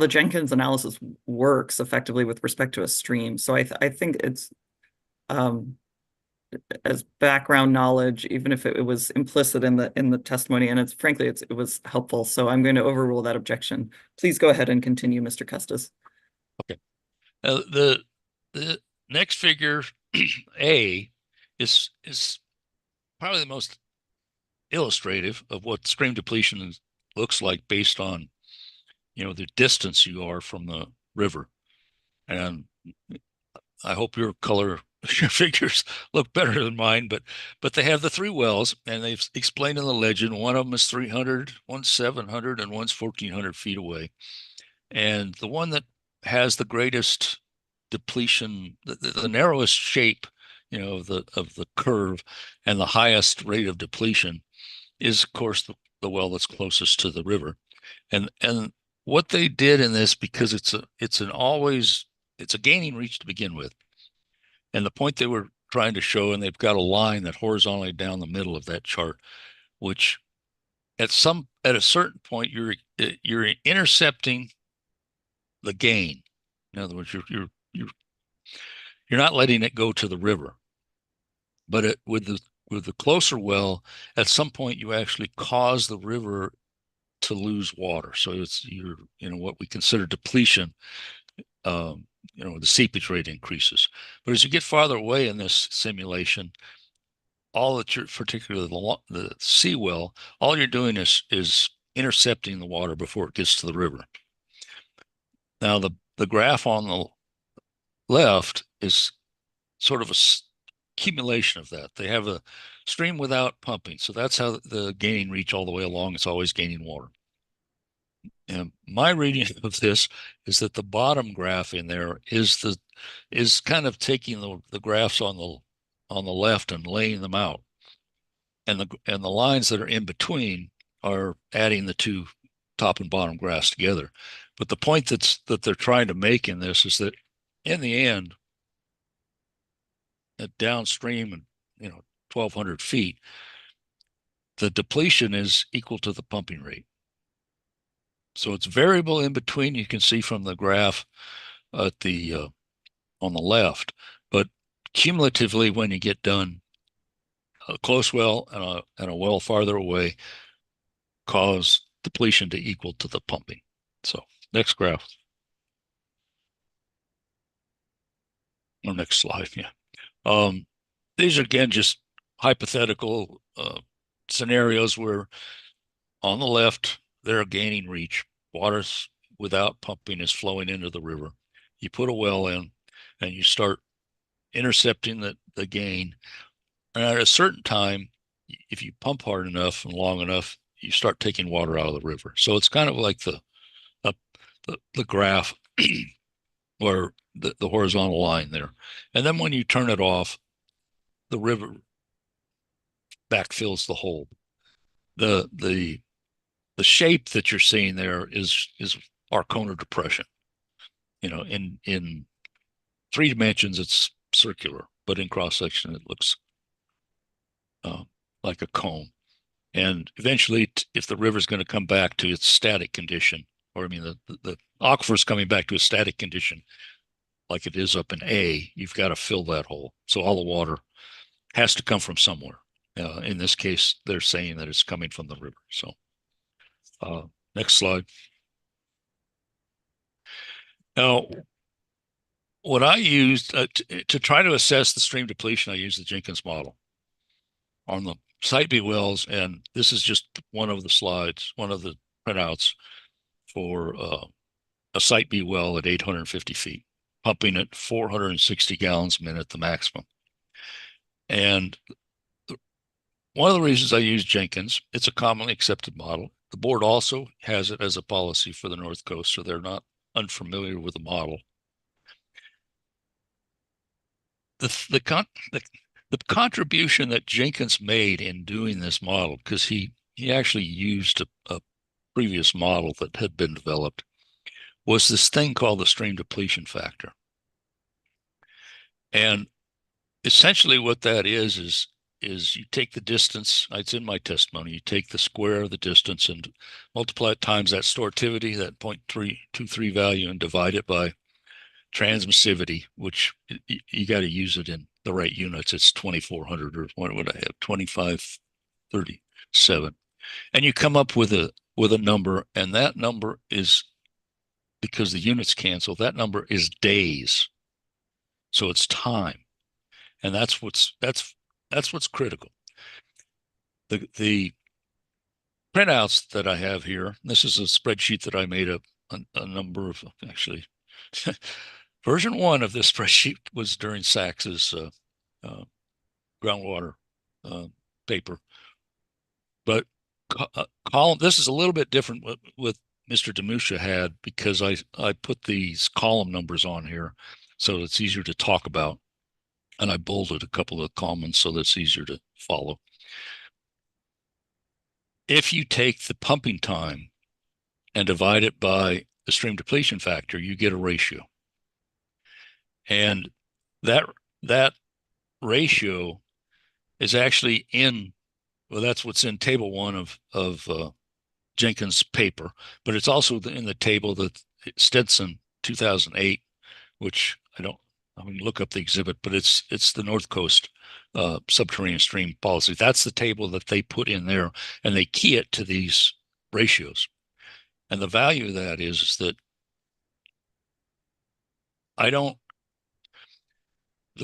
Jenkins analysis works effectively with respect to a stream. So I think it's as background knowledge, even if it was implicit in the testimony, and frankly it was helpful. So I'm going to overrule that objection. Please go ahead and continue, Mr. Custis. Okay. The next figure, A, is probably the most illustrative of what stream depletion looks like based on, the distance you are from the river. And I hope your color your figures look better than mine, but they have the 3 wells, and they've explained in the legend one of them is 300, one's 700, and one's 1,400 feet away. And the one that has the greatest depletion, the narrowest shape, of the curve, and the highest rate of depletion is, of course, the well that's closest to the river. And what they did in this, because it's a gaining reach to begin with. And the point they were trying to show, and they've got a line that horizontally down the middle of that chart, which at a certain point you're intercepting the gain. In other words, you're not letting it go to the river. But with the closer well, at some point you actually cause the river to lose water. So you're what we consider depletion. The seepage rate increases. But as you get farther away in this simulation, all that you're, particularly the seawell, all you're doing is intercepting the water before it gets to the river. Now the graph on the left is sort of a accumulation of that. They have a stream without pumping, so that's how the gaining reach all the way along. It's always gaining water. And my reading of this is that the bottom graph in there is kind of taking the graphs on the left and laying them out, and the lines that are in between are adding the two top and bottom graphs together. But the point that they're trying to make in this is that in the end, at downstream and 1,200 feet, the depletion is equal to the pumping rate. So it's variable in between. You can see from the graph at the on the left, but cumulatively, when you get done, a close well and a well farther away cause depletion to equal to the pumping. So next graph. Or next slide, yeah. These are, again, just hypothetical scenarios where on the left, they're gaining reach. Water's without pumping is flowing into the river. You put a well in and you start intercepting the gain. And at a certain time, if you pump hard enough and long enough, you start taking water out of the river. So it's kind of like the graph or the horizontal line there. And then when you turn it off, the river backfills the hole. The shape that you're seeing there is Arcona depression. In 3 dimensions, it's circular, but in cross section, it looks like a cone. And eventually, if the river is going to come back to its static condition, or the aquifer is coming back to a static condition, like it is up in A, you've got to fill that hole. So all the water has to come from somewhere. In this case, they're saying that it's coming from the river. So next slide. Now, what I used to try to assess the stream depletion, I used the Jenkins model on the Site B wells, and this is just one of the slides, one of the printouts for a Site B well at 850 feet, pumping at 460 gallons a minute, the maximum. And one of the reasons I use Jenkins, it's a commonly accepted model. The board also has it as a policy for the North Coast, so they're not unfamiliar with the model. The contribution that Jenkins made in doing this model, because he actually used a previous model that had been developed, was this thing called the stream depletion factor. And essentially what that is you take the distance, it's in my testimony, you take the square of the distance and multiply it times that storativity, that 0.323 value, and divide it by transmissivity, which you got to use it in the right units. It's 2,400, or what would I have? 2,537. And you come up with a number, and that number is, because the units cancel, that number is days. So it's time. And that's what's critical. The printouts that I have here, this is a spreadsheet that I made a number of, actually Version 1 of this spreadsheet was during Sachs's groundwater paper. But column, this is a little bit different with Mr. Demusha had, because I put these column numbers on here so it's easier to talk about. And I bolded a couple of comments so that's easier to follow. If you take the pumping time and divide it by the stream depletion factor, you get a ratio. And that ratio is actually well, that's what's in table 1 of Jenkins' paper, but it's also in the table that Stetson 2008, which I mean, look up the exhibit, but it's the North Coast subterranean stream policy. That's the table that they put in there, and they key it to these ratios. And the value of that is that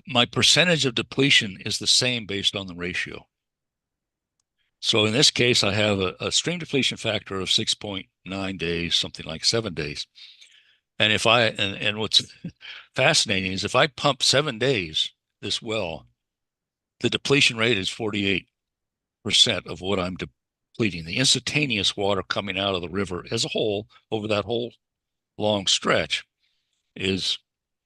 my percentage of depletion is the same based on the ratio. So in this case, I have a stream depletion factor of 6.9 days, something like 7 days. And and what's fascinating is if I pump 7 days this well, the depletion rate is 48% of what I'm depleting. The instantaneous water coming out of the river as a whole over that whole long stretch is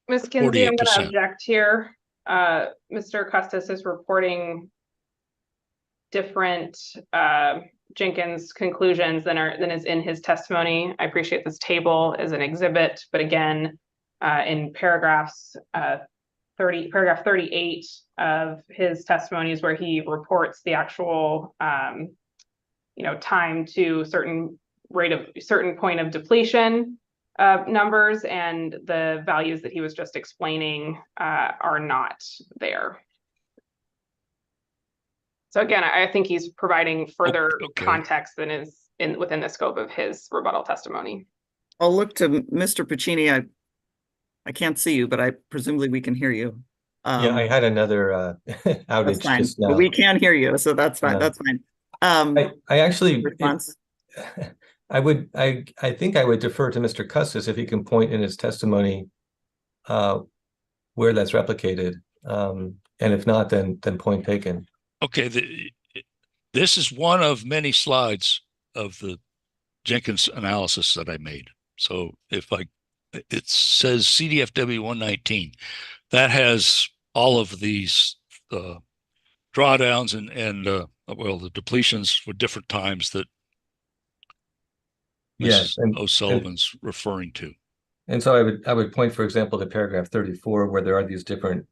Ms. Kinsey, I'm going to 48%. object here. Mr. Custis is reporting different Jenkins conclusions than is in his testimony. I appreciate this table as an exhibit, but again, in paragraph 38 of his testimony is where he reports the actual time to certain point of depletion numbers, and the values that he was just explaining are not there. So again, I think he's providing further context than is within the scope of his rebuttal testimony. I'll look to Mr. Puccini. I can't see you, but presumably we can hear you. Yeah, I had another outage just now. But we can hear you, so that's fine. That's fine. I actually response. I think I would defer to Mr. Custis if he can point in his testimony where that's replicated, and if not, then point taken. Okay, this is one of many slides of the Jenkins analysis that I made. So it says CDFW 119, that has all of these drawdowns and well, the depletions for different times that Mrs. O'Sullivan's referring to. And so I would point, for example, to paragraph 34, where there are these different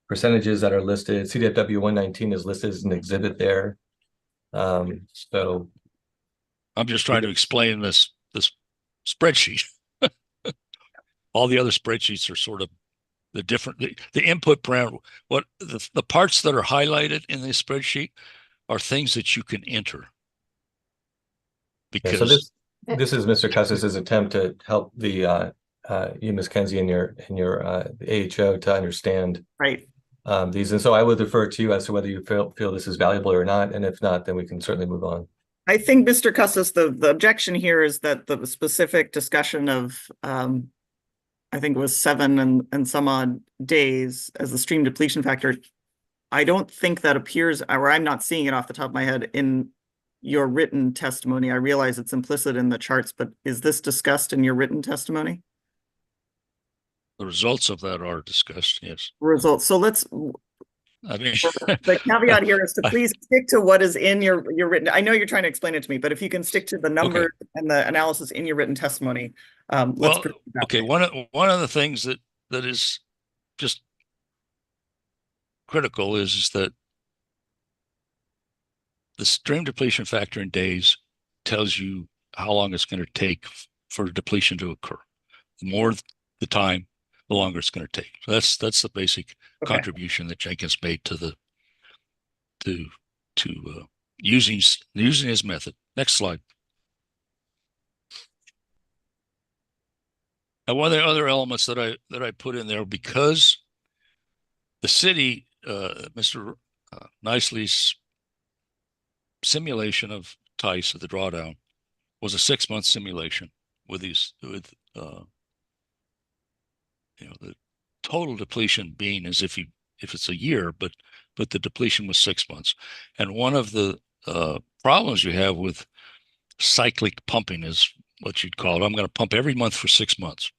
percentages that are listed. CDFW 119 is listed as an exhibit there. So I'm just trying to explain this spreadsheet. All the other spreadsheets are sort of the input parameter. What the parts that are highlighted in this spreadsheet are things that you can enter. Because so this is Mr. Custis's attempt to help the you, Ms. Kenzie, and your AHO to understand these. And so I would defer to you as to whether you feel this is valuable or not. And if not, then we can certainly move on. I think, Mr. Custis, the objection here is that the specific discussion of I think it was 7 and some odd days as the stream depletion factor, I don't think that appears, or I'm not seeing it off the top of my head, in your written testimony. I realize it's implicit in the charts, but is this discussed in your written testimony? The results of that are discussed, yes. Results. So let's, I mean, the caveat here is to please stick to what is in your written. I know you're trying to explain it to me, but if you can stick to the numbers and the analysis in your written testimony, let's proceed that way. One of the things that is just critical is that the stream depletion factor in days tells you how long it's going to take for depletion to occur. The more the time, the longer it's going to take. So that's the basic contribution that Jenkins made to using his method. Next slide. Now, one of the other elements that I put in there, because the city, Mr. Nicely's simulation of TICE at the drawdown was a 6-month simulation with the total depletion being as if it's a year, but the depletion was 6 months. And one of the problems you have with cyclic pumping is what you'd call it. I'm going to pump every month for 6 months,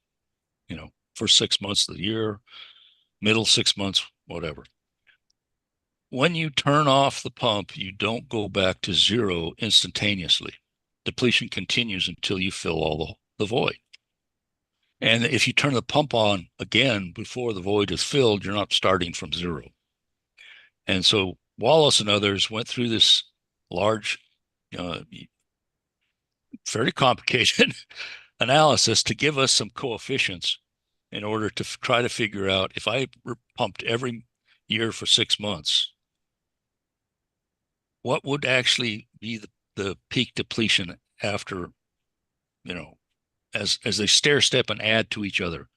first 6 months of the year, middle 6 months, whatever. When you turn off the pump, you don't go back to zero instantaneously. Depletion continues until you fill all the void. And if you turn the pump on again before the void is filled, you're not starting from zero. And so Wallace and others went through this large, very complicated analysis to give us some coefficients in order to try to figure out if I pumped every year for 6 months, what would actually be the peak depletion after, as they stair step and add to each other.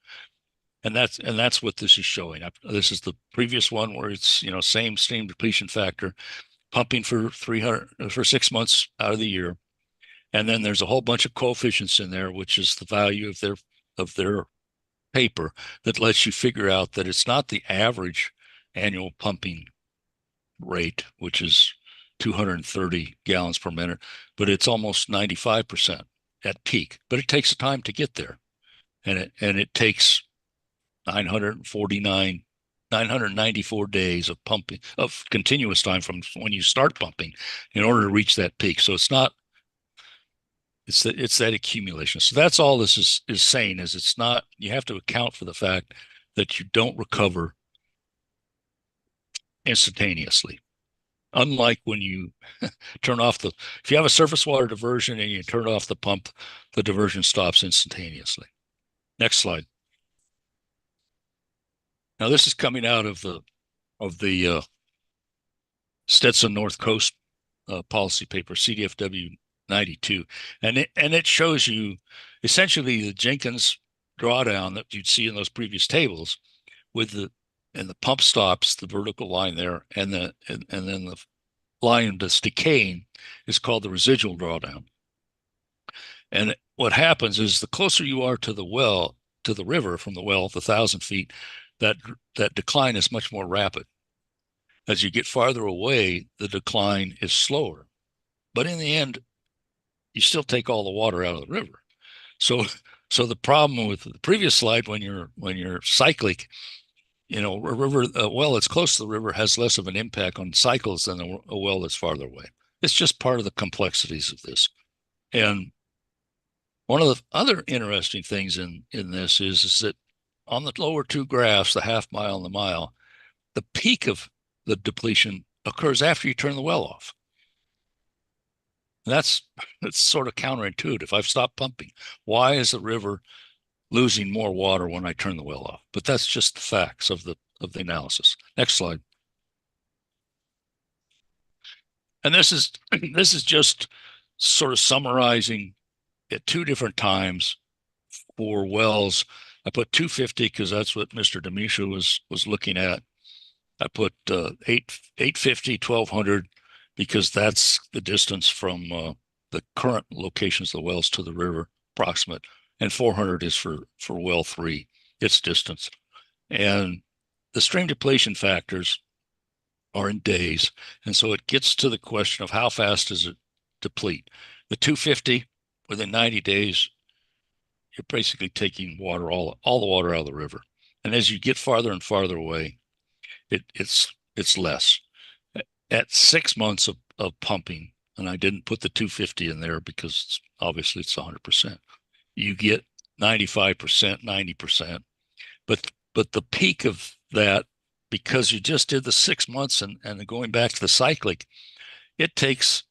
And that's what this is showing. This is the previous one where it's, same stream depletion factor, pumping for 6 months out of the year. And then there's a whole bunch of coefficients in there, which is the value of their paper that lets you figure out that it's not the average annual pumping rate, which is 230 gallons per minute, but it's almost 95% at peak. But it takes time to get there. And it takes 994 days of pumping, of continuous time from when you start pumping in order to reach that peak. So it's that accumulation. So that's all this is saying, is it's not, you have to account for the fact that you don't recover instantaneously. Unlike when you turn off if you have a surface water diversion and you turn off the pump, the diversion stops instantaneously. Next slide. Now this is coming out of the Stetson North Coast policy paper, CDFW 92, and it shows you essentially the Jenkins drawdown that you'd see in those previous tables, with the pump stops, the vertical line there, and then the line that's decaying is called the residual drawdown. And what happens is the closer you are to the well, to the river from the well, the 1,000 feet, that decline is much more rapid. As you get farther away, the decline is slower. But in the end, you still take all the water out of the river. So the problem with the previous slide, when you're cyclic, a well that's close to the river has less of an impact on cycles than a well that's farther away. It's just part of the complexities of this. And one of the other interesting things in this is that on the lower two graphs, the half mile and the mile, the peak of the depletion occurs after you turn the well off. And that's sort of counterintuitive. If I've stopped pumping, why is the river losing more water when I turn the well off? But that's just the facts of the analysis. Next slide. And this is just sort of summarizing at two different times for wells. I put 250 because that's what Mr. Demisha was looking at. I put 850, 1200 because that's the distance from the current locations of the wells to the river, approximate, and 400 is for well 3, its distance. And the stream depletion factors are in days, and so it gets to the question of how fast does it deplete. The 250, within 90 days, you're basically taking water, all the water out of the river. And as you get farther and farther away, it's less. At 6 months of pumping, and I didn't put the 250 in there because obviously it's 100%. You get 95%, 90%, but the peak of that, because you just did the 6 months and going back to the cyclic, it takes,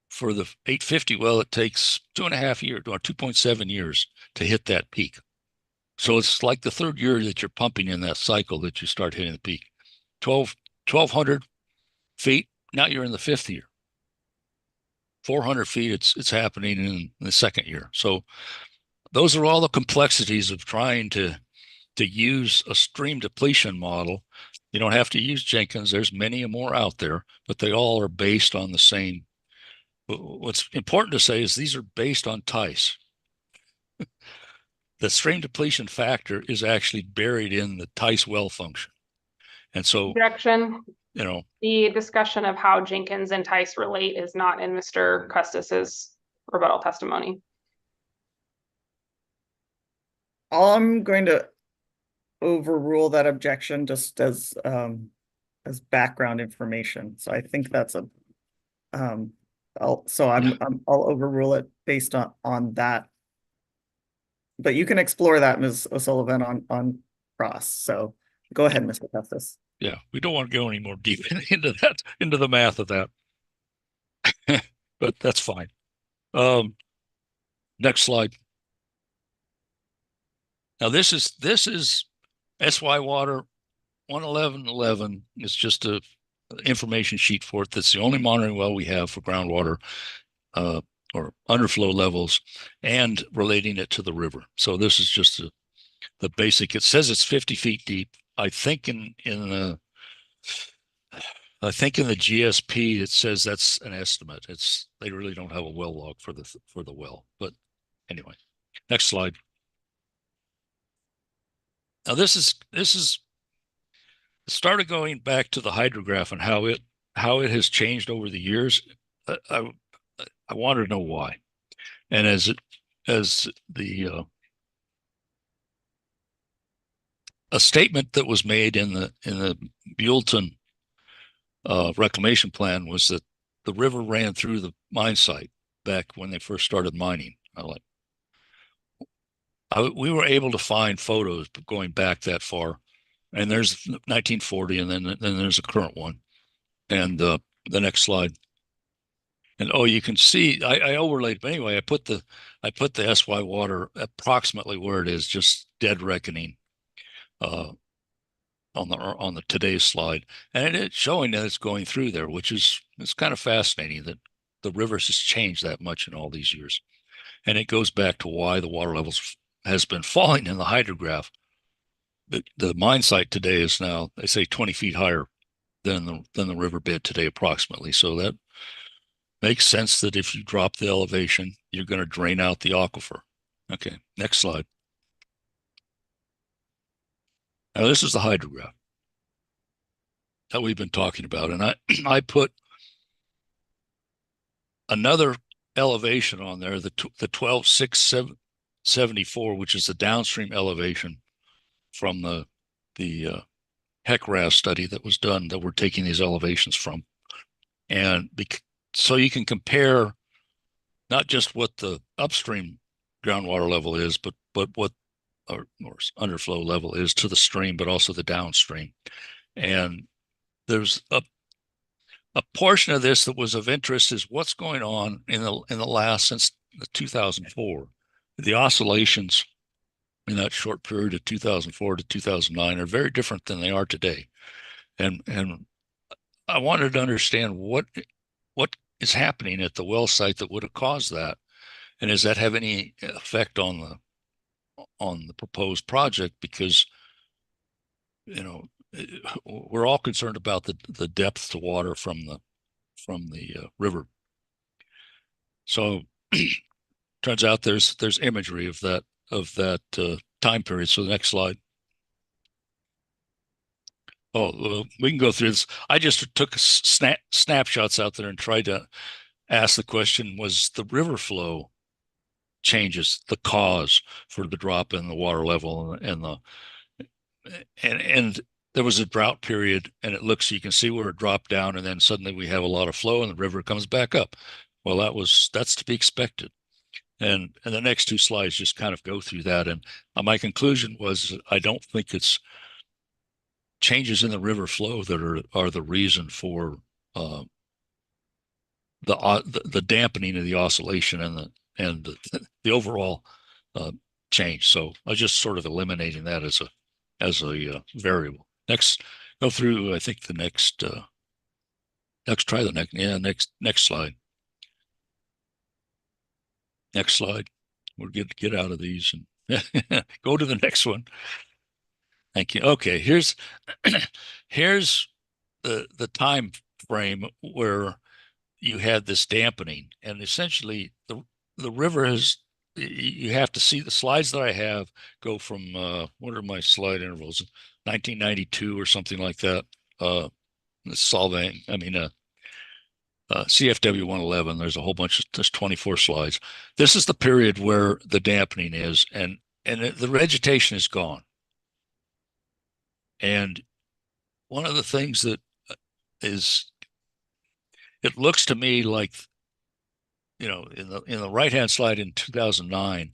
for the 850 well, it takes 2.5 years or 2.7 years to hit that peak. So it's like the third year that you're pumping in that cycle that you start hitting the peak. 1,200 feet, now you're in the 5th year. 400 feet, it's happening in the 2nd year. So those are all the complexities of trying to use a stream depletion model. You don't have to use Jenkins. There's many more out there, but they all are based on the same. What's important to say is these are based on TICE. the stream depletion factor is actually buried in the Tice well function. And so, Objection. you know, The discussion of how Jenkins and Tice relate is not in Mr. Custis's rebuttal testimony. I'm going to overrule that objection just as background information. So I think that's a I'll overrule it based on that. But you can explore that, Ms. O'Sullivan, on cross. So go ahead, Mr. Custis. Yeah, we don't want to go any more deep into that, into the math of that. But that's fine. Next slide. Now this is SY Water 11111 is just a information sheet for it. That's the only monitoring well we have for groundwater or underflow levels and relating it to the river. So this is just the basic. It says it's 50 feet deep. I think in the GSP it says that's an estimate. They really don't have a well log for the well. But anyway, next slide. Now this is started going back to the hydrograph and how it has changed over the years. I wanted to know why. And as the a statement that was made in the Buellton reclamation plan was that the river ran through the mine site back when they first started mining. We were able to find photos going back that far, and there's 1940, and then there's a current one, and the next slide. And you can see I overlaid, but anyway, I put the SY Water approximately where it is, just dead reckoning, on the today's slide, and it's showing that it's going through there, which is it's kind of fascinating that the rivers has changed that much in all these years, and it goes back to why the water levels has been falling in the hydrograph. The mine site today is now, they say, 20 feet higher than the riverbed today, approximately. So that makes sense that if you drop the elevation, you're going to drain out the aquifer. Okay, next slide. Now this is the hydrograph that we've been talking about, and I put another elevation on there, the 12,674, which is the downstream elevation from the HEC-RAS study that was done, that we're taking these elevations from, and so you can compare not just what the upstream groundwater level is, but what or underflow level is to the stream, but also the downstream. And there's a portion of this that was of interest is what's going on in the last, since 2004. The oscillations in that short period of 2004 to 2009 are very different than they are today. And I wanted to understand what is happening at the well site that would have caused that, and does that have any effect on the proposed project? Because we're all concerned about the depth to water from the river. So turns out there's imagery of that time period. So the next slide. We can go through this. I just took snapshots out there and tried to ask the question: was the river flow changes the cause for the drop in the water level and there was a drought period, and you can see where it dropped down, and then suddenly we have a lot of flow and the river comes back up. Well, that's to be expected. And the next two slides just kind of go through that. And my conclusion was, I don't think it's changes in the river flow that are the reason for the dampening of the oscillation and the overall change. So I was just sort of eliminating that as a variable. Next, go through. I think the next. Try the next. Yeah, next slide. Next slide. We'll get out of these and go to the next one. Thank you. Okay, here's the time frame where you had this dampening, and essentially the river has you have to see the slides that I have go from what are my slide intervals? 1992 or something like that. Solvang, I mean, CFW 111. There's a whole bunch. There's 24 slides. This is the period where the dampening is, and the vegetation is gone. And one of the things that is, it looks to me like, you know, in the right hand slide in 2009,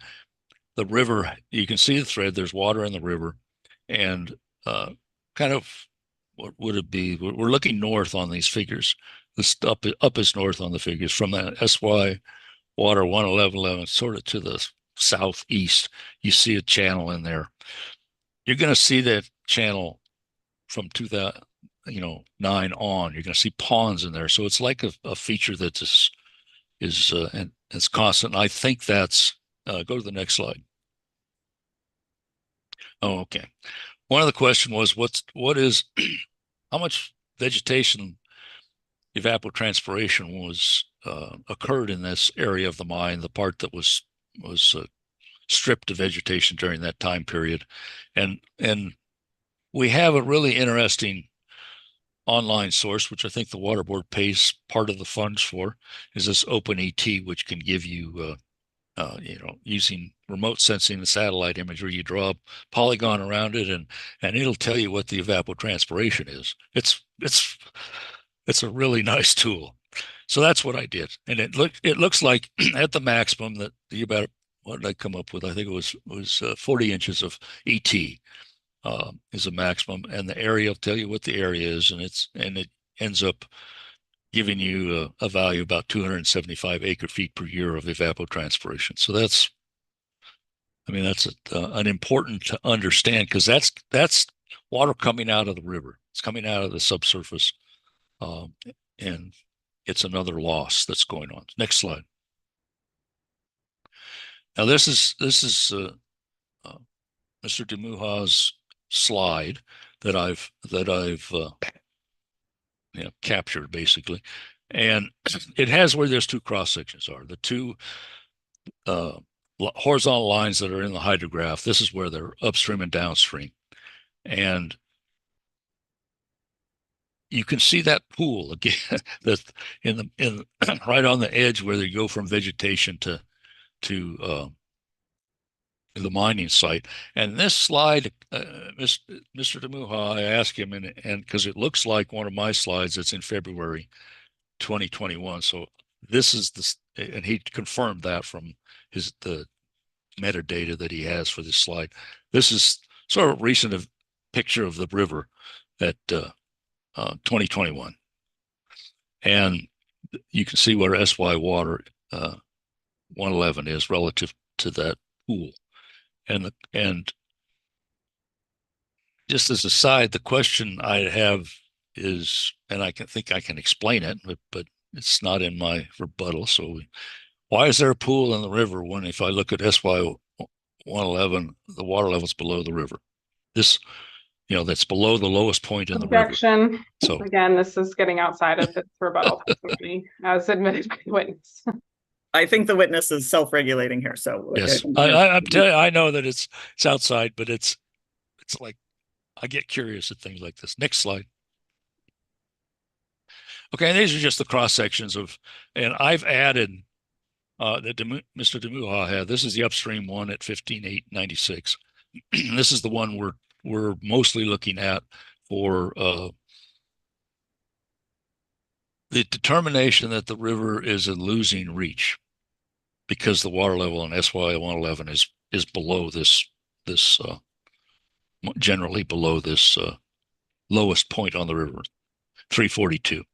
the river, you can see the thread. There's water in the river, and kind of what would it be? We're looking north on these figures. This up is north on the figures from the SY water 111 sort of to the southeast. You see a channel in there. You're going to see that channel from 2009 on. You're going to see ponds in there. So it's like a feature that is and it's constant. I think that's go to the next slide. Oh, okay. One of the question was what is how much vegetation evapotranspiration was occurred in this area of the mine, the part that was stripped of vegetation during that time period, and we have a really interesting online source, which I think the Water Board pays part of the funds for, is this OpenET, which can give you, using remote sensing and satellite imagery, you draw a polygon around it, and it'll tell you what the evapotranspiration is. It's a really nice tool. So that's what I did, and it looks like at the maximum that about, what did I come up with? I think it was 40 inches of ET. Is a maximum, and the area will tell you what the area is, and it ends up giving you a value about 275 acre-feet per year of evapotranspiration. So that's an important to understand, because that's water coming out of the river. It's coming out of the subsurface, and it's another loss that's going on. Next slide. Now this is Mr. Demuha's slide that I've captured basically, and it has where those two cross sections are, the two horizontal lines that are in the hydrograph. This is where they're upstream and downstream, and you can see that pool again that in right on the edge where they go from vegetation to the mining site. And this slide, Mr. Demuha, I asked him, and because it looks like one of my slides that's in February 2021. So this is and he confirmed that from the metadata that he has for this slide. This is sort of recent picture of the river at 2021. And you can see where SY water 111 is relative to that pool. And just as a side, the question I have is, and I think I can explain it, but it's not in my rebuttal. So why is there a pool in the river when, if I look at SY 111, the water level's below the river? This, that's below the lowest point in the river. Objection. So again, this is getting outside of its rebuttal testimony, as admitted by the witness. I think the witness is self-regulating here. So yes, I'm telling you, I know that it's outside, but it's like I get curious at things like this. Next slide. Okay, and these are just the cross sections and I've added that Mr. Demuha had. This is the upstream one at 15,896. This is the one we're mostly looking at for the determination that the river is a losing reach, because the water level in SY 111 is below this generally below this lowest point on the river, 342.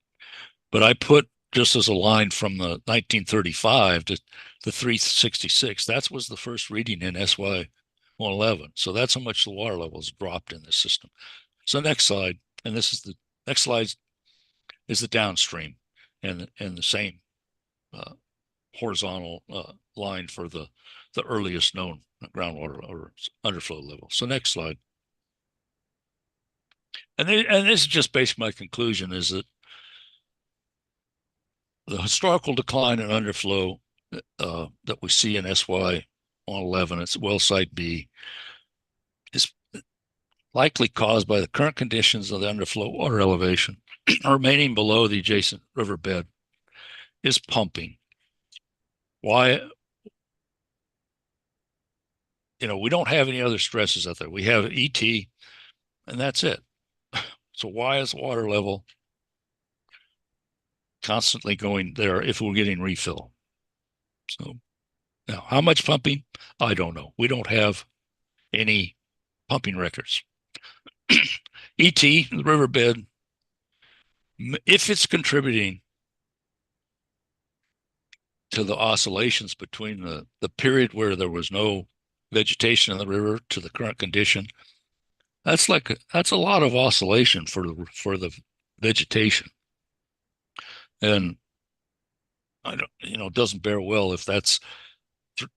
But I put, just as a line from the 1935 to the 366, that was the first reading in SY 111. So that's how much the water level has dropped in this system. So next slide, and this is the next slide is the downstream, and the same horizontal line for the earliest known groundwater or underflow level. So next slide. And this is just basically my conclusion, is that the historical decline in underflow that we see in SY on 11, it's well site B, is likely caused by the current conditions of the underflow water elevation remaining below the adjacent riverbed is pumping. Why? We don't have any other stresses out there. We have ET, and that's it. So why is water level constantly going there if we're getting refill? So now, how much pumping? I don't know. We don't have any pumping records. ET, the riverbed, if it's contributing to the oscillations between the period where there was no vegetation in the river to the current condition, that's a lot of oscillation for the vegetation. And I don't, it doesn't bear well if that's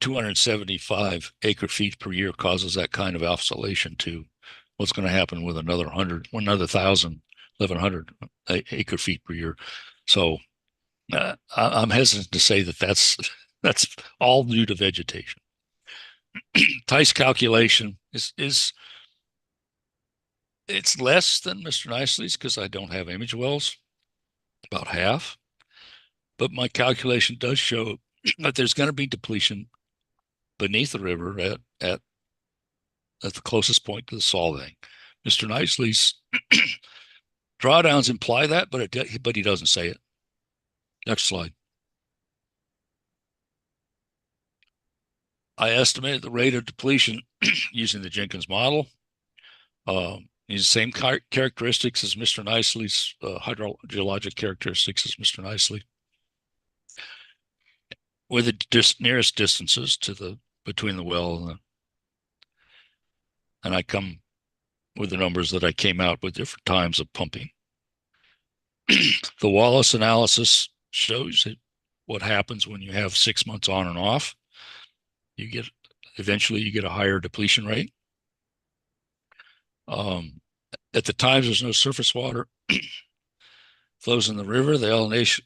275 acre feet per year causes that kind of oscillation to what's going to happen with another 1,000, 1,100 acre feet per year. So I'm hesitant to say that's all due to vegetation. Tice calculation is it's less than Mr. Nicely's because I don't have image wells, about half. But my calculation does show that there's going to be depletion beneath the river at the closest point to the Solvang. Mr. Nicely's drawdowns imply that, but he doesn't say it. Next slide. I estimated the rate of depletion using the Jenkins model. These same characteristics as Mr. Nicely's hydrogeologic characteristics as Mr. Nicely, with the nearest distances between the well and I come with the numbers that I came out with different times of pumping. The Wallace analysis shows what happens when you have 6 months on and off. Eventually you get a higher depletion rate. At the times there's no surface water flows in the river, the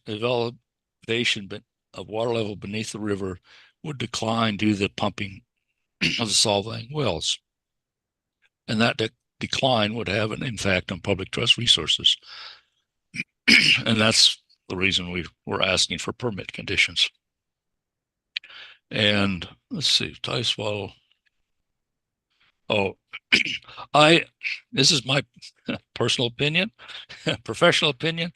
elevation of water level beneath the river would decline due to the pumping of the Solvang wells. And that decline would have an impact on public trust resources. And that's the reason we're asking for permit conditions. And let's see, Tice Waddle. Oh, this is my personal opinion, professional opinion.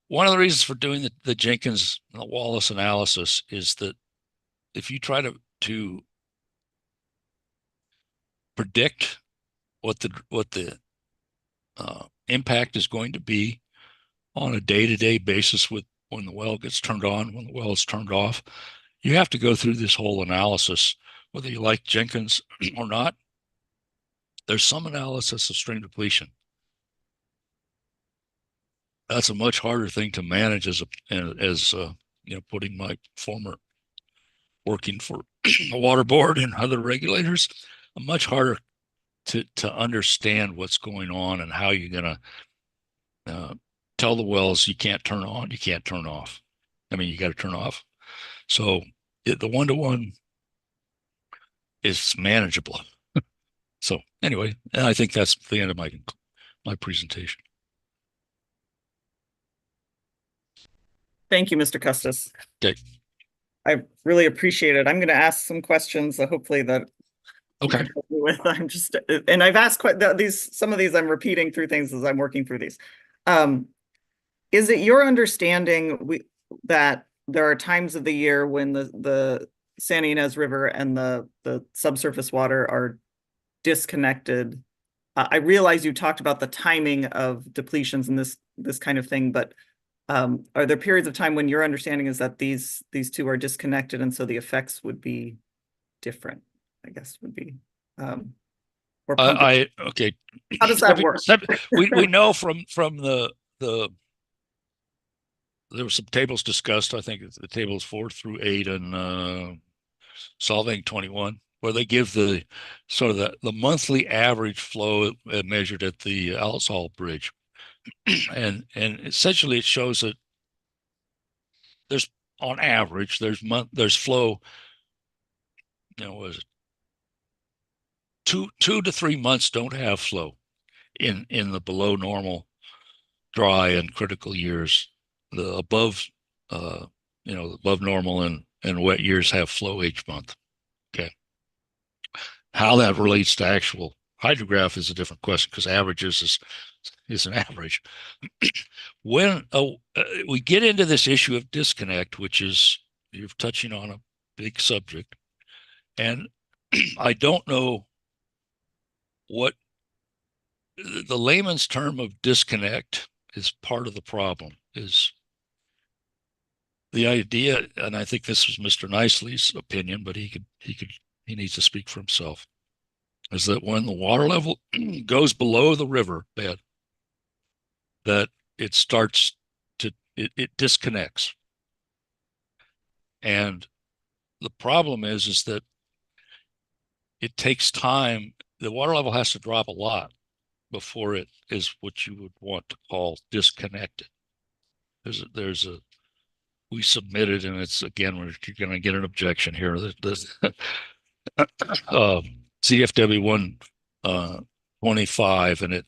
One of the reasons for doing the Jenkins and the Wallace analysis is that if you try to predict what the impact is going to be on a day-to-day basis with when the well gets turned on, when the well is turned off, you have to go through this whole analysis, whether you like Jenkins or not. There's some analysis of stream depletion. That's a much harder thing to manage as putting my former working for the water board and other regulators, much harder to understand what's going on and how you're going to tell the wells you can't turn on, you can't turn off. I mean, you got to turn off. So the one-to-one is manageable. So anyway, and I think that's the end of my presentation. Thank you, Mr. Custis. Okay. I really appreciate it. I'm going to ask some questions, hopefully that okay. With and I've asked some of these I'm repeating through things as I'm working through these. Is it your understanding that there are times of the year when the Santa Ynez River and the subsurface water are disconnected? I realize you talked about the timing of depletions and this kind of thing, but are there periods of time when your understanding is that these two are disconnected and so the effects would be different? I guess would be okay. How does that work? we know from the there were some tables discussed. I think the tables 4 through 8 and Solvang 21, where they give the sort of the monthly average flow measured at the Alsall Bridge, and essentially it shows that there's on average there's flow was it 2 to 3 months don't have flow in the below normal dry and critical years. The above above normal and wet years have flow each month. Okay. How that relates to actual hydrograph is a different question, because averages is an average. When we get into this issue of disconnect, which is, you're touching on a big subject, and I don't know what the layman's term of disconnect is. Part of the problem is the idea, and I think this was Mr. Nicely's opinion, but he needs to speak for himself, is that when the water level goes below the river bed, that it starts to, it disconnects. And the problem is that it takes time. The water level has to drop a lot before it is what you would want to call disconnected. We submitted, and it's, again, you're going to get an objection here. CFW 125, and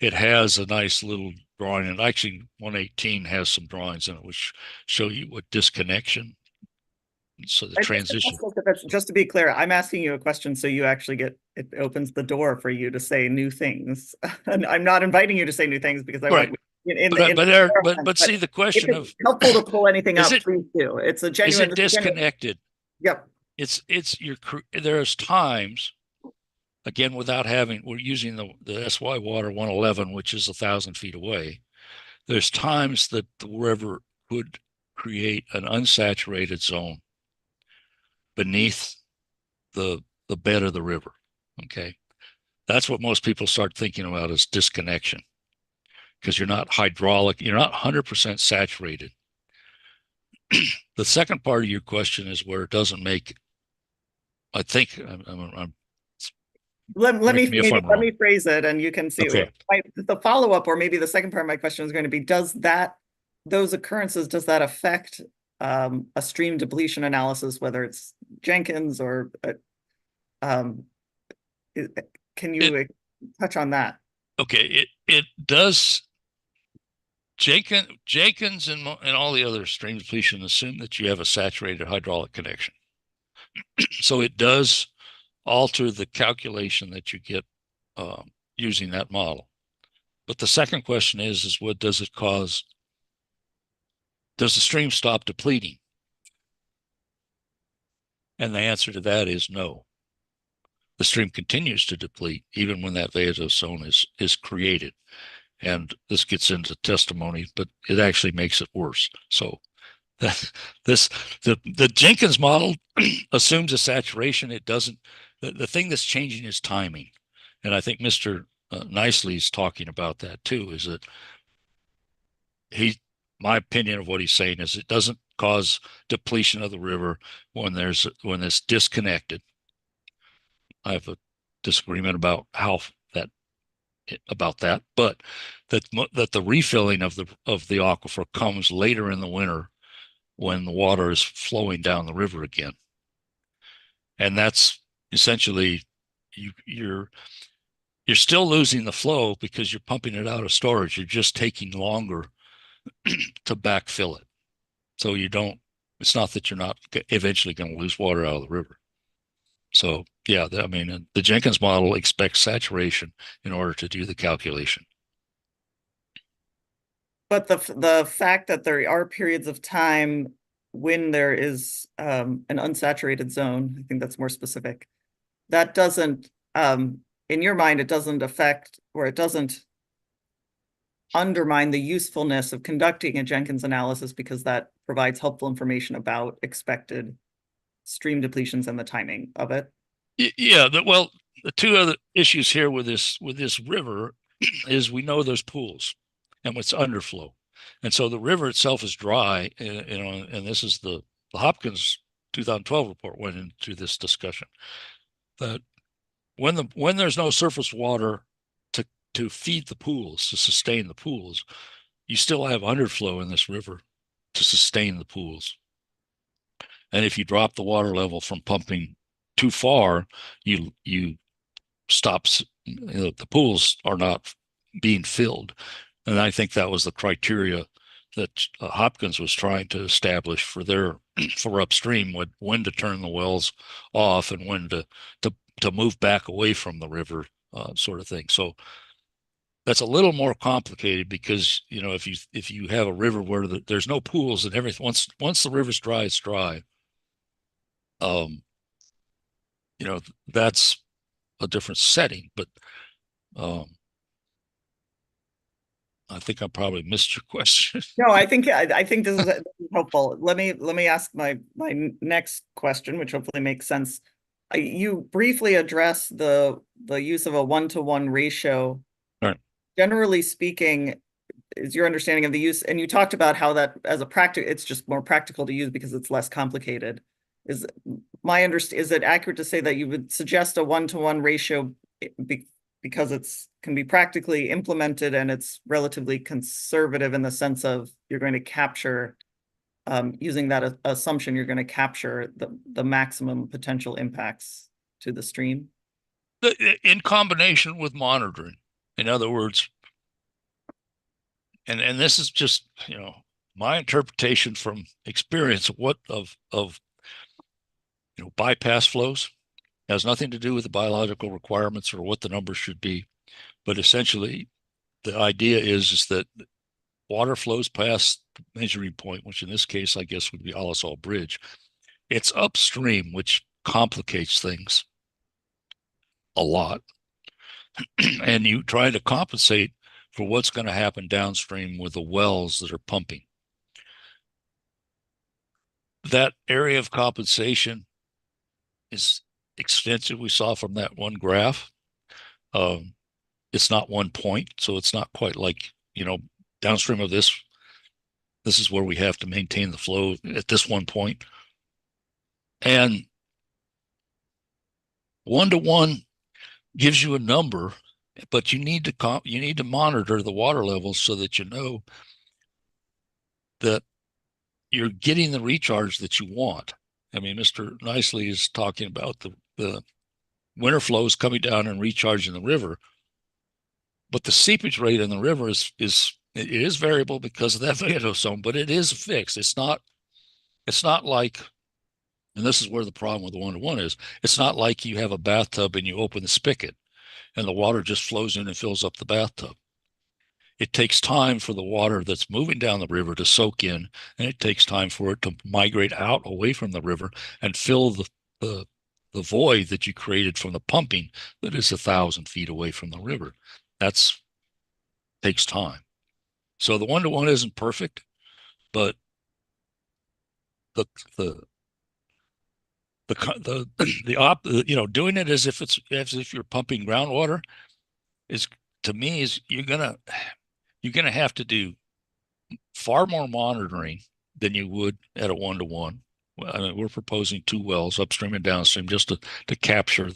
it has a nice little drawing, and actually 118 has some drawings in it which show you what disconnection. So the transition. Just to be clear, I'm asking you a question so you actually it opens the door for you to say new things. And I'm not inviting you to say new things because I right. But see, the question of helpful to pull anything up, please do. It's a genuine. Is it disconnected? Yep. There's times, again, without having, we're using the SY water 111, which is 1,000 feet away. There's times that the river could create an unsaturated zone beneath the bed of the river. Okay. That's what most people start thinking about, is disconnection, because you're not hydraulic, you're not 100% saturated. The second part of your question is where it doesn't make, I think, let me phrase it, and you can see. Okay. The follow-up, or maybe the second part of my question, is going to be, those occurrences, does that affect a stream depletion analysis, whether it's Jenkins or can you touch on that? Okay, it does. Jenkins and all the other stream depletion assume that you have a saturated hydraulic connection. So it does alter the calculation that you get using that model. But the second question is what does it cause? Does the stream stop depleting? And the answer to that is no. The stream continues to deplete even when that vadose zone is created. And this gets into testimony, but it actually makes it worse. So the Jenkins model assumes a saturation. It doesn't. The thing that's changing is timing. And I think Mr. Nicely is talking about that too, is that my opinion of what he's saying is it doesn't cause depletion of the river when it's disconnected. I have a disagreement about that, but that the refilling of the aquifer comes later in the winter when the water is flowing down the river again. And that's essentially, you're still losing the flow because you're pumping it out of storage. You're just taking longer to backfill it. So it's not that you're not eventually going to lose water out of the river. So yeah, I mean, the Jenkins model expects saturation in order to do the calculation. But the fact that there are periods of time when there is an unsaturated zone, I think that's more specific, that doesn't, in your mind, it doesn't affect, or it doesn't undermine the usefulness of conducting a Jenkins analysis, because that provides helpful information about expected stream depletions and the timing of it. Yeah, the two other issues here with this river is we know there's pools and what's underflow. And so the river itself is dry, and this is the Hopkins 2012 report went into this discussion, that when there's no surface water to feed the pools, to sustain the pools, you still have underflow in this river to sustain the pools. And if you drop the water level from pumping too far, you stops, the pools are not being filled. And I think that was the criteria that Hopkins was trying to establish for their for upstream, when to turn the wells off and when to move back away from the river, sort of thing. So that's a little more complicated because, if you have a river where there's no pools and everything, once the river's dry, it's dry. That's a different setting, but I think I probably missed your question. No, I think this is helpful. Let me ask my next question, which hopefully makes sense. You briefly addressed the use of a 1-to-1 ratio. Right. Generally speaking, is your understanding of the use, and you talked about how that as a practical, it's just more practical to use because it's less complicated. Is it accurate to say that you would suggest a 1-to-1 ratio because it's can be practically implemented and it's relatively conservative in the sense of you're going to capture, using that assumption, you're going to capture the maximum potential impacts to the stream? In combination with monitoring. In other words, and this is just, my interpretation from experience of bypass flows. It has nothing to do with the biological requirements or what the numbers should be, but essentially the idea is that water flows past the measuring point, which in this case I guess would be Alisal Bridge. It's upstream, which complicates things a lot. And you try to compensate for what's going to happen downstream with the wells that are pumping. That area of compensation is extensive. We saw from that one graph. It's not one point, so it's not quite like, downstream of this is where we have to maintain the flow at this one point. And 1-to-1 gives you a number, but you need to monitor the water levels so that you know that you're getting the recharge that you want. I mean, Mr. Nicely is talking about the winter flows coming down and recharging the river, but the seepage rate in the river is variable because of that vegetal zone, but it is fixed. It's not like, and this is where the problem with the 1-to-1 is, it's not like you have a bathtub and you open the spigot and the water just flows in and fills up the bathtub. It takes time for the water that's moving down the river to soak in, and it takes time for it to migrate out away from the river and fill the void that you created from the pumping that is 1,000 feet away from the river. That's takes time. So the 1-to-1 isn't perfect, but the doing it as if you're pumping groundwater is, to me, is you're gonna have to do far more monitoring than you would at a 1-to-1. I mean, we're proposing 2 wells upstream and downstream just to capture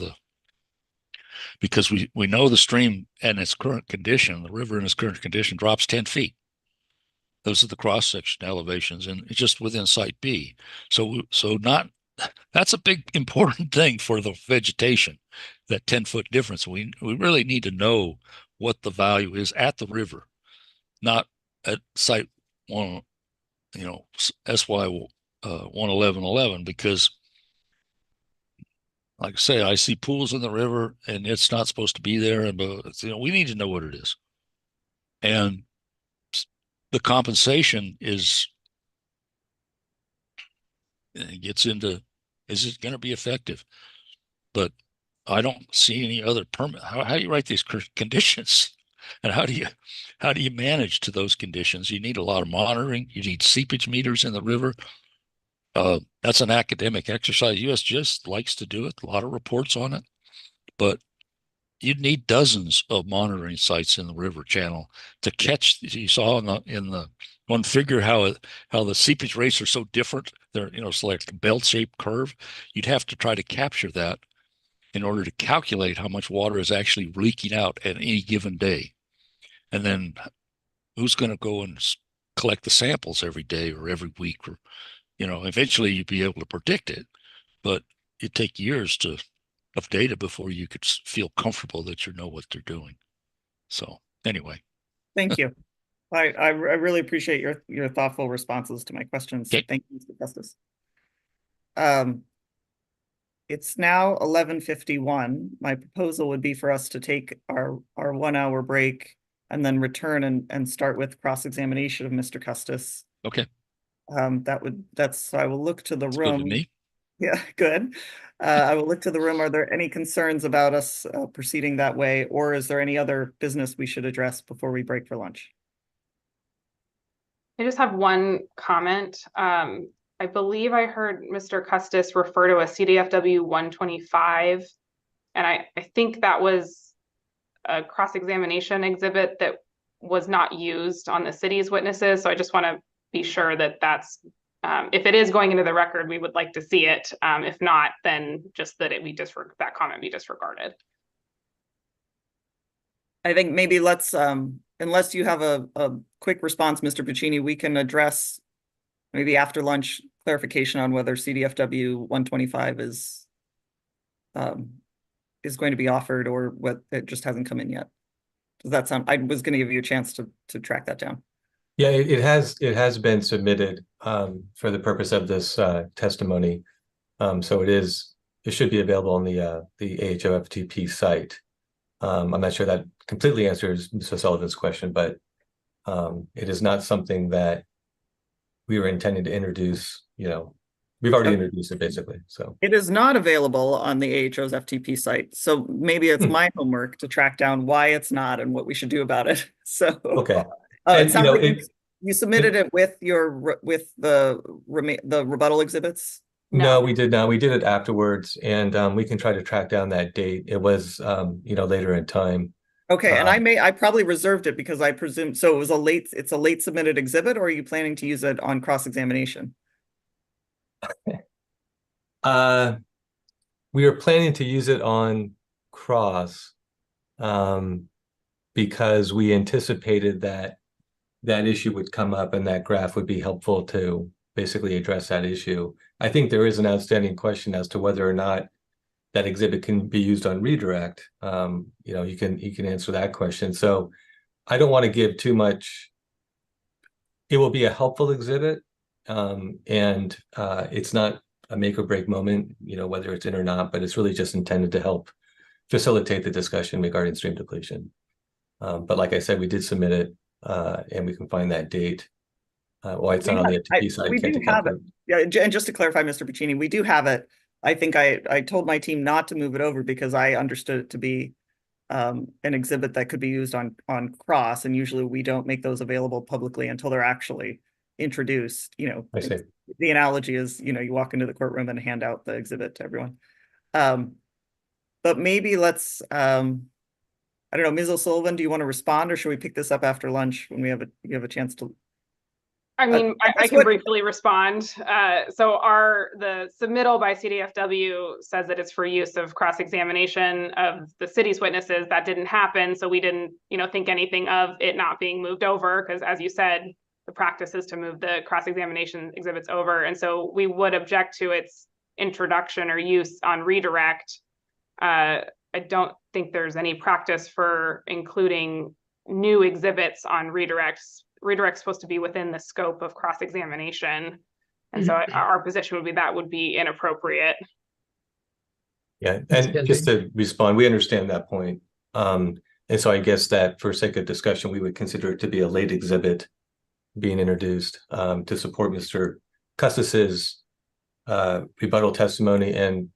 because we know the stream and its current condition, the river in its current condition drops 10 feet. Those are the cross section elevations, and it's just within site B. That's a big important thing for the vegetation, that 10-foot difference. We really need to know what the value is at the river, not at site one, SY 11111, because like I say, I see pools in the river and it's not supposed to be there. But we need to know what it is. And the compensation gets into, is it going to be effective? But I don't see any other permit. How do you write these conditions? And how do you manage to those conditions? You need a lot of monitoring. You need seepage meters in the river. That's an academic exercise. USGS likes to do it. A lot of reports on it, but you'd need dozens of monitoring sites in the river channel to catch. You saw in the one figure how the seepage rates are so different. They're it's like a belt-shaped curve. You'd have to try to capture that in order to calculate how much water is actually leaking out at any given day, and then who's going to go and collect the samples every day or every week, or eventually you'd be able to predict it. But it take years of data before you could feel comfortable that you know what they're doing. So anyway. Thank you. I really appreciate your thoughtful responses to my questions. Okay. Thank you, Mr. Custis. It's now 11:51. My proposal would be for us to take our 1 hour break and then return and start with cross-examination of Mr. Custis. Okay. So I will look to the It's room. good to me. Yeah, good. I will look to the room. Are there any concerns about us proceeding that way, or is there any other business we should address before we break for lunch? I just have one comment. I believe I heard Mr. Custis refer to a CDFW 125, and I think that was a cross-examination exhibit that was not used on the city's witnesses. So I just want to be sure that that's, if it is going into the record, we would like to see it. If not, then just that that comment be disregarded. I think maybe let's, unless you have a quick response, Mr. Puccini, we can address maybe after lunch clarification on whether CDFW 125 is going to be offered or what it just hasn't come in yet. Does that sound? I was going to give you a chance to track that down. Yeah, it has been submitted for the purpose of this testimony. So it should be available on the AHOFTP site. I'm not sure that completely answers Mr. Sullivan's question, but it is not something that we were intending to introduce. We've already introduced it basically. So it is not available on the AHO's FTP site. So maybe it's my homework to track down why it's not and what we should do about it. So okay. It sounds like you submitted it with the rebuttal exhibits. No, we did not. We did it afterwards, and we can try to track down that date. It was later in time. Okay, and I probably reserved it because I presumed so it's a late submitted exhibit, or are you planning to use it on cross-examination? We are planning to use it on cross because we anticipated that issue would come up and that graph would be helpful to basically address that issue. I think there is an outstanding question as to whether or not that exhibit can be used on redirect. You can answer that question. So I don't want to give too much. It will be a helpful exhibit, and it's not a make or break moment, whether it's in or not, but it's really just intended to help facilitate the discussion regarding stream depletion. But like I said, we did submit it, and we can find that date. Why it's not on the FTP side. We do have it. Yeah, and just to clarify, Mr. Puccini, we do have it. I think I told my team not to move it over because I understood it to be an exhibit that could be used on cross, and usually we don't make those available publicly until they're actually introduced. I see. The analogy is, you walk into the courtroom and hand out the exhibit to everyone. But maybe let's, I don't know, Ms. O'Sullivan, do you want to respond, or should we pick this up after lunch when you have a chance to? I mean, I can briefly respond. So the submittal by CDFW says that it's for use of cross-examination of the city's witnesses. That didn't happen, so we didn't, think anything of it not being moved over, because as you said, the practice is to move the cross-examination exhibits over. And so we would object to its introduction or use on redirect. I don't think there's any practice for including new exhibits on redirects. Redirect's supposed to be within the scope of cross-examination. And so our position would be that would be inappropriate. Yeah, and just to respond, we understand that point. And so I guess that for sake of discussion, we would consider it to be a late exhibit being introduced to support Mr. Custis's rebuttal testimony, and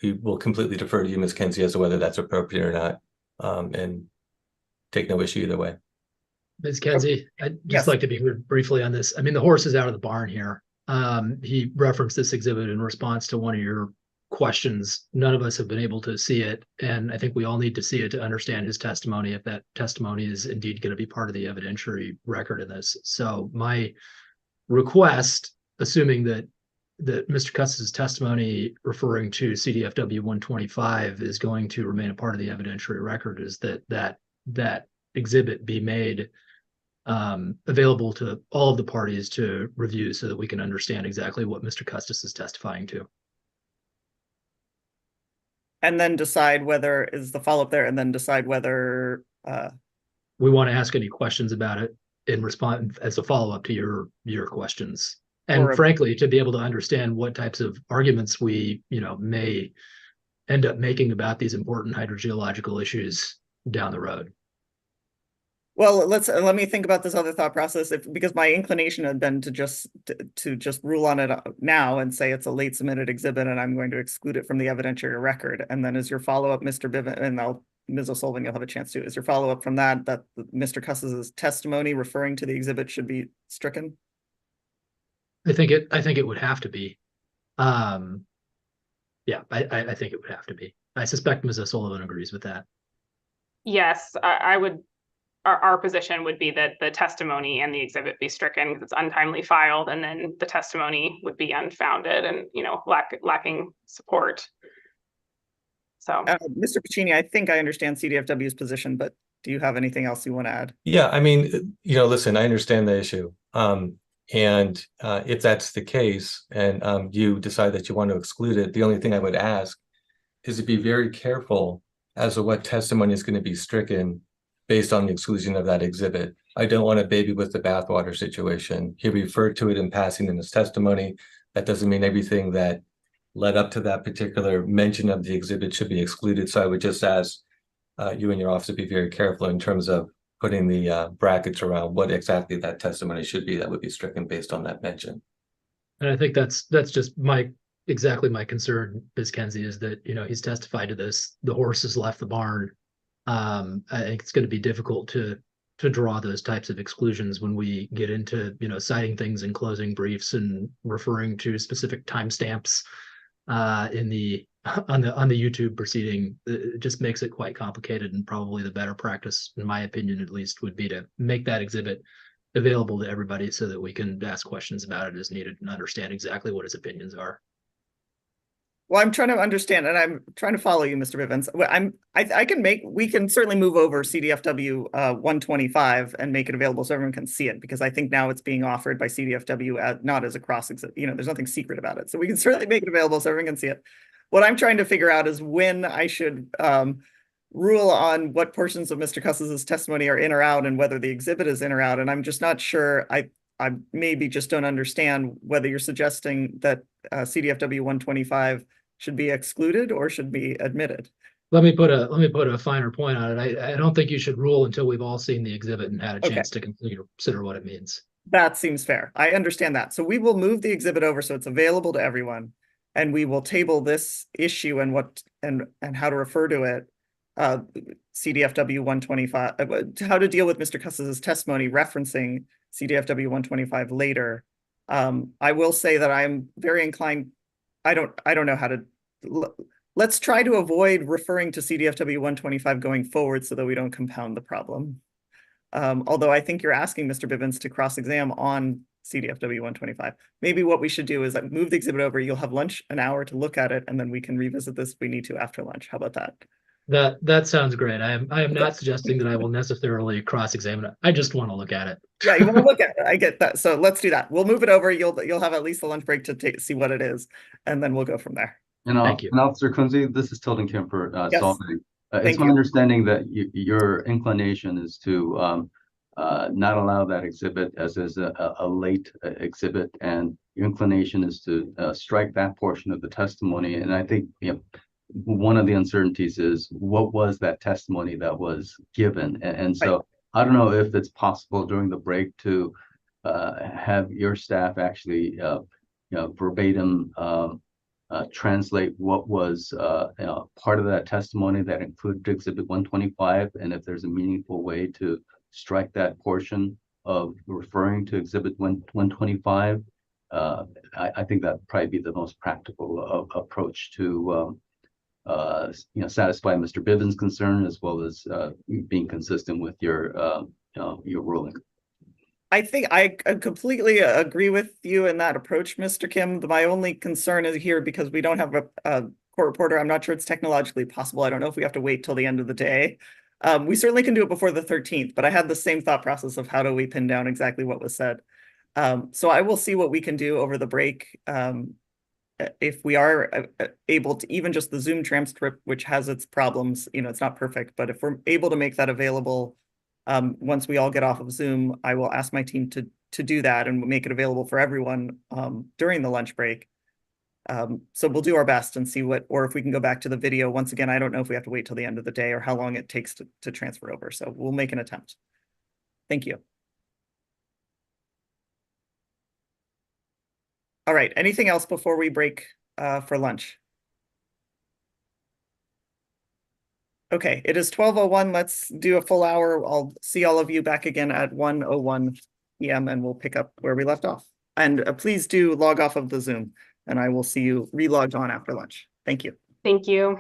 we will completely defer to you, Ms. Kenzie, as to whether that's appropriate or not, and take no issue either way. Ms. Kenzie, I'd just like to be heard briefly on this. I mean, the horse is out of the barn here. He referenced this exhibit in response to one of your questions. None of us have been able to see it, and I think we all need to see it to understand his testimony, if that testimony is indeed going to be part of the evidentiary record in this. So my request, assuming that Mr. Custis' testimony referring to CDFW 125 is going to remain a part of the evidentiary record, is that exhibit be made available to all of the parties to review so that we can understand exactly what Mr. Custis is testifying to. And then decide whether is the follow-up there, and then decide whether we want to ask any questions about it in response as a follow-up to your questions. And Or- frankly, to be able to understand what types of arguments we, may end up making about these important hydrogeological issues down the road. Well, let me think about this other thought process. Because my inclination had been to just rule on it now and say it's a late submitted exhibit, and I'm going to exclude it from the evidentiary record. And then, is your follow-up, Mr. Bivens, and Ms. O'Sullivan, you'll have a chance to. Is your follow-up from that Mr. Cuss's testimony referring to the exhibit should be stricken? I think it would have to be. Yeah, I think it would have to be. I suspect Ms. O'Sullivan agrees with that. Yes, I would. Our position would be that the testimony and the exhibit be stricken because it's untimely filed, and then the testimony would be unfounded and, lacking support. So, Mr. Pacini, I think I understand CDFW's position, but do you have anything else you want to add? Yeah, I mean, listen, I understand the issue. And if that's the case and you decide that you want to exclude it, the only thing I would ask is to be very careful as to what testimony is going to be stricken based on the exclusion of that exhibit. I don't want a baby with the bathwater situation. He referred to it in passing in his testimony. That doesn't mean everything that led up to that particular mention of the exhibit should be excluded. So I would just ask you and your office to be very careful in terms of putting the brackets around what exactly that testimony should be that would be stricken based on that mention. And I think that's just exactly my concern, Ms. Kenzie, is that, he's testified to this, the horse has left the barn. I think it's going to be difficult to draw those types of exclusions when we get into, citing things in closing briefs and referring to specific timestamps on the YouTube proceeding. It just makes it quite complicated, and probably the better practice, in my opinion at least, would be to make that exhibit available to everybody so that we can ask questions about it as needed and understand exactly what his opinions are. Well, I'm trying to understand, and I'm trying to follow you, Mr. Bivens. We can certainly move over CDFW 125 and make it available so everyone can see it, because I think now it's being offered by CDFW not as a cross exhibit. There's nothing secret about it. So we can certainly make it available so everyone can see it. What I'm trying to figure out is when I should rule on what portions of Mr. Cuss's testimony are in or out and whether the exhibit is in or out. And I'm just not sure. I maybe just don't understand whether you're suggesting that CDFW 125 should be excluded or should be admitted. Let me put a finer point on it. I don't think you should rule until we've all seen the exhibit and had a chance to consider what it means. That seems fair. I understand that. So we will move the exhibit over so it's available to everyone, and we will table this issue and how to refer to it. CDFW 125, how to deal with Mr. Cuss's testimony referencing CDFW 125 later. I will say that I'm very inclined. I don't know how to. Let's try to avoid referring to CDFW 125 going forward so that we don't compound the problem. Although I think you're asking Mr. Bivens to cross-exam on CDFW 125. Maybe what we should do is move the exhibit over. You'll have lunch, an hour to look at it, and then we can revisit this if we need to after lunch. How about that? That sounds great. I am not suggesting that I will necessarily cross-examine it. I just want to look at it. Yeah, you want to look at it. I get that. So let's do that. We'll move it over. You'll have at least a lunch break to see what it is, and then we'll go from there. Thank you. And Officer Kunze, this is Tilden Kim for Solvang. It's my understanding that your inclination is to not allow that exhibit as a late exhibit, and your inclination is to strike that portion of the testimony. And I think one of the uncertainties is what was that testimony that was given, and so I don't know if it's possible during the break to have your staff actually verbatim translate what was part of that testimony that included Exhibit 125, and if there's a meaningful way to strike that portion of referring to Exhibit 125. I think that'd probably be the most practical approach to satisfy Mr. Bivens' concern, as well as being consistent with your ruling. I think I completely agree with you in that approach, Mr. Kim. My only concern is here, because we don't have a court reporter. I'm not sure it's technologically possible. I don't know if we have to wait till the end of the day. We certainly can do it before the 13th, but I had the same thought process of how do we pin down exactly what was said. So I will see what we can do over the break. if we are able to, even just the Zoom transcript, which has its problems, it's not perfect, but if we're able to make that available, once we all get off of Zoom, I will ask my team to do that and make it available for everyone during the lunch break. So we'll do our best and see or if we can go back to the video. Once again, I don't know if we have to wait till the end of the day or how long it takes to transfer over. So we'll make an attempt. Thank you. All right, anything else before we break for lunch? Okay, it is 12:01. Let's do a full hour. I'll see all of you back again at 1:01 p.m. and we'll pick up where we left off. And please do log off of the Zoom and I will see you re-logged on after lunch. Thank you. Thank you.